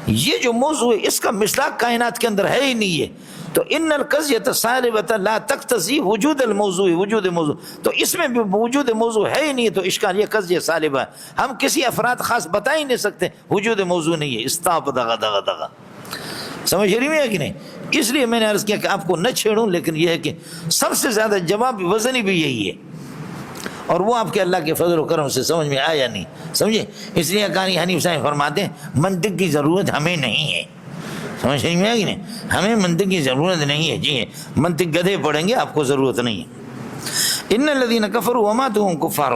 یہ جو موضوع ہے اس کا مصداق کائنات کے اندر ہے ہی نہیں ہے. تو ان القضیۃ صالبۃ لا تقتضی وجود الموضوع, وجود موضوع تو اس میں بھی وجود موضوع ہے ہی نہیں. تو اشکال یہ قضیہ صالبہ ہے, ہم کسی افراد خاص بتا ہی نہیں سکتے وجود موضوع نہیں ہے. استاپ دغا دغا دغا, سمجھ رہی میں ہے کہ نہیں؟ اس لیے میں نے عرض کیا کہ آپ کو نہ چھیڑوں, لیکن یہ ہے کہ سب سے زیادہ جواب وزنی بھی یہی ہے, اور وہ آپ کے اللہ کے فضل و کرم سے سمجھ میں آیا نہیں, سمجھے؟ اس لیے کہانی حنیف صاحب فرماتے ہیں منطق کی ضرورت ہمیں نہیں ہے, سمجھ رہی میں ہے کہ نہیں؟ ہمیں منطق کی ضرورت نہیں ہے. جی منطق گدھے پڑھیں گے, آپ کو ضرورت نہیں ہے. ان الذین کفروا وماتوا وهم کفار,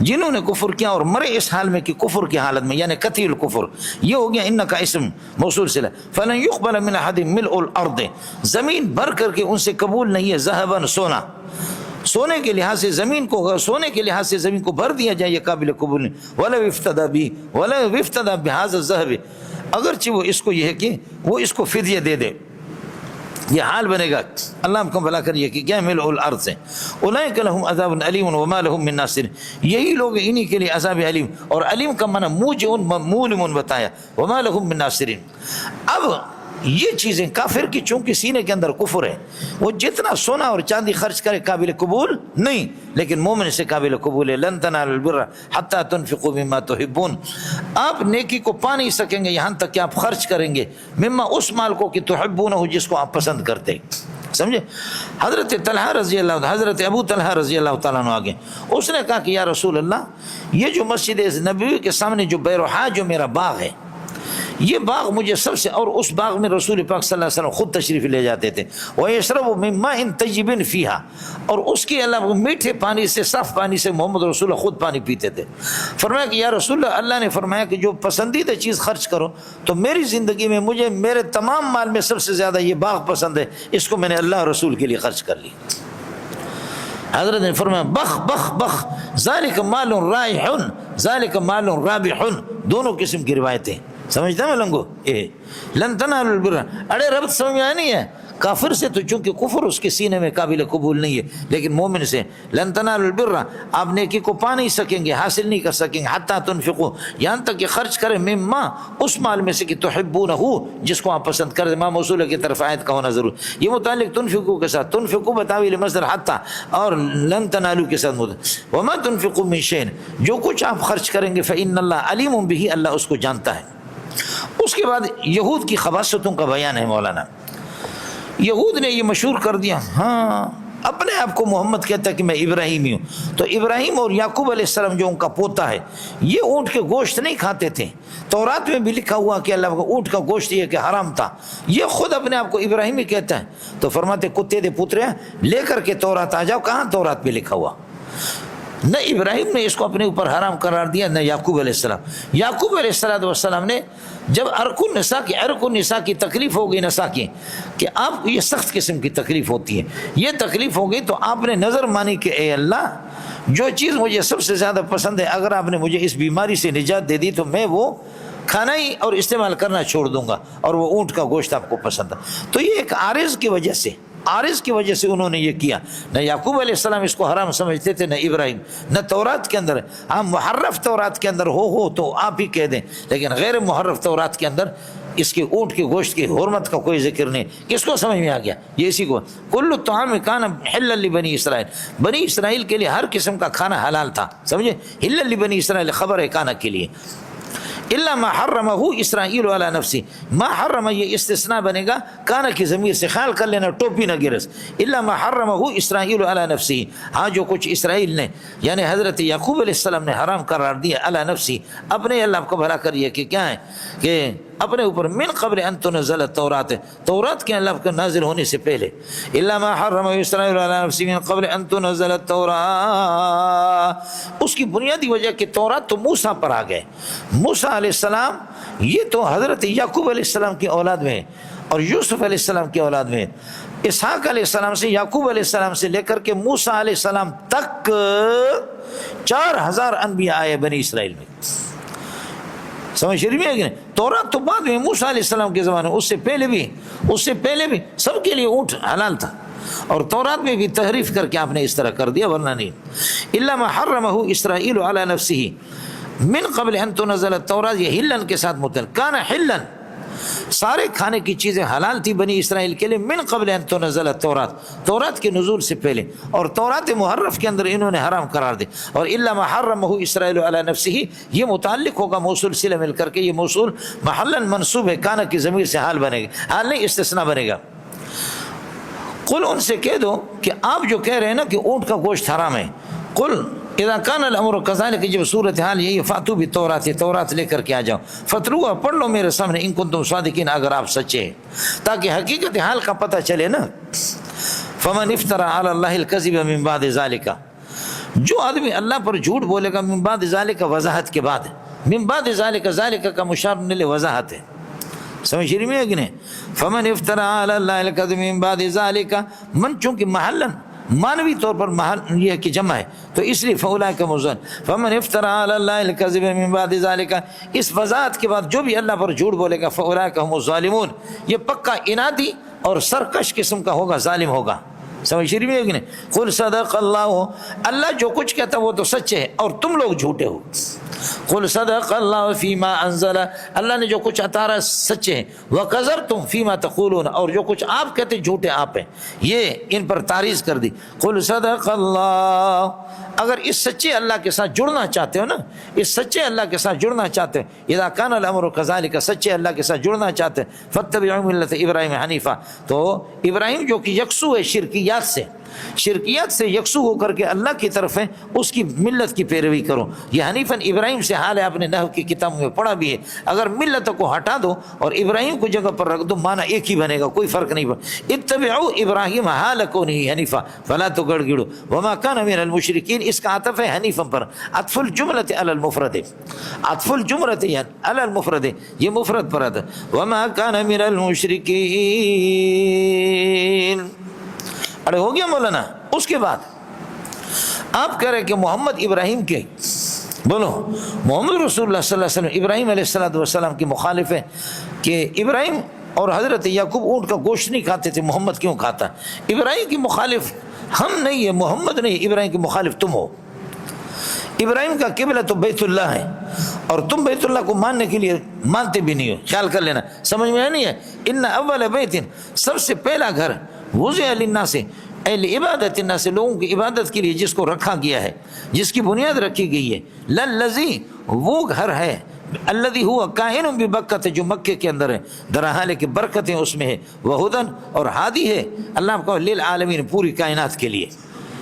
جنہوں نے کفر کیا اور مرے اس حال میں کہ کفر کی حالت میں, یعنی قطعی الکفر. یہ ہو گیا ان کا اسم موصول صلہ. فلن يقبل من احد ملء الارض, زمین بھر کر کے ان سے قبول نہیں ہے ذهبا, سونا, سونے کے لحاظ سے زمین کو, سونے کے لحاظ سے زمین کو بھر دیا جائے یہ قابل قبول نہیں. ولو افتدى به ولو افتدى بهذا الذهب, اگرچہ وہ اس کو یہ ہے کہ وہ اس کو فدیہ دے دے, یہ حال بنے گا. اللہ ہم کو بھلا کریے کہ کیا ملء الارض سے اولئک لهم عذاب علیم وما لهم من ناصر, یہی لوگ انہی کے لیے عذاب علیم, اور علیم کا معنی موجع مولم بتایا, وما لهم من ناصرین. اب یہ چیزیں کافر کی چونکہ سینے کے اندر کفر ہے, وہ جتنا سونا اور چاندی خرچ کرے قابل قبول نہیں, لیکن مومن سے قابل قبول ہے. لن تنالوا البر حتى تنفقوا مما تحبون, آپ نیکی کو پا نہیں سکیں گے یہاں تک کہ آپ خرچ کریں گے مما, اس مال کو کہ تحبون ہو جس کو آپ پسند کرتے ہیں, سمجھے؟ حضرت طلحہ رضی اللہ, حضرت ابو طلحہ رضی اللہ تعالیٰ عنہ آگے, اس نے کہا کہ یا رسول اللہ یہ جو مسجد نبوی کے سامنے جو بیروحا جو میرا باغ ہے, یہ باغ مجھے سب سے, اور اس باغ میں رسول پاک صلی اللہ علیہ وسلم خود تشریف لے جاتے تھے. وَيَشْرَبُ مِن مَاءٍ طَيِّبٍ فِيهَا, اور اس کے علاوہ میٹھے پانی سے, صاف پانی سے محمد رسول اللہ خود پانی پیتے تھے. فرمایا کہ یا رسول اللہ, اللہ نے فرمایا کہ جو پسندیدہ چیز خرچ کرو, تو میری زندگی میں مجھے میرے تمام مال میں سب سے زیادہ یہ باغ پسند ہے, اس کو میں نے اللہ رسول کے لیے خرچ کر لی. حضرت نے فرمایا بخ بخ بخ, ذالک مال رائح ذالک مال رابح, دونوں قسم کی روایتیں, سمجھتا ہے ملنگو؟ لن تنالوا البر, ارے رب سمجھ میں آیا نہیں ہے, کافر سے تو چونکہ کفر اس کے سینے میں قابل قبول نہیں ہے، لیکن مومن سے لن تنالوا البر، آپ نیکی کو پا نہیں سکیں گے، حاصل نہیں کر سکیں گے، حتی تنفقوا، یہاں تک کہ خرچ کریں، مما، اس مال میں سے کہ تحبونہ، جس کو آپ پسند کریں، ماں موصولہ کی طرف آیت کا ہونا ضرور، یہ متعلق تنفقوا کے ساتھ، تنفقوا بتاویل مصدر حتی اور لن تنالوا کے ساتھ، وما تنفقوا من شیء، جو کچھ آپ خرچ کریں گے فإن اللہ علیم بہ، اللہ اس کو جانتا ہے۔ اس کے بعد یہود کی خباثتوں کا بیان ہے مولانا۔ یہود نے یہ مشہور کر دیا، ہاں اپنے آپ کو محمد کہتا ہے کہ میں ابراہیمی ہوں، تو ابراہیم اور یعقوب علیہ السلام جو ان کا پوتا ہے، یہ اونٹ کے گوشت نہیں کھاتے تھے، تورات میں بھی لکھا ہوا کہ اللہ کا اونٹ کا گوشت یہ کہ حرام تھا، یہ خود اپنے آپ کو ابراہیمی کہتا ہے، تو فرماتے کتے دے پترے لے کر کے تورات آ جاؤ، کہاں تورات میں لکھا ہوا؟ نہ ابراہیم نے اس کو اپنے اوپر حرام قرار دیا، نہ یعقوب علیہ السلام۔ یعقوب علیہ السلام نے جب عرق النساء کی تکلیف ہو گئی، نساء کی، کہ آپ کو یہ سخت قسم کی تکلیف ہوتی ہے، یہ تکلیف ہو گئی، تو آپ نے نظر مانی کہ اے اللہ، جو چیز مجھے سب سے زیادہ پسند ہے، اگر آپ نے مجھے اس بیماری سے نجات دے دی تو میں وہ کھانا ہی اور استعمال کرنا چھوڑ دوں گا، اور وہ اونٹ کا گوشت آپ کو پسند ہے۔ تو یہ ایک عارض کی وجہ سے انہوں نے یہ کیا۔ نہ یعقوب علیہ السلام اس کو حرام سمجھتے تھے، نہ ابراہیم، نہ تورات کے اندر، ہاں محرف تورات کے اندر ہو تو آپ ہی کہہ دیں، لیکن غیر محرف تورات کے اندر اس کے اونٹ کے گوشت کی حرمت کا کوئی ذکر نہیں۔ کس کو سمجھ میں آ گیا؟ یہ اسی کو، کل الطعام کان حلا لبنی اسرائیل، بنی اسرائیل کے لیے ہر قسم کا کھانا حلال تھا، سمجھے؟ حلا لبنی اسرائیل خبر ہے کانا کے لیے، الا ما حرمہ اسرائیل علی نفسی، ما حرمہ یہ استثناء بنے گا، کانا کی ضمیر سے خیال کر لینا، ٹوپی نہ گرس، الا ما حرمہ اسرائیل علی نفسی، ہاں جو کچھ اسرائیل نے یعنی حضرت یعقوب علیہ السلام نے حرام قرار دیا، علی نفسی، اپنے اللہ کو بھلا کریے کہ کیا ہے کہ اپنے اوپر، من قبل ان تنزل التورات، تورات کے اللہ کے نازل ہونے سے پہلے، الا ما حرم اسرائیل علی نفسی من قبل ان تنزل التورات، اس کی بنیادی وجہ کہ تورات تو موسیٰ پر آ گئے، موسیٰ علیہ السلام یہ تو حضرت یعقوب علیہ السلام کی اولاد میں اور یوسف علیہ السلام کی اولاد میں، اسحاق علیہ السلام سے، یعقوب علیہ السلام سے لے کر کے موسیٰ علیہ السلام تک 4000 انبیاء آئے بنی اسرائیل میں، سمجھ شریف ہے کہ نہیں؟ تورات تو بعد میں موسیٰ علیہ السلام کے زمانے، اس سے پہلے بھی سب کے لیے اونٹ حلال تھا، اور تورات میں بھی تحریف کر کے آپ نے اس طرح کر دیا، ورنہ نہیں۔ الا ما حرمہ اسرائیل علی نفسہ من قبل ان تنزل التورات، یہ ہلن کے ساتھ متعلق، کان حلن، سارے کھانے کی چیزیں حلال تھی بنی اسرائیل کے لیے، من قبل ان تنزل التورات، تورات کے نزول سے پہلے، اور تورات محرف کے اندر انہوں نے حرام قرار دے، اور الا ما حرمہ اسرائیل علی نفسہ، یہ متعلق ہوگا موصول صلہ مل کر کے، یہ موصول محلا منصوب ہے، کانا کی ضمیر سے حال بنے گا، حال نہیں استثناء بنے گا۔ قل، ان سے کہہ دو کہ آپ جو کہہ رہے ہیں نا کہ اونٹ کا گوشت حرام ہے، قل اذا کان الامر کذالک، جب صورتحال یہی فاتو بالتورات، تورات لے کر کے آ جاؤ، فتلوها، پڑھ لو میرے سامنے، ان کنتم صادقین، اگر آپ سچے ہیں، تاکہ حقیقت حال کا پتہ چلے نا۔ فمن افترى علی اللہ الکذب من بعد ذلک، جو آدمی اللہ پر جھوٹ بولے گا، من بعد ذلک، وضاحت کے بعد، من بعد ذلک، ذلک کا مشار نے وضاحت ہے، سمجھ رہی میں کہ نہیں؟ فمن افترى علی اللہ الکذب من بعد ذلک، من چونکہ محلن مانوی طور پر محل یہ کہ جمع ہے تو اس لیے فاولئک مضل، فمن افترى علی اللہ الکذب من بعد ذلک، اس وضاحت کے بعد جو بھی اللہ پر جھوٹ بولے گا، فاولئک هم الظالمون، یہ پکا انادی اور سرکش قسم کا ہوگا، ظالم ہوگا، سمجھ رہی ہے کہ نہیں؟ قل صدق اللہ، اللہ جو کچھ کہتا وہ تو سچے ہے اور تم لوگ جھوٹے ہو۔ قل صدق اللہ فیما انزل، اللہ نے جو کچھ اتارا سچے ہیں، وکذبتم فیما تقولون، اور جو کچھ آپ کہتے جھوٹے آپ ہیں، یہ ان پر تعریض کر دی۔ قل صدق اللہ، اگر اس سچے اللہ کے ساتھ جڑنا چاہتے ہو نا، اس سچے اللہ کے ساتھ جڑنا چاہتے ہو، اذا کان الامر کذالک، سچے اللہ کے ساتھ جڑنا چاہتے ہیں، فاتبعوا ملت ابراہیم حنیفہ، تو ابراہیم جو کہ یکسو ہے شرکیات سے یکسو ہو کر کے اللہ کی طرف ہے، اس کی ملت کی پیروی کرو۔ یہ حنیفاً ابراہیم سے حال ہے، آپ نے نحو کی کتابوں میں پڑھا بھی ہے، اگر ملت کو ہٹا دو اور ابراہیم کو جگہ پر رکھ دو، معنی ایک ہی بنے گا، کوئی فرق نہیں پڑا۔ اتبعوا ابراہیم حال کونہ حنیفا فلا تگڑگڑو وما کان من المشرکین، اس کا عطف ہے حنیفا پر، عطف الجملۃ علی المفرد، عطف الجملۃ علی المفرد، یہ مفرد پر آتا، وما کان من المشرکین۔ ارے ہو گیا مولانا۔ اس کے بعد آپ کہہ رہے کہ محمد ابراہیم کے، بولو محمد رسول اللہ صلی اللہ علیہ وسلم ابراہیم علیہ السلام کی مخالف ہے، کہ ابراہیم اور حضرت یعقوب اونٹ کا گوشت نہیں کھاتے تھے، محمد کیوں کھاتا؟ ابراہیم کی مخالف ہم نہیں ہے، محمد نہیں، ابراہیم کی مخالف تم ہو۔ ابراہیم کا قبلہ تو بیت اللہ ہے اور تم بیت اللہ کو ماننے کے لیے مانتے بھی نہیں ہو، خیال کر لینا، سمجھ میں نہیں ہے؟ ان اول بیت، سب سے پہلا گھر، وضع للناس، اہل عبادت الناس، لوگوں کی عبادت کے لیے جس کو رکھا گیا ہے، جس کی بنیاد رکھی گئی ہے، للذی، وہ گھر ہے، الذی ہوا کائن ببکۃ، جو مکے کے اندر ہے، درحال کہ برکتیں اس میں ہے، وہدن، اور ہادی ہے، اللہ آپ کو للعالمین، پوری کائنات کے لیے،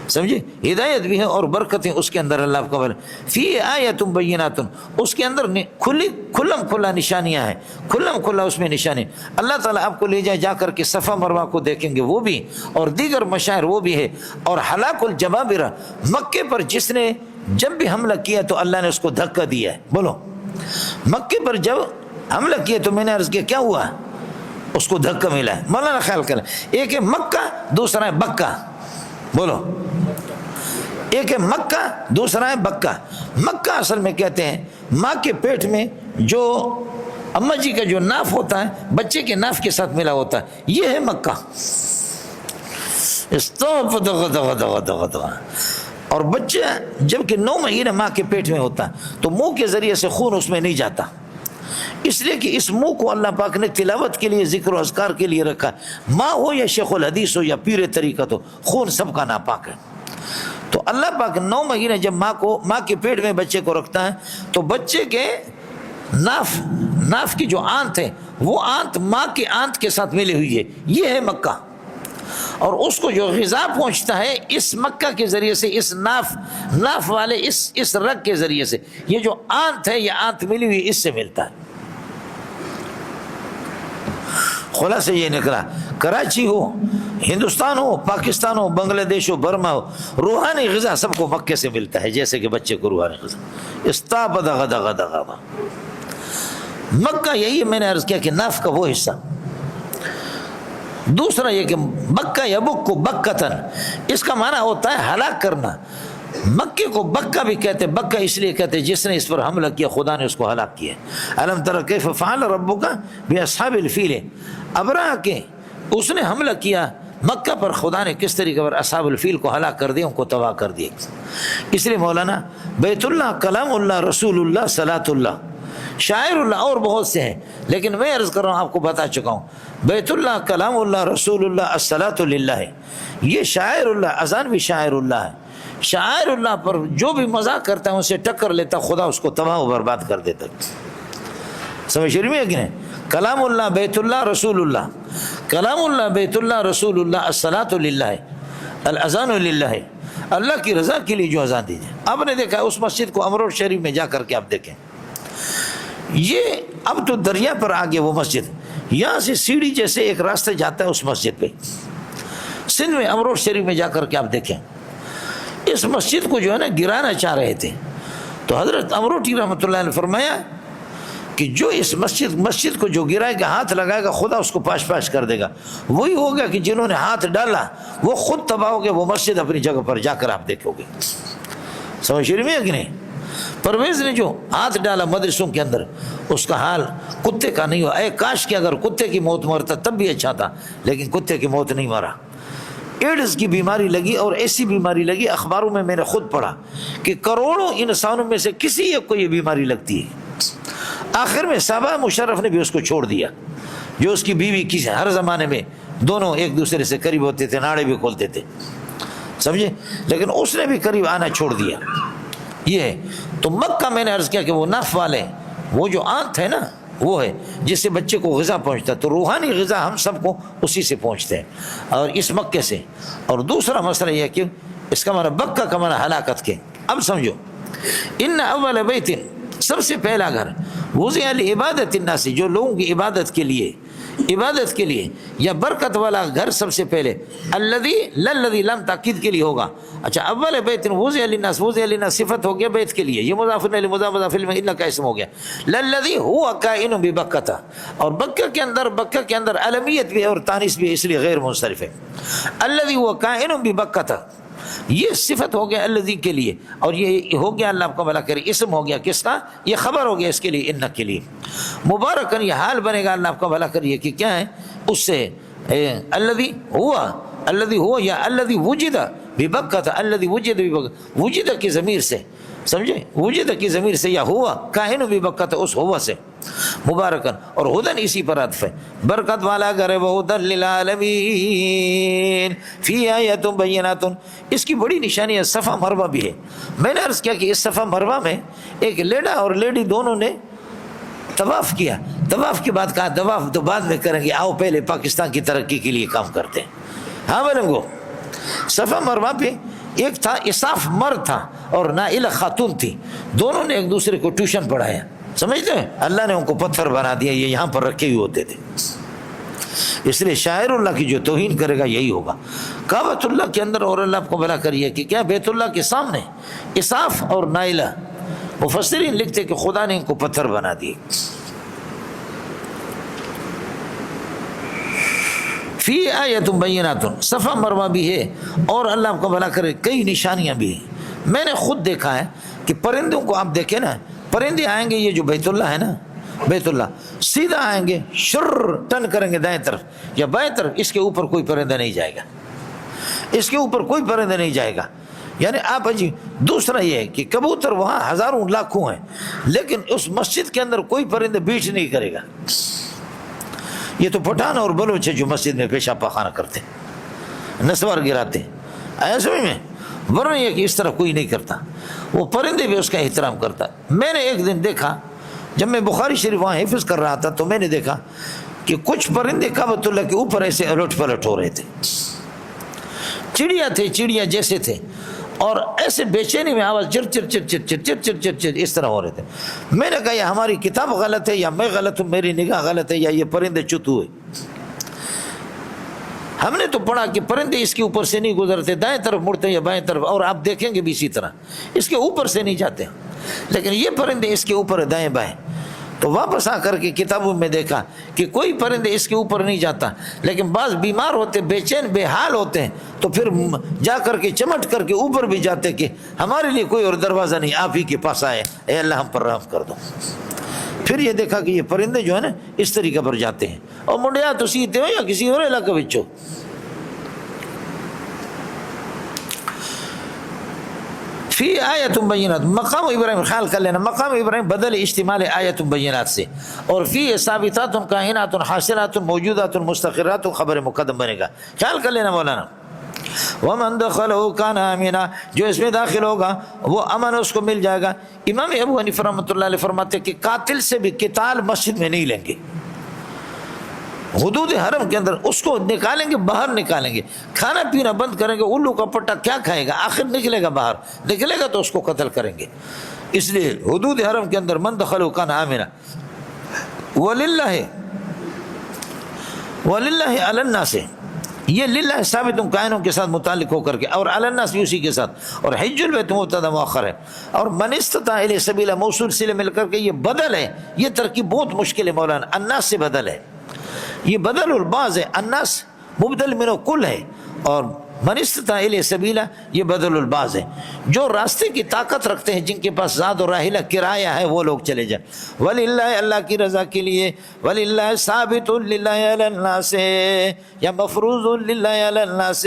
سمجھے، ہدایت بھی ہے اور برکتیں اس کے اندر اللہ کا، فی آیۃ بینات، اس کے اندر کھلم کھلا نشانیاں ہیں، کھلم کھلا اس میں نشانی، اللہ تعالیٰ آپ کو لے جائے، جا کر کے صفا مروہ کو دیکھیں گے وہ بھی، اور دیگر مشاعر وہ بھی ہے، اور ہلاک الجبابرہ، مکے پر جس نے جب بھی حملہ کیا تو اللہ نے اس کو دھکا دیا ہے، بولو، مکے پر جب حملہ کیا تو میں نے عرض کیا کیا ہوا، اس کو دھکا ملا ہے، مولانا خیال کریں، ایک ہے مکہ، دوسرا ہے بکہ، بولو، ایک ہے مکہ، دوسرا ہے بکہ۔ مکہ اصل میں کہتے ہیں ماں کے پیٹ میں جو اماں جی کا جو ناف ہوتا ہے بچے کے ناف کے ساتھ ملا ہوتا ہے، یہ ہے مکہ۔ اور بچہ جب کہ 9 مہینے ماں کے پیٹ میں ہوتا ہے تو منہ کے ذریعے سے خون اس میں نہیں جاتا، اس لیے کہ اس منہ کو اللہ پاک نے تلاوت کے لیے، ذکر و اذکار کے لیے رکھا، ماں ہو یا شیخ الحدیث ہو یا پیر طریقت ہو، خون سب کا ناپاک ہے۔ تو اللہ پاک 9 مہینے جب ماں کے پیٹ میں بچے کو رکھتا ہے تو بچے کے ناف کی جو آنت ہے وہ آنت ماں کی آنت کے ساتھ ملی ہوئی ہے، یہ ہے مکہ، اور اس کو جو غذا پہنچتا ہے اس مکہ کے ذریعے سے، اس ناف والے اس رگ کے ذریعے سے، یہ جو آنت ہے، یہ آنت ملی ہوئی اس سے ملتا ہے۔ خلاصہ یہ نکلا، کراچی ہو، ہندوستان ہو، پاکستان ہو، بنگلہ دیش ہو، برما ہو، روحانی غذا سب کو مکے سے ملتا ہے، جیسے کہ بچے کو روحانی غذا استابد غدا غدا غدا۔ مکہ یہی میں نے عرض کیا کہ ناف کا وہ حصہ۔ دوسرا یہ کہ بکہ یبک کو بکتن، اس کا معنی ہوتا ہے ہلاک کرنا۔ مکے کو بکہ بھی کہتے، بکہ اس لیے کہتے جس نے اس پر حملہ کیا خدا نے اس کو ہلاک کیا۔ الم تر کیف فعل ربک باصحاب الفیل، ابرہہ کے اس نے حملہ کیا مکہ پر، خدا نے کس طریقے پر اصحاب الفیل کو ہلاک کر دیا، ان کو تباہ کر دیا۔ اس لیے مولانا بیت اللہ، کلام اللہ، رسول اللہ، صلاۃ اللہ، شاعر اللہ اور بہت سے ہیں، لیکن میں عرض کر رہا ہوں، آپ کو بتا چکا ہوں، بیت اللہ، کلام اللہ، رسول اللہ، الصلاۃ للہ، یہ شاعر اللہ، اذان بھی شاعر اللہ ہے۔ شاعر اللہ پر جو بھی مذاق کرتا ہے اسے ٹکر لیتا، خدا اس کو تباہ و برباد کر دیتا۔ سمجھ شریف میں ہے کہ نہیں؟ کلام اللہ، بیت اللہ، رسول اللہ، کلام اللہ، بیت اللہ، رسول اللہ، الصلاۃ للہ، الاذان للہ، اللہ کی رضا کے لیے جو اذان دی جائے۔ آپ نے دیکھا اس مسجد کو امروڑ شریف میں جا کر کے آپ دیکھیں، یہ اب تو دریا پر آگے وہ مسجد، یہاں سے سیڑھی جیسے ایک راستہ جاتا ہے اس مسجد پہ، سندھ میں امروڑ شریف میں جا کر کے آپ دیکھیں، اس مسجد کو جو ہے نا گرانا چاہ رہے تھے، تو حضرت امروٹی رحمۃ اللہ نے فرمایا کہ جو اس مسجد کو جو گرائے گا، ہاتھ لگائے گا، خدا اس کو پاش پاش کر دے گا۔ وہی ہوگا کہ جنہوں نے ہاتھ ڈالا وہ خود تباہ ہو گئے، وہ مسجد اپنی جگہ پر جا کر آپ دیکھو گے۔ سمجھ شریف میں ہے کہ نہیں؟ پرویز نے جو ہاتھ ڈالا مدرسوں کے اندر، اس کا حال کتے کا نہیں ہوا۔ اے کاش کہ اگر کتے کی موت مرتا تب بھی اچھا تھا، لیکن کتے کی موت نہیں مرا۔ ایڈز کی بیماری لگی اور ایسی بیماری لگی، اخباروں میں نے خود پڑھا کہ کروڑوں انسانوں میں سے کسی ایک کو یہ بیماری لگتی ہے۔ آخر میں صحابہ مشرف نے بھی اس کو چھوڑ دیا، جو اس کی بیوی کی ہر زمانے میں دونوں ایک دوسرے سے قریب ہوتے تھے، ناڑے بھی کھولتے تھے، سمجھے، لیکن اس نے بھی قریب آنا چھوڑ دیا۔ یہ ہے تو مکہ میں نے عرض کیا کہ وہ ناف والے، وہ جو آنت ہے نا، وہ ہے جس سے بچے کو غذا پہنچتا ہے، تو روحانی غذا ہم سب کو اسی سے پہنچتے ہیں اور اس مکے سے۔ اور دوسرا مسئلہ یہ ہے کہ اس کا معنی بکہ کا معنی ہلاکت کے۔ اب سمجھو، ان اول بیت، سب سے پہلا گھر، وضع لعبادت الناس، جو لوگوں کی عبادت کے لیے یا برکت والا گھر سب سے پہلے، الذی لم تاکید کے لیے ہوگا۔ اچھا، اول بیت وضع للناس، وضع للناس صفت ہو گیا بیت کے لیے، یہ مضاف الیہ مضاف الیہ ان کا اسم ہو گیا۔ للذی هو کائن ببکۃ، اور بکہ کے اندر علمیت بھی ہے اور تانیث بھی ہے، اس لیے غیر منصرف ہے۔ الذی هو کائن ببکۃ، یہ صفت ہو گیا الذی کے لیے، اور یہ ہو گیا اللہ آپ کو بھلا کرے اسم ہو گیا کس کا، یہ خبر ہو گیا اس کے لیے ان کے لیے، مبارکن یہ حال بنے گا اللہ آپ کو بھلا کریے کہ کیا ہے اس سے الذی ہوا یا الذی وجد ببکۃ، الذی وجد ببکۃ، وجد کی ضمیر سے سمجھے، وجد کی ضمیر سے یا ہوا کائن ببکۃ اس ہوا سے مبارکن، اور ہدن اسی پر عطف ہے، برکت والا گھر ہے وہ ہدن للعالمین فی آیات بینات، اس کی بڑی نشانی ہے صفا مروہ بھی ہے۔ میں نے عرض کیا کہ اس صفا مروہ میں ایک لیڈا اور لیڈی دونوں نے طواف کیا، طواف کے بعد کہا طواف تو بعد میں کریں گے، آؤ پہلے پاکستان کی ترقی کے لیے کام کرتے ہیں۔ ہاں بلنگو صفا مروہ پہ ایک تھا اساف مرد تھا اور نائلہ خاتون تھی، دونوں نے ایک دوسرے کو ٹیوشن پڑھایا، سمجھتے ہیں، اللہ نے ان کو پتھر بنا دیا، یہ یہاں پر رکھے ہوئے ہوتے تھے۔ اس لیے شاعر اللہ کی جو توہین کرے گا یہی ہوگا۔ کعبۃ اللہ کے اندر، اور اللہ آپ کو بھلا کریے کہ کیا بیت اللہ کے سامنے اساف اور نائلہ، مفسرین لکھتے کہ خدا نے ان کو پتھر بنا دیے۔ فی آیت بینات، صفا مروہ بھی ہے اور اللہ آپ کو بھلا کرے کئی نشانیاں بھی ہیں۔ میں نے خود دیکھا ہے کہ پرندوں کو آپ دیکھیں نا، پرندے آئیں گے، یہ جو بیت اللہ ہے نا، بیت اللہ سیدھا آئیں گے، شر ٹن کریں گے دائیں طرف یا بائیں طرف، اس کے اوپر کوئی پرندہ نہیں جائے گا، اس کے اوپر کوئی پرندہ نہیں جائے گا۔ یعنی آپ جی دوسرا یہ ہے کہ کبوتر وہاں ہزاروں لاکھوں ہیں، لیکن اس مسجد کے اندر کوئی پرندہ بیچ نہیں کرے گا۔ یہ تو پٹھان اور بلوچ ہے جو مسجد میں پیشاب پاخانہ کرتے ہیں، نسوار گراتے ہیں، آیا سمجھ میں، ورنہ یہ کہ اس طرح کوئی نہیں کرتا، وہ پرندے بھی اس کا احترام کرتا۔ میں نے ایک دن دیکھا جب میں بخاری شریف وہاں حفظ کر رہا تھا تو میں نے دیکھا کہ کچھ پرندے کعبۃ اللہ کے اوپر ایسے الٹ پلٹ ہو رہے تھے، چڑیا تھے، چڑیا جیسے تھے، اور ایسے بے چینی میں آواز چر چر چر چر چر چر چر چر چر اس طرح ہو رہے تھے۔ میں نے کہا یہ ہماری کتاب غلط ہے یا میں غلط ہوں، میری نگاہ غلط ہے یا یہ پرندے چت ہوئے۔ ہم نے تو پڑھا کہ پرندے اس کے اوپر سے نہیں گزرتے، دائیں طرف مڑتے یا بائیں طرف، اور آپ دیکھیں گے بھی اسی طرح اس کے اوپر سے نہیں جاتے، لیکن یہ پرندے اس کے اوپر ہے دائیں بائیں۔ تو واپس آ کر کے کتابوں میں دیکھا کہ کوئی پرندے اس کے اوپر نہیں جاتا، لیکن بعض بیمار ہوتے، بے چین بے حال ہوتے ہیں تو پھر جا کر کے چمٹ کر کے اوپر بھی جاتے کہ ہمارے لیے کوئی اور دروازہ نہیں، آپ ہی کے پاس آئے، اے اللہ ہم پر رحم کر دو۔ پھر یہ دیکھا کہ یہ پرندے جو ہے نا اس طریقے پر جاتے ہیں، اور منڈیا تو سیتے ہو یا کسی اور علاقے بچو۔ فی آیت بینات، مقام ابراہیم خیال کر لینا، مقام ابراہیم بدل اشتمال آیت بینات سے، اور فی ثابتات کائنات حاصلات موجودات مستقرات خبر مقدم بنے گا، خیال کر لینا مولانا۔ ومن دخلہ کان آمنا، جو اس میں داخل ہوگا وہ امن اس کو مل جائے گا۔ امام ابو حنیفہ رحمۃ اللہ علیہ فرماتے کہ قاتل سے بھی قتال مسجد میں نہیں لیں گے، حدود حرم کے اندر اس کو نکالیں گے، باہر نکالیں گے، کھانا پینا بند کریں گے، الو کا پٹا کیا کھائے گا، آخر نکلے گا باہر، نکلے گا تو اس کو قتل کریں گے۔ اس لیے حدود حرم کے اندر من دخلہ کان آمنا۔ وللہ علی الناس، یہ للہ ثابت کائنوں کے ساتھ متعلق ہو کر کے، اور علی الناس بھی اسی کے ساتھ، اور حج البیت مبتدا مؤخر ہے، اور من استطاع الیہ سبیلا موصول سے مل کر کے یہ بدل ہے۔ یہ ترکیب بہت مشکل ہے مولانا، الناس سے بدل ہے، یہ بدل البعض ہے، الناس مبدل من کل ہے، اور من استطاع الیہ سبیلا یہ بدل البعض ہے۔ جو راستے کی طاقت رکھتے ہیں، جن کے پاس زاد و راحلہ کرایہ ہے، وہ لوگ چلے جائیں۔ وللہ، اللہ کی رضا کے لیے، وللہ ثابت للہ علی الناس، یا مفروض للہ علی الناس،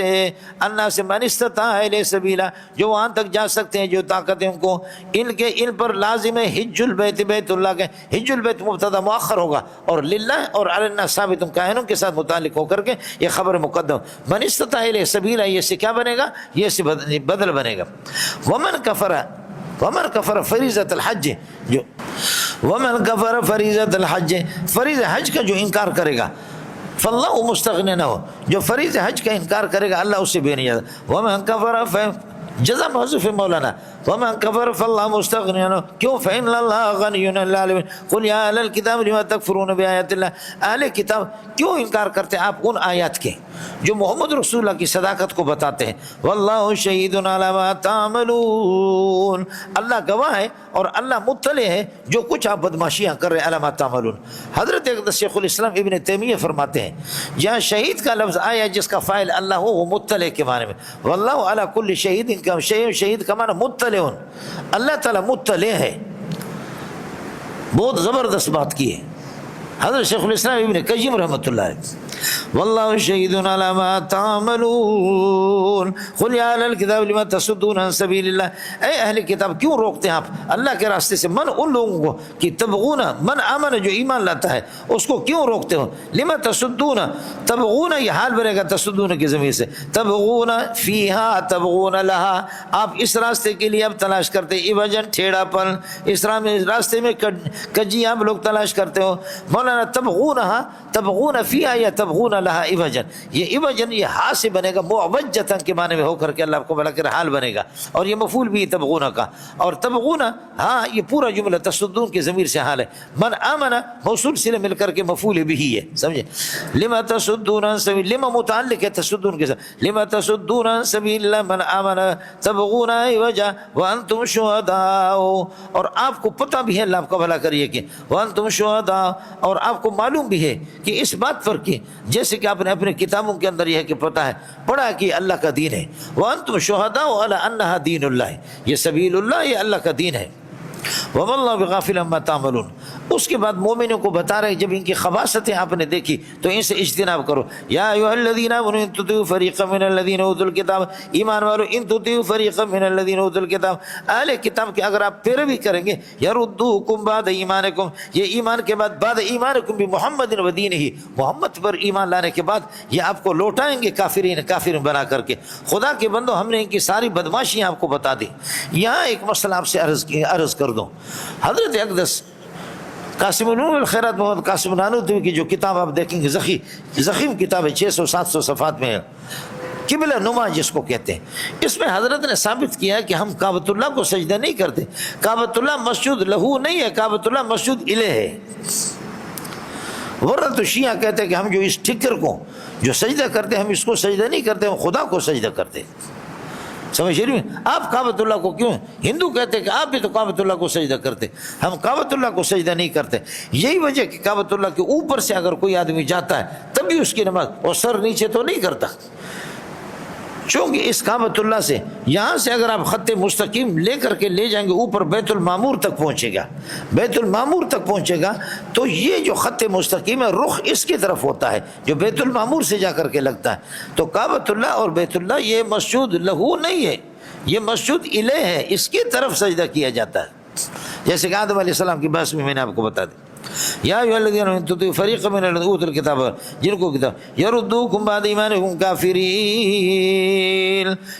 الناس من استطاع الیہ سبیلا، جو وہاں تک جا سکتے ہیں، جو طاقت ہے ان کو، ان پر لازم ہے حج البیت، بیت اللہ کے حج البیت مبتدا مؤخر ہوگا، اور للہ اور علی الناس ثابت کائنوں کے ساتھ متعلق ہو کر کے یہ خبر مقدم۔ من استطاع الیہ سبیلا یہ سے کیا بنے گا، یہ سے بدل بنے گا۔ ومن کفر فریضۃ الحج، جو ومن کفر فریضۃ الحج، فریض حج کا جو انکار کرے گا، فاللہ مستغنی نہ ہو، جو فریض حج کا انکار کرے گا اللہ اس سے بے نیاز۔ ومن کفر جزا محذوف ہے مولانا. ومن کفر فاللہ مستغنی عنہ. کیوں؟ فإن اللہ غنی عن العالمین. قل یا اہل الکتاب لما تکفرون بآیات اللہ. اہل کتاب کیوں انکار کرتے ہیں آپ ان آیات کے جو محمد رسول اللہ کی صداقت کو بتاتے ہیں. واللہ شہید علی ما تعملون. اللہ گواہ ہے اور اللہ مطلع ہے جو کچھ آپ بدماشیاں کر رہے ہیں. علی ما تعملون. حضرت اقدس شیخ الاسلام ابن تیمیہ فرماتے ہیں جہاں شہید کا لفظ آیا جس کا فاعل اللہ ہو وہ مطلع کے معنی میں. واللہ علی کل شہید کا شہید کا معنی مطلع. اللہ تعالیٰ مطلع ہے. بہت زبردست بات کی ہے حضرت شیخ الاسلام ابن قیم رحمۃ اللہ علیہ. واللہ شہید علی ما تعملون. قل یا اہل الکتاب لما تصدون عن سبیل اللہ. اے اہل کتاب کیوں روکتے ہیں آپ اللہ کے راستے سے من ان لوگوں کو کہ تبغون من آمن جو ایمان لاتا ہے اس کو کیوں روکتے ہو. لما تصدون. تبغون یہ حال بنے گا تصدون کی ضمیر سے. تبغون فیہا تبغون لہا. آپ اس راستے کے لیے اب تلاش کرتے عوجن ٹھیڑا پن. اس راستے میں کجی آپ لوگ تلاش کرتے ہو. مولانا تبغونہا تبغون فیہا یا تبغون لہا عوجن. یہ عوجن یہ ہا سے بنے گا معوجتن کے معنی میں ہو کر کے اللہ کو بلا کر حال بنے گا اور یہ مفعول بھی تبغون کا. اور تبغون ہاں یہ پورا جملہ تصدون کی ضمیر سے حال ہے. من آمن موصول سے مل کر کے مفعول بھی ہے سمجھے. لما تصدون عن سبیل لما متعلق ہے تصدون کے ساتھ. لما تصدون عن سبیل اللہ من آمن تبغون عوجا وانتم شہداء. اور آپ کو پتہ بھی ہے اللہ آپ کا بھلا کریے کہ وانتم شہداء اور آپ کو معلوم بھی ہے کہ اس بات پر کہ جیسے کہ آپ نے اپنے کتابوں کے اندر یہ کہ پتہ ہے پڑھا کہ اللہ کا دین ہے. وانتم شہداء علی انہا دین اللہ. یہ سبیل اللہ یہ اللہ کا دین ہے. وما اللہ بغافل عما تعملون. اس کے بعد مومنوں کو بتا رہے جب ان کی خباثتیں آپ نے دیکھی تو ان سے اجتناب کرو. یا ایھا الذین آمنوا ان تطیعوا فریقا من الذین اوتوا الکتاب. ایمان والو ان تطیعوا فریقا من الذین اوتوا الکتاب. اہل کتاب کے اگر آپ پیروی کریں گے یردوکم بعد ایمانکم یہ ایمان کے بعد بعد ایمانکم بمحمد و دینہ محمد پر ایمان لانے کے بعد یہ آپ کو لوٹائیں گے کافر بنا کر کے. خدا کے بندو ہم نے ان کی ساری بدماشیاں آپ کو بتا دی. یہاں ایک مسئلہ آپ سے عرض کر دوں. حضرت اقدس قاسم علوم الخیرات محمد قاسم نانوتوی کی جو کتاب آپ دیکھیں گے ضخیم کتاب ہے 600-700 صفحات میں ہے قبلہ نما جس کو کہتے ہیں. اس میں حضرت نے ثابت کیا کہ ہم کعبۃ اللہ کو سجدہ نہیں کرتے. کعبۃ اللہ مسجد لہو نہیں ہے. کعبۃ اللہ مسجد الہ ہے. ورنہ تو شیعہ کہتے ہیں کہ ہم جو اس ٹھکر کو جو سجدہ کرتے ہیں ہم اس کو سجدہ نہیں کرتے ہم خدا کو سجدہ کرتے. سمجھ رہی ہیں آپ کعبۃ اللہ کو کیوں. ہندو کہتے ہیں کہ آپ بھی تو کعبۃ اللہ کو سجدہ کرتے. ہم کعبۃ اللہ کو سجدہ نہیں کرتے. یہی وجہ کہ کعبۃ اللہ کے اوپر سے اگر کوئی آدمی جاتا ہے تب بھی اس کی نماز اور سر نیچے تو نہیں کرتا. چونکہ اس کعبۃ اللہ سے یہاں سے اگر آپ خط مستقیم لے کر کے لے جائیں گے اوپر بیت المعمور تک پہنچے گا. بیت المعمور تک پہنچے گا تو یہ جو خط مستقیم ہے رخ اس کی طرف ہوتا ہے جو بیت المعمور سے جا کر کے لگتا ہے. تو کعبۃ اللہ اور بیت اللہ یہ مسجد لہو نہیں ہے یہ مسجد الہ ہے. اس کی طرف سجدہ کیا جاتا ہے جیسے کہ آدم علیہ السلام کی بحث میں نے آپ کو بتا دی. یا ایھا الذین آمنوا ان تطیعوا فریقا من الذین اوتوا الکتاب جن کو کتاب یردوکم بعد ایمانکم کافرین.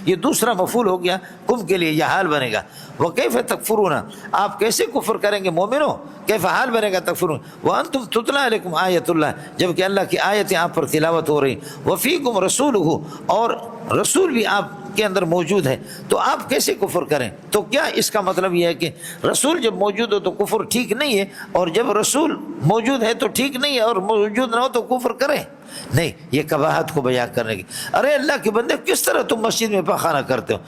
یہ دوسرا مفعول ہو گیا کم کے لیے یہ حال بنے گا. وکیف تکفرون آپ کیسے کفر کریں گے مومنوں. کیف حال بنے گا تکفرون وانتم تتلی علیکم آیت اللہ جبکہ اللہ کی آیتیں آپ پر تلاوت ہو رہی. وفیکم رسولہ اور رسول بھی آپ کے اندر موجود ہے تو آپ کیسے کفر کریں. تو کیا اس کا مطلب یہ ہے کہ رسول جب موجود ہو تو کفر ٹھیک نہیں ہے اور جب رسول موجود ہے تو ٹھیک نہیں ہے اور موجود نہ ہو تو کفر کریں. نہیں یہ قباحت کو بیان کرنے کی. ارے اللہ کے بندے کس طرح تم مسجد میں پاخانہ کرتے ہو.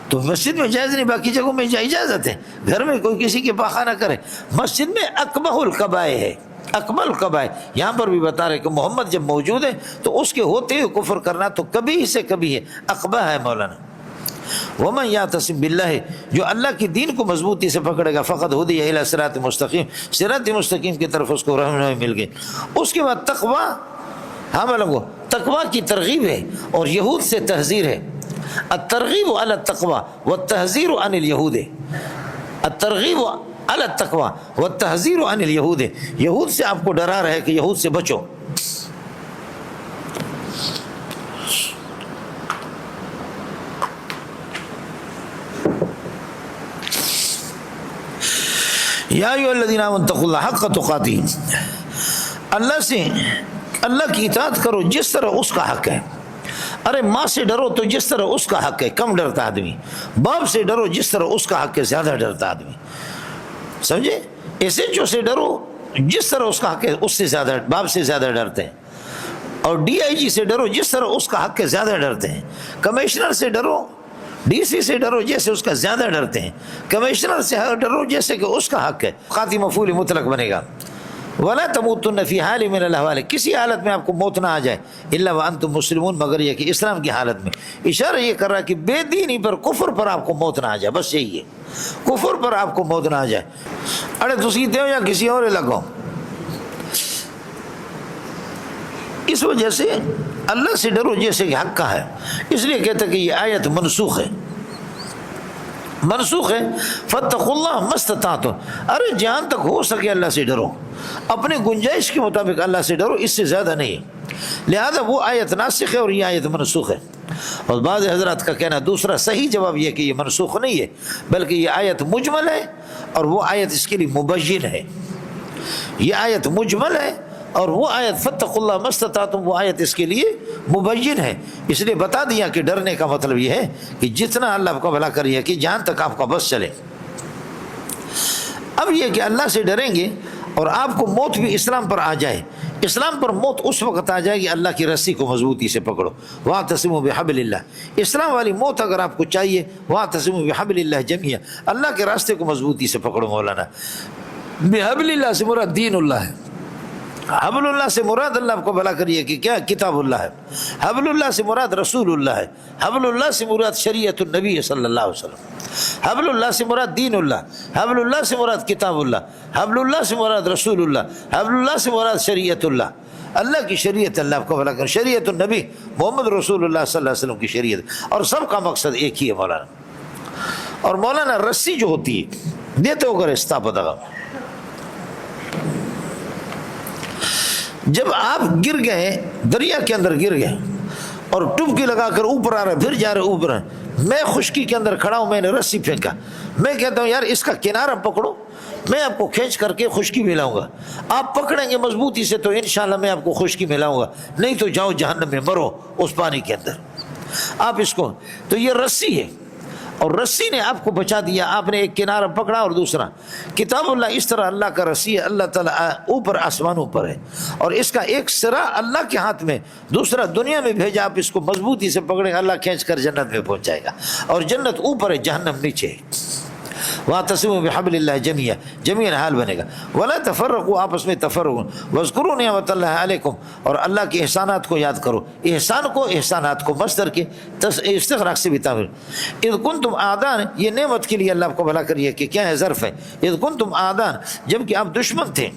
تو مسجد میں جائز نہیں باقی جگہوں میں اجازت ہے. گھر میں کوئی کسی کے پاخانہ کرے. مسجد میں اقبح القبائح ہے اکمل القبائح. یہاں پر بھی بتا رہے کہ محمد جب موجود ہے تو اس کے ہوتے ہوئے کفر کرنا تو کبھی سے کبھی ہے اقبح ہے مولانا. ومن یعتصم باللہ جو اللہ کی دین کو مضبوطی سے پکڑے گا فقد ہدی الی صراط مستقیم صراط مستقیم کی طرف اس کو رہنمائی مل گئی. اس کے بعد تقوی ہاں ملنگو تقوی کی ترغیب ہے اور یہود سے تحذیر ہے. الترغیب علی التقوی والتحذیر عن الیہود. الترغیب علی التقوی والتحذیر عن الیہود. یہود سے آپ کو ڈرا رہے کہ یہود سے بچو. یا ایھا الذین آمنوا اتقوا اللہ حق تقاتہ اللہ سے اللہ کی اطاعت کرو جس طرح اس کا حق ہے. ارے ماں سے ڈرو تو جس طرح اس کا حق ہے کم ڈرتا آدمی، باپ سے ڈرو جس طرح اس کا حق ہے زیادہ ڈرتا آدمی، سمجھے؟ ایس ایچ او سے ڈرو جس طرح اس کا حق ہے اس سے زیادہ باپ سے زیادہ ڈرتے ہیں، اور ڈی آئی جی سے ڈرو جس طرح اس کا حق ہے زیادہ ڈرتے ہیں، کمشنر سے ڈرو ڈی سی سے ڈرو جیسے اس کا زیادہ ڈرتے ہیں، کمشنر سے ڈرو جیسے کہ اس کا حق ہے، خاطی مفعول مطلق بنے گا۔ وَلَا تَمُوتُنَّ فِي حَالٍ مِّنَ الْأَحْوَالِ، کسی حالت میں آپ کو موت نہ آ جائے، إِلَّا وَأَنْتُمْ مُسْلِمُونَ، مگر یہ کہ اسلام کی حالت میں۔ اشارہ یہ کر رہا ہے کہ بے دینی پر کفر پر آپ کو موت نہ آ جائے، بس یہی ہے، کفر پر آپ کو موت نہ آ جائے۔ اڑے تسی دیو یا کسی اور لگو، اس وجہ سے اللہ سے ڈرو جیسے کہ حق کا ہے، اس لیے کہتا کہ یہ آیت منسوخ ہے، منسوخ ہے۔ فَاتَّقُوا اللَّهَ مَا اسْتَطَعْتُمْ، ارے جہاں تک ہو سکے اللہ سے ڈرو، اپنے گنجائش کے مطابق اللہ سے ڈرو، اس سے زیادہ نہیں۔ لہذا وہ آیت ناسخ ہے اور یہ آیت منسوخ ہے۔ اور بعض حضرات کا کہنا دوسرا صحیح جواب یہ کہ یہ منسوخ نہیں ہے بلکہ یہ آیت مجمل ہے اور وہ آیت اس کے لیے مبین ہے۔ یہ آیت مجمل ہے اور وہ آیت فَاتَّقُوا اللَّهَ مَا اسْتَطَعْتُمْ وہ آیت اس کے لیے مبین ہے، اس لیے بتا دیا کہ ڈرنے کا مطلب یہ ہے کہ جتنا اللہ آپ کا بھلا کریے کہ جہاں تک آپ کا بس چلے۔ اب یہ کہ اللہ سے ڈریں گے اور آپ کو موت بھی اسلام پر آ جائے، اسلام پر موت اس وقت آ جائے گی اللہ کی رسی کو مضبوطی سے پکڑو، وَاعْتَصِمُوا بِحَبْلِ اللَّهِ، اسلام والی موت اگر آپ کو چاہیے وَاعْتَصِمُوا بِحَبْلِ اللَّهِ جَمِيعًا، اللہ کے راستے کو مضبوطی سے پکڑو۔ مولانا بحبل اللہ سے مراد دین اللہ ہے، حبل اللہ سے مراد اللہ آپ کو بھلا کریے کہ کیا کتاب اللہ ہے، حبل اللہ سے مراد رسول اللہ ہے، حبل اللہ سے مراد شریعت النبی صلی اللہ علیہ وسلم، حبل اللہ سے مراد دین اللہ، حبل اللہ سے مراد کتاب اللہ، حبل اللہ سے مراد رسول اللہ، حبل اللہ سے مراد شریعت اللہ، اللہ کی شریعت اللہ آپ کو بھلا کر، شریعت النبی محمد رسول اللہ صلی اللہ علیہ وسلم کی شریعت، اور سب کا مقصد ایک ہی ہے مولانا۔ اور مولانا رسی جو ہوتی ہے دیتے ہو کر استاپدہ، جب آپ گر گئے دریا کے اندر گر گئے اور ٹبکی لگا کر اوپر آ رہے پھر جا رہے اوپر، میں خشکی کے اندر کھڑا ہوں، میں نے رسی پھینکا، میں کہتا ہوں یار اس کا کنارہ پکڑو، میں آپ کو کھینچ کر کے خشکی میں لاؤں گا، آپ پکڑیں گے مضبوطی سے تو انشاءاللہ میں آپ کو خشکی میں لاؤں گا، نہیں تو جاؤ جہنم میں مرو اس پانی کے اندر۔ آپ اس کو تو یہ رسی ہے اور رسی نے آپ کو بچا دیا، آپ نے ایک کنارہ پکڑا اور دوسرا کتاب اللہ، اس طرح اللہ کا رسی ہے، اللہ تعالیٰ اوپر آسمانوں پر ہے اور اس کا ایک سرا اللہ کے ہاتھ میں، دوسرا دنیا میں بھیجا، آپ اس کو مضبوطی سے پکڑیں گے اللہ کھینچ کر جنت میں پہنچائے گا، اور جنت اوپر ہے جہنم نیچے ہے۔ وَاعْتَصِمُوا بِحَبْلِ اللَّهِ جَمِيعًا، جميعاً حال بنے گا، وَلَا تَفَرَّقُوا آپس میں تفرق، وَاذْكُرُوا نِعْمَتَ اللَّهِ عَلَيْكُمْ، اور اللہ کے احسانات کو یاد کرو، احسان کو احسانات کو مصدر کے استغراق سے بھی تعبیر، اذ کنتم اعداء، یہ نعمت کے لیے اللہ آپ کو بھلا کریے کہ کیا ہے ظرف ہے، اذ کنتم اعداء جبکہ آپ دشمن تھے،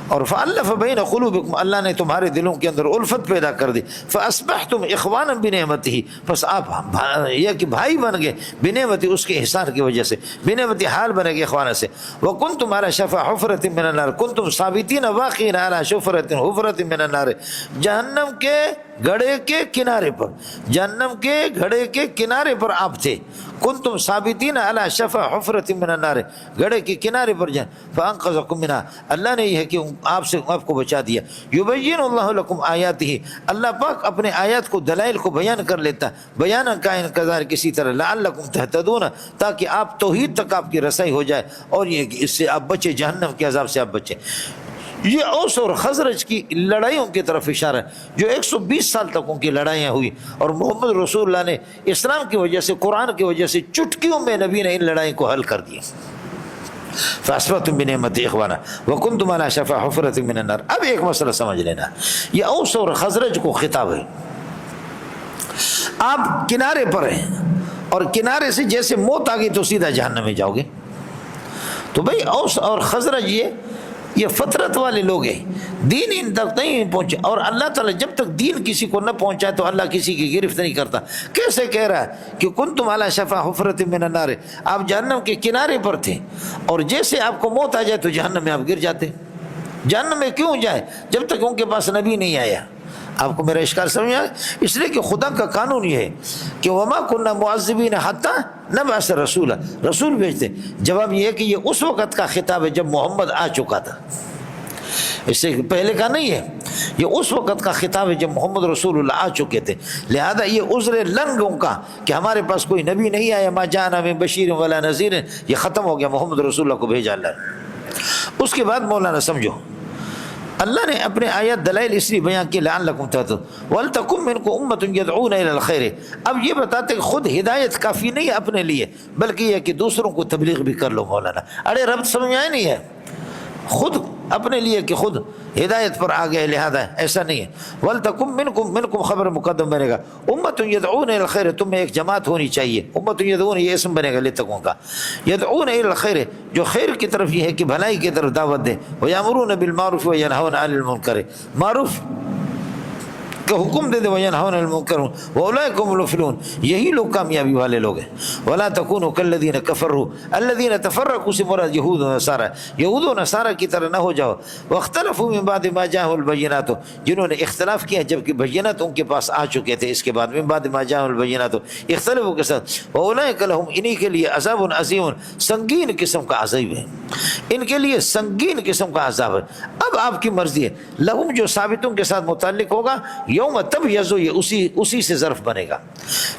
اور فَأَلَّفَ بَيْنَ قُلُوبِكُمْ اللہ نے تمہارے دلوں کے اندر الفت پیدا کر دی، فَأَصْبَحْتُمْ إِخْوَانًا بِنِعْمَتِهِ، پس آپ یہ کہ بھائی بن گئے بنعمتی اس کے احسان کی وجہ سے، بنعمتی حال بنے گے اخوان سے۔ وَكُنْتُمْ عَلَى شَفَا حُفْرَةٍ مِّنَ النَّارِ كُنْتُمْ ثَابِتِينَ وَاقِعِينَ عَلَى حُفْرَةٍ مِّنَ النَّارِ، جہنم کے گڑھے کے کنارے پر، جہنم کے گڑھے کے کنارے پر آپ تھے، کنتم ثابتین علی شفا حفرۃ من النار، گڑھے کے کنارے پر جائیں، فانقذکم منها، اللہ نے یہ ہے کہ آپ کو بچا دیا، یبین اللہ لکم آیاتہ، اللہ پاک اپنے آیات کو دلائل کو بیان کر لیتا، بیان کائن کذار کسی طرح، لعلکم تہتدون، تاکہ آپ توحید تک آپ کی رسائی ہو جائے، اور یہ کہ اس سے آپ بچے، جہنم کے عذاب سے آپ بچے۔ یہ اوس اور خزرج کی لڑائیوں کی طرف اشارہ ہے، جو 120 سال تک ان کی لڑائیاں ہوئی، اور محمد رسول اللہ نے اسلام کی وجہ سے، قرآن کی وجہ سے چٹکیوں میں نبی نے ان لڑائیوں کو حل کر دیا۔ فَأَصْبَحْتُمْ بِنِعْمَتِهِ إِخْوَانًا وَكُنْتُمْ عَلَى شَفَا حُفْرَةٍ مِّنَ النَّارِ۔ اب ایک مسئلہ سمجھ لینا، یہ اوس اور خزرج کو خطاب ہے، آپ کنارے پر ہیں اور کنارے سے جیسے موت آ گئی تو سیدھا جہنم میں جاؤ گے، تو بھئی اوس اور خزرج یہ فطرت والے لوگ ہیں، دین ان تک نہیں پہنچے، اور اللہ تعالیٰ جب تک دین کسی کو نہ پہنچائے تو اللہ کسی کی گرفت نہیں کرتا۔ کیسے کہہ رہا ہے کہ کنتم علی شفا حفرۃ من النار، آپ جہنم کے کنارے پر تھے، اور جیسے آپ کو موت آ جائے تو جہنم میں آپ گر جاتے۔ جہنم میں کیوں جائے؟ جب تک ان کے پاس نبی نہیں آیا۔ آپ کو میرا اشکال سمجھ آیا؟ اس لیے کہ خدا کا قانون یہ ہے کہ وما كنا معذبین حتی نبعث رسولا، رسول بھیجتے۔ جواب یہ ہے کہ یہ اس وقت کا خطاب ہے جب محمد آ چکا تھا، اس سے پہلے کا نہیں ہے۔ یہ اس وقت کا خطاب ہے جب محمد رسول اللہ آ چکے تھے. لہذا یہ عذر لنگوں کا کہ ہمارے پاس کوئی نبی نہیں آیا، ما جاءنا من بشیر ولا نذیر، یہ ختم ہو گیا. محمد رسول اللہ کو بھیجا اللہ نے. اس کے بعد مولانا سمجھو اللہ نے اپنے آیات دلائل اس لیے بیان کی لعلکم تہتدون وَلْتَكُن مِّنكُمْ أُمَّةٌ يَدْعُونَ إِلَى الْخَيْرِ. اب یہ بتاتے کہ خود ہدایت کافی نہیں ہے اپنے لیے، بلکہ یہ کہ دوسروں کو تبلیغ بھی کر لو. مولانا ارے رب سمجھ میں آئے نہیں ہے، خود اپنے لیے کہ خود ہدایت پر آ گئے، لہذا ایسا نہیں ہے. وَلْتَكُن مِّنكُمْ خبر مقدم بنے گا. أُمَّةٌ يَدْعُونَ إِلَى الْخَيْرِ، تم میں ایک جماعت ہونی چاہیے. أُمَّةٌ يَدْعُونَ یہ اسم بنے گا لتکون کا. يَدْعُونَ إِلَى الْخَيْرِ جو خیر کی طرف یہ ہے کہ بھلائی کی طرف دعوت دے. وَيَأْمُرُونَ بِالْمَعْرُوفِ وَيَنْهَوْنَ عَنِ الْمُنكَرِ، معروف کا حکم دے دے. وَيَنْهَوْنَ عَنِ الْمُنكَرِ وَأُولَٰئِكَ هُمُ الْمُفْلِحُونَ، یہی لوگ کامیابی والے لوگ ہیں. وَلَا تَكُونُوا كَالَّذِينَ كَفَرُوا الَّذِينَ تَفَرَّقُوا، سے مراد یہود و نصارى، یہود و نصارى کی طرح نہ ہو جاؤ. وَاخْتَلَفُوا مِن بَعْدِ مَا جَاءَهُمُ الْبَيِّنَاتُ، جنہوں نے اختلاف کیا جبکہ بینات ان کے پاس آ چکے تھے. اس کے بعد من بعد ما جاءهم البینات، اختلافوں کے ساتھ. وَأُولَٰئِكَ لَهُمْ، انہی کے لیے عذاب عظیم، سنگین قسم کا عذاب ہے. ان کے لیے سنگین قسم کا عذاب ہے. اب آپ کی مرضی ہے. لہم جو ثابتوں کے ساتھ متعلق ہوگا، یوم تبیض، یہ اسی سے ظرف بنے گا.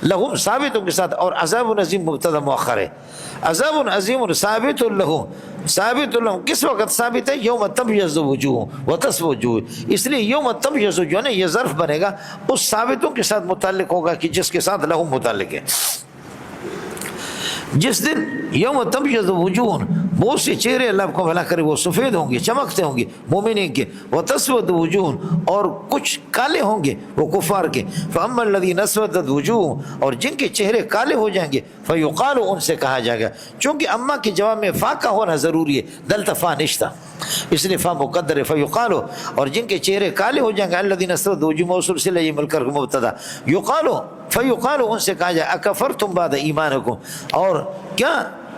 لہم ثابتوں کے ساتھ، اور عذاب عظیم مبتدا مؤخر ہے. عذاب عظیم ثابت لہم، ثابت لہم کس وقت ثابت ہے؟ یوم تبیض وجوہ وتصفر وجوہ. اس لیے یوم تبیض جو ہے نا یہ ظرف بنے گا، اس ثابتوں کے ساتھ متعلق ہوگا کہ جس کے ساتھ لہم متعلق ہے. جس دن یوم تبیض وجوہ، بہت سے چہرے اللہ کو بھلا کرے وہ سفید ہوں گے، چمکتے ہوں گے مومنین کے. وتسود وجوہ، اور کچھ کالے ہوں گے وہ کفار کے. فاما الذین اسودت وجوہ، اور جن کے چہرے کالے ہو جائیں گے، فیقال، ان سے کہا جائے گا. چونکہ اما کے جواب میں فا کا ہونا ضروری ہے، دلتا فا نشتا، اس لیے فا مقدر ہے. فیقال، اور جن کے چہرے کالے ہو جائیں گے، الذین اسودت وجوہ موصول سے یہ مل کر مبتدا. یقال، فیقال، ان سے کہا جائے اکفرتم بعد ایمانکم، اور کیا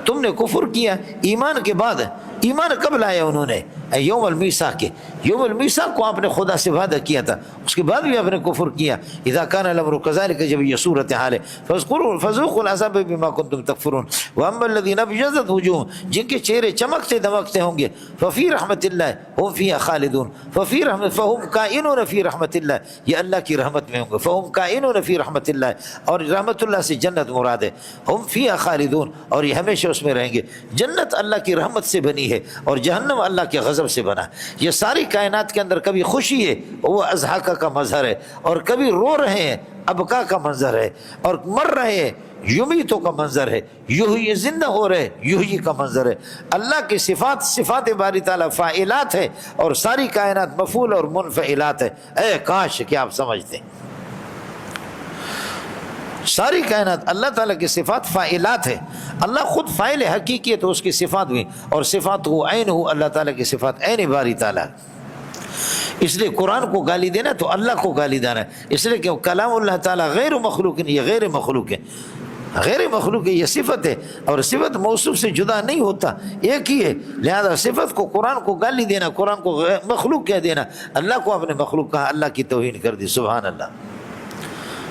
تم نے کفر کیا ایمان کے بعد؟ ایمان کب لایا انہوں نے؟ یوم المیثاق کے. یوم المیثاق کو آپ نے خدا سے وعدہ کیا تھا، اس کے بعد بھی آپ نے کفر کیا. اذا کان الامر كذلك، جب یہ صورت حال ہے. فذوقوا العذاب بما كنتم تکفرون. واما الذين ابيضت وجوههم، جن کے چہرے چمکتے دمکتے ہوں گے، ففي رحمت اللہ هم فيها خالدون. ففي رحمت، فهم كائنون في رحمت اللہ، یہ اللہ کی رحمت میں ہوں گے. فهم كائنون في رحمت اللہ، اور رحمت اللہ سے جنت مراد ہے. هم فيها خالدون، اور یہ ہمیشہ اس میں رہیں گے. جنت اللہ کی رحمت سے بنی ہے اور جہنم اللہ کے غضب سے بنا. یہ ساری کائنات کے اندر کبھی خوشی ہے، وہ اضحاکہ کا مظہر ہے، اور کبھی رو رہے ہیں، ابکا کا منظر ہے، اور مر رہے ہیں، یمیتوں کا منظر ہے، یحیی زندہ ہو رہے، یحیی کا منظر ہے. اللہ کی صفات باری تعالیٰ فاعلات ہے، اور ساری کائنات مفعول اور منفعلات ہے. اے کاش کہ آپ سمجھتے ہیں ساری کائنات اللہ تعالیٰ کی صفات فاعلات ہے. اللہ خود فاعل حقیقی ہے تو اس کی صفات بھی، اور صفات ہو عین ہو، اللہ تعالیٰ کی صفات عین باری تعالیٰ. اس لیے قرآن کو گالی دینا تو اللہ کو گالی دینا ہے، اس لیے کہ کلام اللہ تعالیٰ غیر مخلوق نہیں، یہ غیر مخلوق ہے. غیر مخلوق ہے، یہ صفت ہے، اور صفت موصوف سے جدا نہیں ہوتا، ایک ہی ہے. لہذا صفت کو، قرآن کو گالی دینا، قرآن کو مخلوق کہہ دینا، اللہ کو آپ نے مخلوق کہا، اللہ کی توہین کر دی. سبحان اللہ.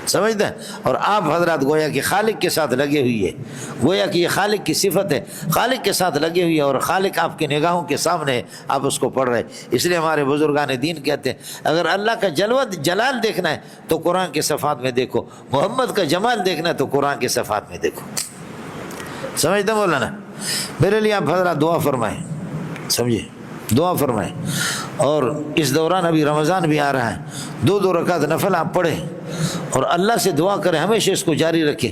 سمجھتے ہیں؟ اور آپ حضرات گویا کہ خالق کے ساتھ لگے ہوئی ہے، گویا کہ یہ خالق کی صفت ہے، خالق کے ساتھ لگے ہوئی ہے، اور خالق آپ کی نگاہوں کے سامنے ہے، آپ اس کو پڑھ رہے ہیں. اس لیے ہمارے بزرگان دین کہتے ہیں اگر اللہ کا جلال دیکھنا ہے تو قرآن کے صفات میں دیکھو، محمد کا جمال دیکھنا ہے تو قرآن کے صفات میں دیکھو. سمجھتے ہیں مولانا؟ میرے لیے آپ حضرات دعا فرمائیں، سمجھے، دعا فرمائیں. اور اس دوران ابھی رمضان بھی آ رہا ہے، 2 رکعت نفل آپ پڑھیں اور اللہ سے دعا کریں، ہمیشہ اس کو جاری رکھیں.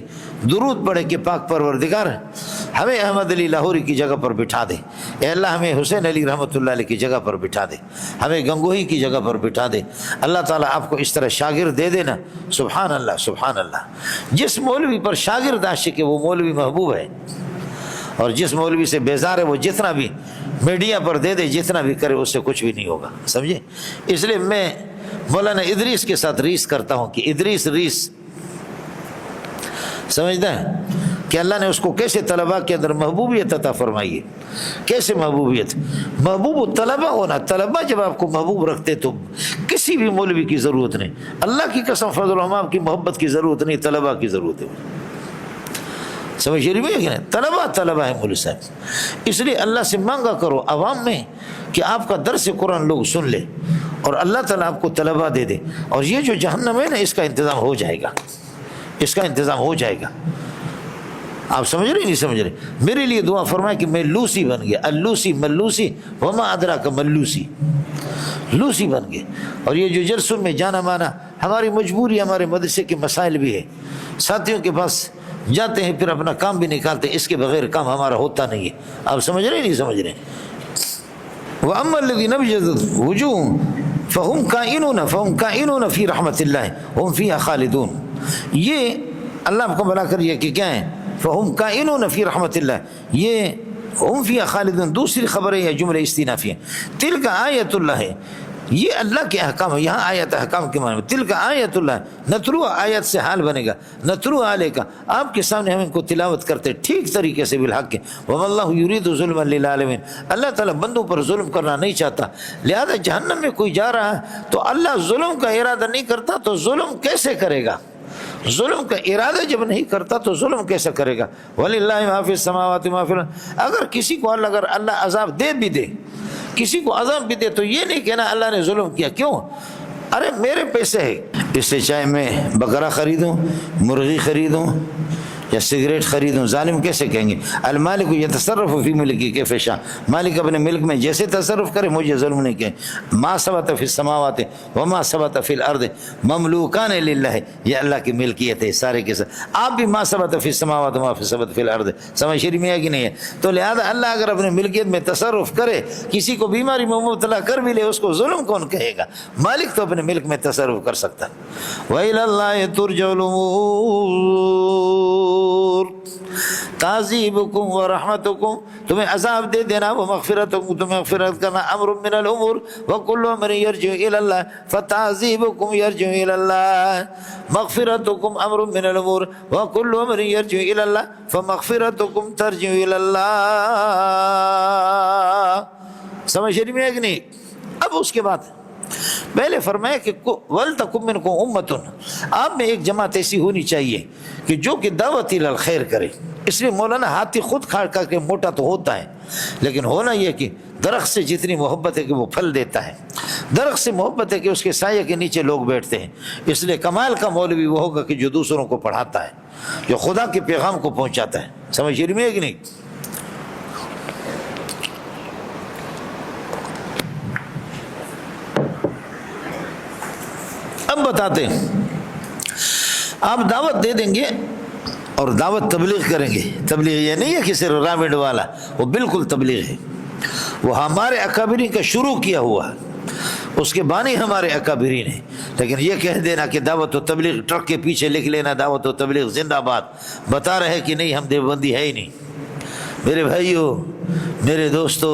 درود پڑھیں کہ پاک پروردگار ہمیں احمد علی لاہوری کی جگہ پر بٹھا دے، اے اللہ ہمیں حسین علی رحمۃ اللہ علیہ کی جگہ پر بٹھا دے، ہمیں گنگوہی کی جگہ پر بٹھا دے. اللہ تعالیٰ آپ کو اس طرح شاگرد دے دینا. سبحان اللہ سبحان اللہ. جس مولوی پر شاگرد عاشق ہے وہ مولوی محبوب ہے، اور جس مولوی سے بیزار ہے وہ جتنا بھی میڈیا پر دے دے، جتنا بھی کرے، اس سے کچھ بھی نہیں ہوگا. سمجھے؟ اس لیے میں مولانا ادریس کے ساتھ ریس کرتا ہوں کہ ادریس ریس، سمجھتا ہے کہ اللہ نے اس کو کیسے طلباء کے اندر محبوبیت عطا فرمائی ہے. کیسے محبوبیت؟ محبوب طلباء ہونا. طلباء جب آپ کو محبوب رکھتے تو کسی بھی مولوی کی ضرورت نہیں. اللہ کی قسم فضل الرحمان کی محبت کی ضرورت نہیں، طلباء کی ضرورت ہے. سمجھ شریف ہے کہ نہیں؟ طلباء ہے مولوی صاحب. اس لیے اللہ سے مانگا کرو عوام میں کہ آپ کا درس قرآن لوگ سن لے، اور اللہ تعالیٰ آپ کو طلبہ دے دے، اور یہ جو جہنم ہے نا اس کا انتظام ہو جائے گا، اس کا انتظام ہو جائے گا۔ آپ سمجھ رہے نہیں سمجھ رہے؟ میرے لیے دعا فرمائے کہ میں لوسی بن گیا، اللوسی ملوسی وما ادراک ملوسی، لوسی بن گئے۔ اور یہ جو جرسن میں جانا مانا ہماری مجبوری، ہمارے مدرسے کے مسائل بھی ہے، ساتھیوں کے پاس جاتے ہیں پھر اپنا کام بھی نکالتے ہیں، اس کے بغیر کام ہمارا ہوتا نہیں ہے۔ آپ سمجھ رہے نہیں سمجھ رہے؟ وَأَمَّا الَّذِينَ ابْيَضَّتْ وُجُوهُهُمْ فَهُمْ كَائِنُونَ فِي رَحْمَةِ اللَّهِ هُمْ فِيهَا خَالِدُونَ، یہ اللہ کو بلا کر یہ کہ کیا ہے، فَهُمْ كَائِنُونَ فِي رَحْمَةِ اللَّهِ، یہ ہم فِيهَا خَالِدُونَ دوسری خبر ہے یا جملہ استئنافی ہے۔ تِلْكَ آیَةُ اللَّهِ، یہ اللہ کے احکام ہے، یہاں آیت احکام کے معنی میں تلک آیت اللہ، نتلو آیت سے حال بنے گا، نتلو علیہ کا، آپ کے سامنے ہم ان کو تلاوت کرتے ٹھیک طریقے سے بالحق کے۔ وَمَا اللَّهُ يُرِيدُ ظُلْمًا لِلْعَالَمِينَ، اللہ تعالیٰ بندوں پر ظلم کرنا نہیں چاہتا، لہذا جہنم میں کوئی جا رہا ہے تو اللہ ظلم کا ارادہ نہیں کرتا تو ظلم کیسے کرے گا؟ ظلم کا ارادہ جب نہیں کرتا تو ظلم کیسے کرے گا؟ وَلِلَّهِ مَا فِي السَّمَاوَاتِ وَمَا فِي الْأَرْضِ، اگر کسی کو اللہ، اگر اللہ عذاب دے بھی دے، کسی کو عذاب بھی دے تو یہ نہیں کہنا اللہ نے ظلم کیا، کیوں؟ ارے میرے پیسے ہے، اس سے چاہے میں بکرا خریدوں، مرغی خریدوں یا سگریٹ خریدوں، ظالم کیسے کہیں گے؟ المالک یتصرف فی ملکی کیف شاء، مالک اپنے ملک میں جیسے تصرف کرے، مجھے ظلم نہیں کہ۔ ما ثبت فی السماوات وما ثبت فی الارض مملوکان للہ، یہ اللہ کی ملکیت ہے سارے کے ساتھ۔ آپ بھی ما ثبت فی السماوات وما ثبت فی الارض، سمجھ شریف میں ہے کہ نہیں ہے؟ تو لہذا اللہ اگر اپنے ملکیت میں تصرف کرے، کسی کو بیماری میں مبتلا کر بھی لے، اس کو ظلم کون کہے گا؟ مالک تو اپنے ملک میں تصرف کر سکتا ہے۔ وَإِلَى اللَّهِ تُرْجَعُ الْأُمُورُ، تعذیبکم و رحمتکم، تمہیں عذاب دے دینا، و مغفرتکم، تمہیں مغفرت کرنا، امر من الامور وکل امر یرجع الی اللہ فتعذیبکم یرجع الی اللہ، مغفرتکم امر من الامور وکل امر یرجع الی اللہ فمغفرتکم ترجع الی اللہ۔ سمجھ رہی ہے کہ نہیں؟ اب اس کے بعد پہلے فرمایا کہ وَلْتَكُن مِّنْكُمْ أُمَّةٌ، آپ میں ایک جماعت ایسی ہونی چاہیے کہ جو کہ دعوت الی الخیر کرے۔ اس لیے مولانا ہاتھی خود کھا کر کے موٹا تو ہوتا ہے، لیکن ہونا یہ کہ درخت سے جتنی محبت ہے کہ وہ پھل دیتا ہے، درخت سے محبت ہے کہ اس کے سائے کے نیچے لوگ بیٹھتے ہیں۔ اس لیے کمال کا مولوی وہ ہوگا کہ جو دوسروں کو پڑھاتا ہے، جو خدا کے پیغام کو پہنچاتا ہے۔ سمجھ رہی ہے کہ نہیں؟ اب بتاتے ہیں، آپ دعوت دے دیں گے اور دعوت تبلیغ کریں گے۔ تبلیغ یہ نہیں ہے کہ صرف رامنڈ والا، وہ بالکل تبلیغ ہے، وہ ہمارے اکابرین کا شروع کیا ہوا ہے، اس کے بانی ہمارے اکابرین ہیں۔ لیکن یہ کہہ دینا کہ دعوت و تبلیغ، ٹرک کے پیچھے لکھ لینا دعوت و تبلیغ زندہ باد، بتا رہے کہ نہیں ہم دیوبندی ہے ہی نہیں۔ میرے بھائیو، میرے دوستو،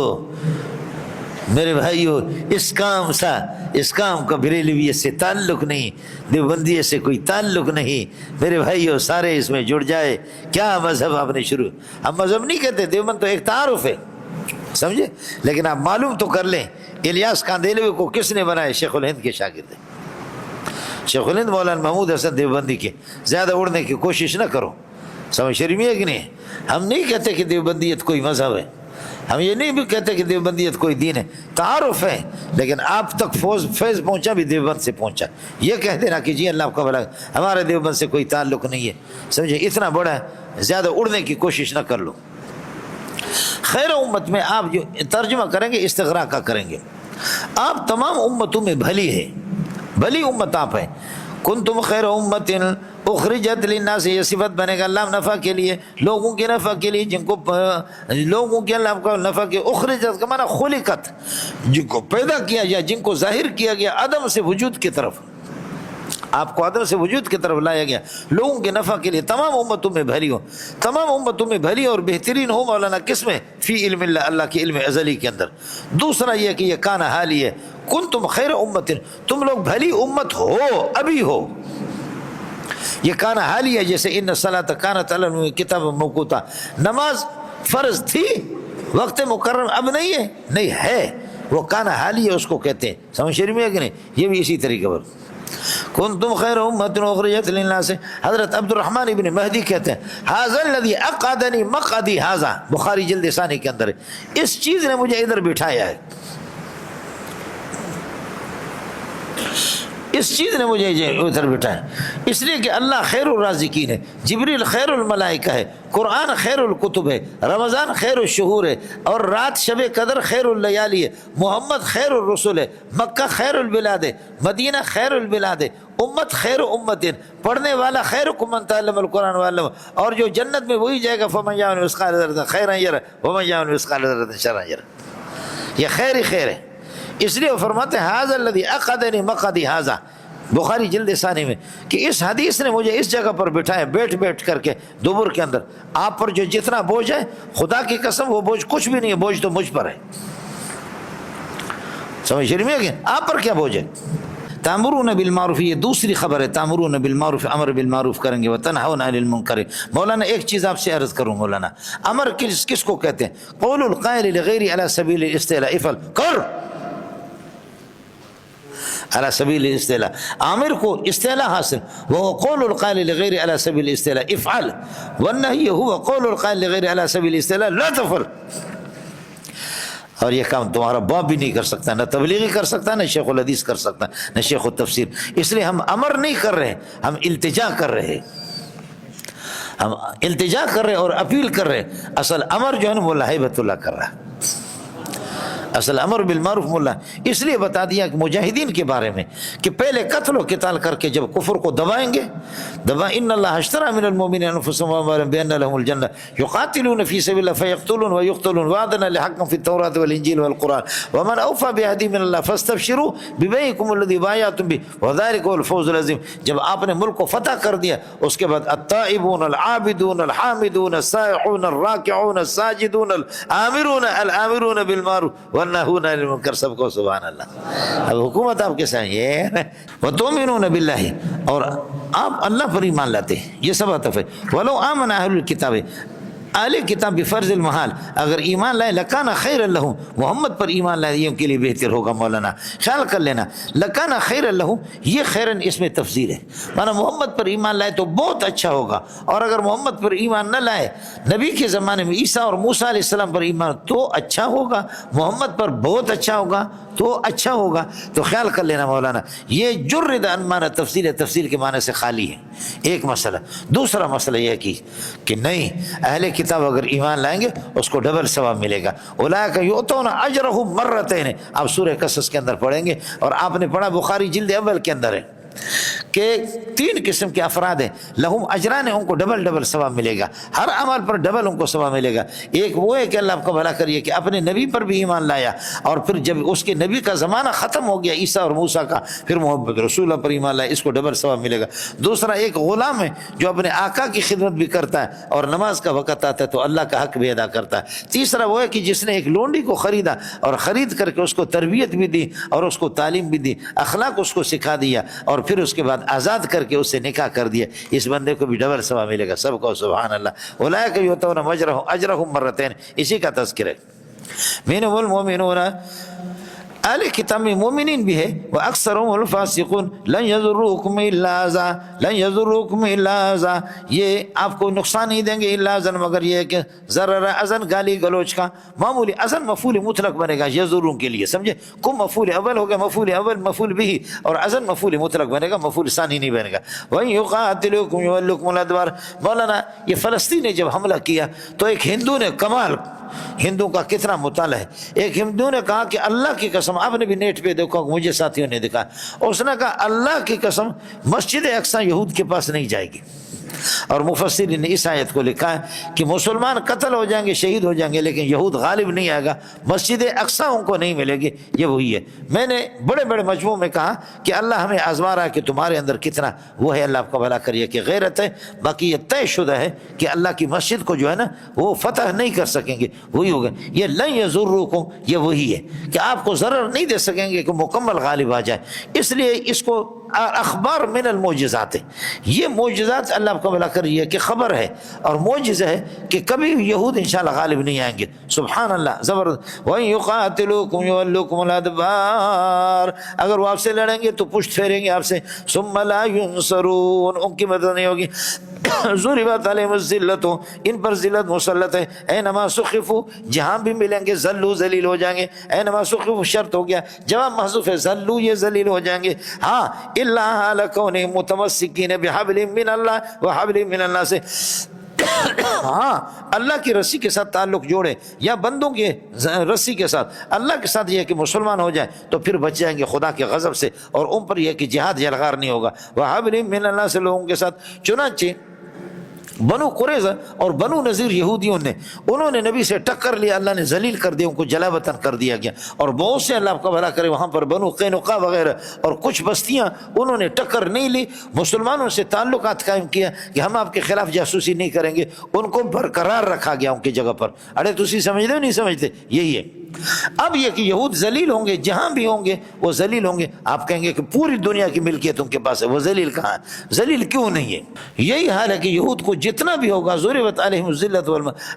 میرے بھائیو، اس کام کا بریلویت سے تعلق نہیں، دیوبندیت سے کوئی تعلق نہیں۔ میرے بھائیو سارے اس میں جڑ جائے۔ کیا مذہب آپ نے شروع، ہم مذہب نہیں کہتے، دیوبند تو ایک تعارف ہے، سمجھے؟ لیکن آپ معلوم تو کر لیں الیاس کاندیلوی کو کس نے بنایا؟ شیخ الہند کے شاگرد، شیخ الہند مولانا محمود حسن دیوبندی کے۔ زیادہ اڑنے کی کوشش نہ کرو، سمجھ شرمی ہے کہ نہیں؟ ہم نہیں کہتے کہ دیوبندیت کوئی مذہب ہے، ہم یہ نہیں بھی کہتے کہ دیوبندیت کوئی دین ہے، تعارف ہے، لیکن آپ تک فیض پہنچا بھی دیوبند سے پہنچا۔ یہ کہہ دینا کہ جی اللہ کا بھلا، ہمارے دیوبند سے کوئی تعلق نہیں ہے، سمجھے؟ اتنا بڑا ہے، زیادہ اڑنے کی کوشش نہ کر لو۔ خیر امت میں آپ جو ترجمہ کریں گے استغراق کا کریں گے۔ آپ تمام امتوں میں بھلی ہے، بھلی امت آپ ہیں۔ کنتم خیر امت اخرجت للناس، یہ صفت بنے گا اللہ نفع کے لیے، لوگوں کے نفع کے لیے، جن کو لوگوں کے اللہ کا نفع کے، اخرجت کا معنی خلقت، جن کو پیدا کیا گیا، جن کو ظاہر کیا گیا عدم سے وجود کی طرف، آپ کو عدم سے وجود کی طرف لایا گیا لوگوں کے نفع کے لیے۔ تمام امتوں میں بھلی ہو، تمام امتوں میں بھلی اور بہترین ہو مولانا کس میں؟ فی علم اللہ، اللہ کے علم ازلی کے اندر۔ دوسرا یہ کہ یہ کان حالی ہے، کنتم خیر امت، تم لوگ بھلی امت ہو، ابھی ہو۔ یہ کان حالی ہے، جیسے ان الصلاۃ کانت علی المؤمنین کتابا موقوتا، نماز فرض تھی، وقت مقرر اب نہیں ہے، نہیں ہے، وہ کان حالی ہے، اس کو کہتے ہیں۔ سمجھ شریف میں ہے کہ نہیں؟ یہ بھی اسی طریقے پر کنتم خیر امت اخرجت للناس۔ حضرت عبد الرحمن ابن مہدی کہتے ہیں ھذا الذی اقعدنی مقعدی ھذا، بخاری جلد ثانی کے اندر ہے، اس چیز نے مجھے ادھر بٹھایا ہے۔ اس چیز نے مجھے ادھر بٹھایا، اس لیے کہ اللہ خیر الرازقین ہے، جبریل خیر الملائکہ ہے، قرآن خیر الکتب ہے، رمضان خیر الشہور ہے، اور رات شب قدر خیر اللیالی ہے، محمد خیر الرسل ہے، مکہ خیر البلاد ہے، مدینہ خیر البلاد ہے، امت خیر امت، پڑھنے والا خیرکم من تعلم القرآن وعلمہ، اور جو جنت میں وہی جائے گا فمن یعمل مثقال ذرۃ خیرا یرہ ومن یعمل مثقال ذرۃ شرا یرہ، یہ خیر ہی خیر ہے۔ اس لیے وہ فرماتے ہیں ھذا الذی عقدنی مقعدی ھذا، بخاری جلد ثانی میں، کہ اس حدیث نے مجھے اس جگہ پر بٹھایا بیٹھ کر کے دبر کے اندر، آپ پر جو جتنا بوجھ ہے خدا کی قسم وہ بوجھ کچھ بھی نہیں ہے، بوجھ تو مجھ پر ہے۔ سمجھ رہی ہے؟ آپ پر کیا بوجھ ہے؟ تامرون بالمعروف، یہ دوسری خبر ہے، تامرون بالمعروف، امر بالمعروف کریں گے، وتنہون عن المنکر۔ مولانا ایک چیز آپ سے عرض کروں مولانا، امر کس کو کہتے ہیں؟ قول القائل لغیر علی سبیل الاستعلاء، افعل، کر علی سبیل الاستعلاء، عامر کو استعلاء حاصل، وہ قول القائل لغیر علی سبیل الاستعلاء افعل، والنہی هو قول القائل لغیر علی سبیل الاستعلاء لا تفعل۔ اور یہ کام تمہارا باپ بھی نہیں کر سکتا، نہ تبلیغی کر سکتا، نہ شیخ الحدیث کر سکتا، نہ شیخ التفسیر۔ اس لیے ہم امر نہیں کر رہے، ہم التجا کر رہے، ہم التجا کر رہے اور اپیل کر رہے۔ اصل امر جو ہے نا مولا ہیبت اللہ کر رہا ہے، اصل امر بالمعروف مولا۔ اس لیے بتا دیا کہ مجاہدین کے بارے میں کہ پہلے قتل و قتال کر کے جب کفر کو دبائیں گے، ان اللہ اشترى من المؤمنین انفسهم واموالهم بان لهم الجنہ یقاتلون فی سبیل اللہ فیقتلون ویقتلون وعدا لحقا فی التوراۃ والانجیل والقرآن ومن اوفى بعهده من اللہ فاستبشروا ببیعکم الذی بایعتم به وذلک هو الفوز العظیم۔ جب آپ نے ملک کو فتح کر دیا، اس کے بعد التائبون العابدون الحامدون السائحون الراکعون الساجدون الآمرون بالمعروف والناہون عن المنکر، سب کو سبحان اللہ۔ اب حکومت آپ کے ساتھ یہ وتؤمنون باللہ، اور آپ اللہ پر ایمان لاتے ہیں، یہ سب عطف ہے۔ ولو آمن اہل الکتاب، اہل کتاب بفرض المحال، اگر ایمان لائے لکان خیر لہم، محمد پر ایمان لائے ان کے لیے بہتر ہوگا۔ مولانا خیال کر لینا، لکان خیر لہم، یہ خیرن اس میں تفسیر ہے، مانا محمد پر ایمان لائے تو بہت اچھا ہوگا، اور اگر محمد پر ایمان نہ لائے، نبی کے زمانے میں عیسیٰ اور موسیٰ علیہ السلام پر ایمان تو اچھا ہوگا، محمد پر بہت اچھا ہوگا تو اچھا ہوگا۔ تو خیال کر لینا مولانا، یہ جرد ان معنی تفسیر ہے، تفسیر کے معنی سے خالی ہے، ایک مسئلہ۔ دوسرا مسئلہ یہ کہ نہیں، اہل کتاب اگر ایمان لائیں گے اس کو ڈبل ثواب ملے گا۔ اولئک یؤتون اجرهم مرتین، آپ سورہ قصص کے اندر پڑھیں گے، اور آپ نے پڑھا بخاری جلد اول کے اندر ہے کہ 3 قسم کے افراد ہیں، لہم اجران، ان کو ڈبل ثواب ملے گا، ہر عمل پر ڈبل ان کو ثواب ملے گا۔ ایک وہ ہے کہ اللہ آپ کو بھلا کریے کہ اپنے نبی پر بھی ایمان لایا، اور پھر جب اس کے نبی کا زمانہ ختم ہو گیا عیسیٰ اور موسیٰ کا، پھر محمد رسول اللہ پر ایمان لایا، اس کو ڈبل ثواب ملے گا۔ دوسرا ایک غلام ہے جو اپنے آقا کی خدمت بھی کرتا ہے، اور نماز کا وقت آتا ہے تو اللہ کا حق بھی ادا کرتا ہے۔ تیسرا وہ ہے کہ جس نے ایک لونڈی کو خریدا، اور خرید کر کے اس کو تربیت بھی دی، اور اس کو تعلیم بھی دی، اخلاق اس کو سکھا دیا، اور پھر اس کے بعد آزاد کر کے اس سے نکاح کر دیا، اس بندے کو بھی ڈبل ثواب ملے گا۔ سب کو سبحان اللہ۔ اولئک یؤتون اجرهم مرتین، اسی کا تذکرہ منهم المؤمنون، اہل کتاب میں مومنین بھی ہے، وَأَكْثَرُهُمُ الْفَاسِقُونَ لَن يَضُرُّوكُمْ إِلَّا أَذًى، لَن يَضُرُّوكُمْ إِلَّا أَذًى، یہ آپ کو نقصان نہیں دیں گے، الا اذن، مگر یہ کہ ضرر، اذن گالی گلوچ کا معمولی، اذن مفعول مطلق بنے گا یضرون کے لیے، سمجھے؟ کم مفعول اول ہوگا، مفعول اول مفعول به، اور اذن مفعول مطلق بنے گا، مفعول ثانی نہیں بنے گا۔ وَإِن يُقَاتِلُوكُمْ يُوَلُّوكُمُ الْأَدْبَارَ۔ مولانا یہ فلسطین نے جب حملہ کیا تو ایک ہندو نے، کمال ہندو کا کتنا مطالعہ ہے، ایک ہندو نے کہا کہ اللہ کی قسم، آپ نے بھی نیٹ پہ دیکھا، مجھے ساتھیوں نے دکھا، اس نے کہا اللہ کی قسم مسجد اقصی یہود کے پاس نہیں جائے گی۔ اور مفسرین نے اس آیت کو لکھا ہے کہ مسلمان قتل ہو جائیں گے، شہید ہو جائیں گے، لیکن یہود غالب نہیں آئے گا، مسجد اقصی ان کو نہیں ملے گی۔ یہ وہی ہے، میں نے بڑے بڑے مجموع میں کہا کہ اللہ ہمیں آزما رہا ہے کہ تمہارے اندر کتنا وہ ہے، اللہ آپ کا بھلا کریے، کہ غیرت ہے، باقی یہ طے شدہ ہے کہ اللہ کی مسجد کو جو ہے نا وہ فتح نہیں کر سکیں گے، وہی ہوگا۔ یہ لن یضرکم، یہ وہی ہے کہ آپ کو ضرر نہیں دے سکیں گے کہ مکمل غالب آ جائے، اس لیے اس کو اخبار من المعجزات ہے، یہ معجزات اللہ آپ کو بھلا کر یہ کہ خبر ہے اور معجزہ ہے کہ کبھی یہود انشاءاللہ غالب نہیں آئیں گے۔ سبحان اللہ، زبردست۔ وَإِن يُقَاتِلُوكُمْ يُوَلُّوكُمُ الْأَدْبَارَ، اگر وہ آپ سے لڑیں گے تو پشت پھیریں گے آپ سے، ثُمَّ لَا يُنصَرُونَ، ان کی مدد نہیں ہوگی۔ ضربت علیہم الذلۃ، ان پر ذلت مسلط ہے، اینما ثقفوا، جہاں بھی ملیں گے ذلوا، ذلیل ہو جائیں گے، اینما ثقفوا شرط ہو گیا، جواب محذوف ہے، ذلوا یہ ذلیل ہو جائیں گے، ہاں الا حال کونہم متمسکین بحبل من اللہ وحبل من اللہ سے، ہاں اللہ کی رسی کے ساتھ تعلق جوڑے یا بندوں کے رسی کے ساتھ، اللہ کے ساتھ یہ ہے کہ مسلمان ہو جائے تو پھر بچ جائیں گے خدا کے غضب سے، اور ان پر یہ ہے کہ جہاد یلغار نہیں ہوگا، وحبل من اللہ سے لوگوں کے ساتھ۔ چنانچہ بنو قریظہ اور بنو نذیر یہودیوں نے، انہوں نے نبی سے ٹکر لیا، اللہ نے ذلیل کر دیا، ان کو جلا وطن کر دیا گیا، اور بہت سے اللہ آپ کا بھلا کرے وہاں پر بنو قینقاع وغیرہ اور کچھ بستیاں انہوں نے ٹکر نہیں لی، مسلمانوں سے تعلقات قائم کیا کہ ہم آپ کے خلاف جاسوسی نہیں کریں گے، ان کو برقرار رکھا گیا ان کی جگہ پر۔ ارے تسی سمجھتے ہو نہیں سمجھتے؟ یہی ہے۔ اب یہ کہ یہود ذلیل ہوں گے، جہاں بھی ہوں گے وہ ذلیل ہوں گے، آپ کہیں گے کہ پوری دنیا کی ملکیت ان کے پاس ہے، وہ ذلیل کہاں ہے؟ ذلیل کیوں نہیں ہے؟ یہی حال ہے کہ یہود کو جتنا بھی ہوگا ضربت علیہم الذلۃ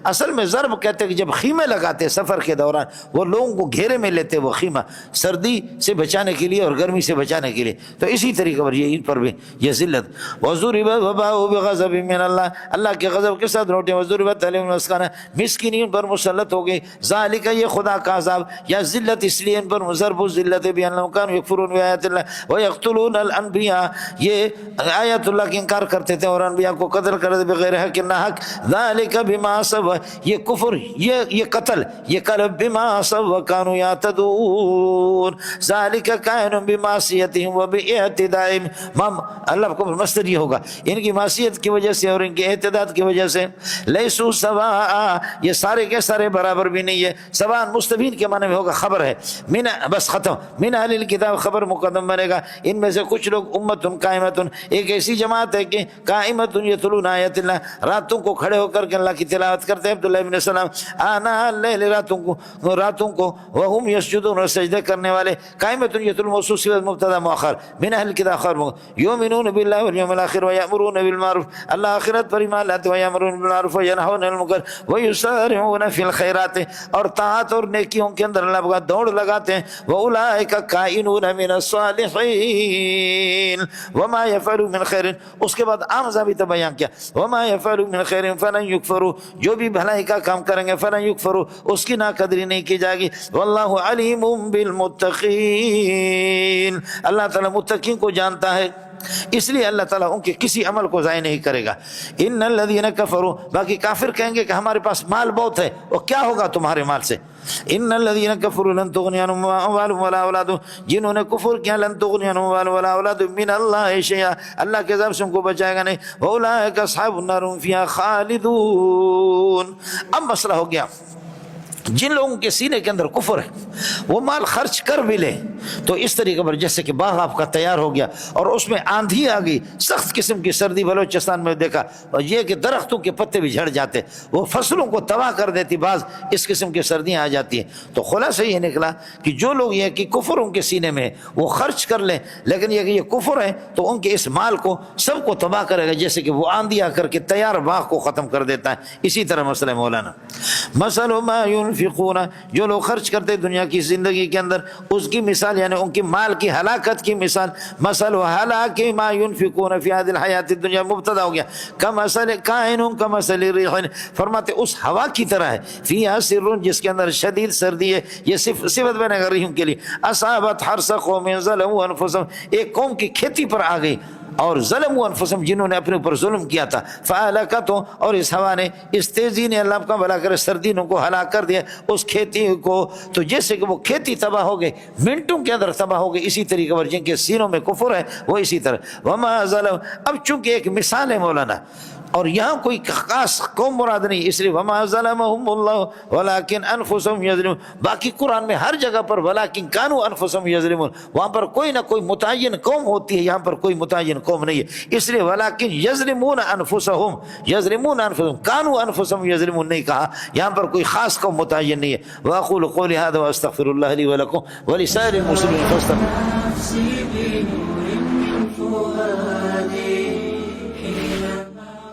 اصل میں ضرب کہتے ہیں کہ جب خیمے لگاتے سفر کے دوران، وہ لوگوں کو گھیرے میں لیتے، وہ خیمہ سردی سے بچانے کے لیے اور گرمی سے بچانے کے لیے، تو اسی طریقے پر یہ ان پر بھی یہ ذلت۔ وضربت وباؤ بغضب من اللہ، اللہ کے غضب کے ساتھ روٹے، وضربت علیہم المسکنہ، مسکینین پر مسلط ہو گئی، ذالک یہ خدا کا عذاب یا ذلت اس لیے ان پر ضرب الذلت بانہم کانوا یکفرون بآیات اللہ ویقتلون الانبیاء، یہ آیات اللہ کی انکار کرتے تھے اور انبیاء کو قتل کرتے بغیر حق نہ حق، ذالک بما عصوا، یہ کفر، یہ قتل، یہ قلب بما عصوا کانوا یعتدون، ذالک کائن بمعصیتہم وباعتدائہم، اللہ کو مصدر یہ ہوگا، ان کی معصیت کی وجہ سے اور ان کے اعتداد کی وجہ سے، لیسوا سواء، یہ سارے کے سارے برابر بھی نہیں ہے، سواء مستبین کے معنی میں ہوگا، خبر ہے، من بس ختم، من اہل الکتاب خبر مقدم بنے گا، ان میں سے کچھ لوگ امت قائمت، ایک ایسی جماعت ہے کہ قائمت یتلون آیات اللہ، راتوں کو کھڑے ہو کر کے اللہ کی تلاوت کرتے ہیں، عبداللہ بن سلام، آنا اللیل، راتوں کو، وہم یسجدون، اور سجدے کرنے والے، قائمت یتلون موصوف صفت مبتدا مؤخر، من اہل الکتاب خبر، یؤمنون باللہ والیوم الآخر ویأمرون بالمعروف، اللہ آخرت پر ایمان لاتے، ویأمرون بالمعروف وینہون عن المنکر ویسارعون فی الخیرات، اور طاعت اور نیکیوں کے اندر اللہ کا دوڑ لگاتے ہیں، وَأُولَٰئِكَ كَائِنُونَ مِنَ الصَّالِحِينَ وَمَا يَفْعَلُوا مِنْ خَيْرٍ، اس کے بعد عام ضابطہ بیان کیا، وَمَا يَفْعَلُوا مِنْ خَيْرٍ فَلَنْ يُكْفَرُوا، جو بھی بھلائی کا کام کریں گے فَلَنْ يُكْفَرُوا، اس کی ناقدری نہیں کی جائے گی، وَاللَّهُ عَلِيمٌ بِالْمُتَّقِينَ، اللہ تعالیٰ متقین کو جانتا ہے، اس لیے اللہ تعالیٰ ان کے کسی عمل کو ضائع نہیں کرے گا۔ ان الذین کفروا، باقی کافر کہیں گے کہ ہمارے پاس مال بہت ہے، وہ کیا ہوگا تمہارے مال سے؟ ان الذین کفروا لن تغنی عنہم اموالہم ولا اولادہم، جنہوں نے کفر کیا، لن تغنی عنہم اموالہم ولا اولادہم من اللہ شیئا، اللہ کے عذاب سے ان کو بچائے گا نہیں، واولئک اصحاب النار هم فیہا خالدون۔ اب مسئلہ ہو گیا، جن لوگوں کے سینے کے اندر کفر ہے وہ مال خرچ کر بھی لے تو اس طریقے پر جیسے کہ باغ آپ کا تیار ہو گیا اور اس میں آندھی آ گئی، سخت قسم کی سردی بلوچستان میں دیکھا، اور یہ کہ درختوں کے پتے بھی جھڑ جاتے، وہ فصلوں کو تباہ کر دیتی، بعض اس قسم کی سردیاں آ جاتی ہیں۔ تو خلاصہ یہ نکلا کہ جو لوگ یہ کہ کفر ان کے سینے میں وہ خرچ کر لیں، لیکن یہ کہ یہ کفر ہے تو ان کے اس مال کو سب کو تباہ کرے گا، جیسے کہ وہ آندھی آ کر کے تیار باغ کو ختم کر دیتا ہے۔ اسی طرح مسئلہ مولانا مثل ما ينفقون، جو لوگ خرچ کرتے دنیا کی زندگی کے اندر، اس کی مثال یعنی ان کی مال کی ہلاکت کی مثال، مثل ہلاک ما ينفقون فی هذه الحیات الدنیا، مبتدا ہو گیا، کمثل کائن کمثل ریح، فرماتے اس ہوا کی طرح ہے، فیہا سر، جس کے اندر شدید سردی ہے، یہ صفت بنے گا ریحوں کے لیے، اصابت حرث قوم ظلموا انفسهم، ایک قوم کی کھیتی پر آ گئی اور ظلم انفسهم، جنہوں نے اپنے اوپر ظلم کیا تھا، فاہلکتہم، اور اس ہوا نے، اس تیزی نے، اللہ کا بھلا کرے، سردی نے کو ہلاک کر دیا اس کھیتی کو، تو جیسے کہ وہ کھیتی تباہ ہو گئی، منٹوں کے اندر تباہ ہو گئی، اسی طریقے پر جن کے سینوں میں کفر ہے وہ اسی طرح، وما ظلم، اب چونکہ ایک مثال ہے مولانا، اور یہاں کوئی خاص قوم مراد نہیں، اس لیے وما ظلمهم اللہ ولکن انفسهم یظلمون، باقی قرآن میں ہر جگہ پر ولکن کانوا انفسهم یظلمون، وہاں پر کوئی نہ کوئی متعین قوم ہوتی ہے، یہاں پر کوئی متعین قوم نہیں ہے، اس لیے ولکن یظلمون انفسهم، یظلمون انفسهم، کانوا انفسهم یظلمون نہیں کہا، یہاں پر کوئی خاص قوم متعین نہیں ہے۔ واقول قولی هذا واستغفر الله لي ولكم ولسائر المسلمين فاستغفروه۔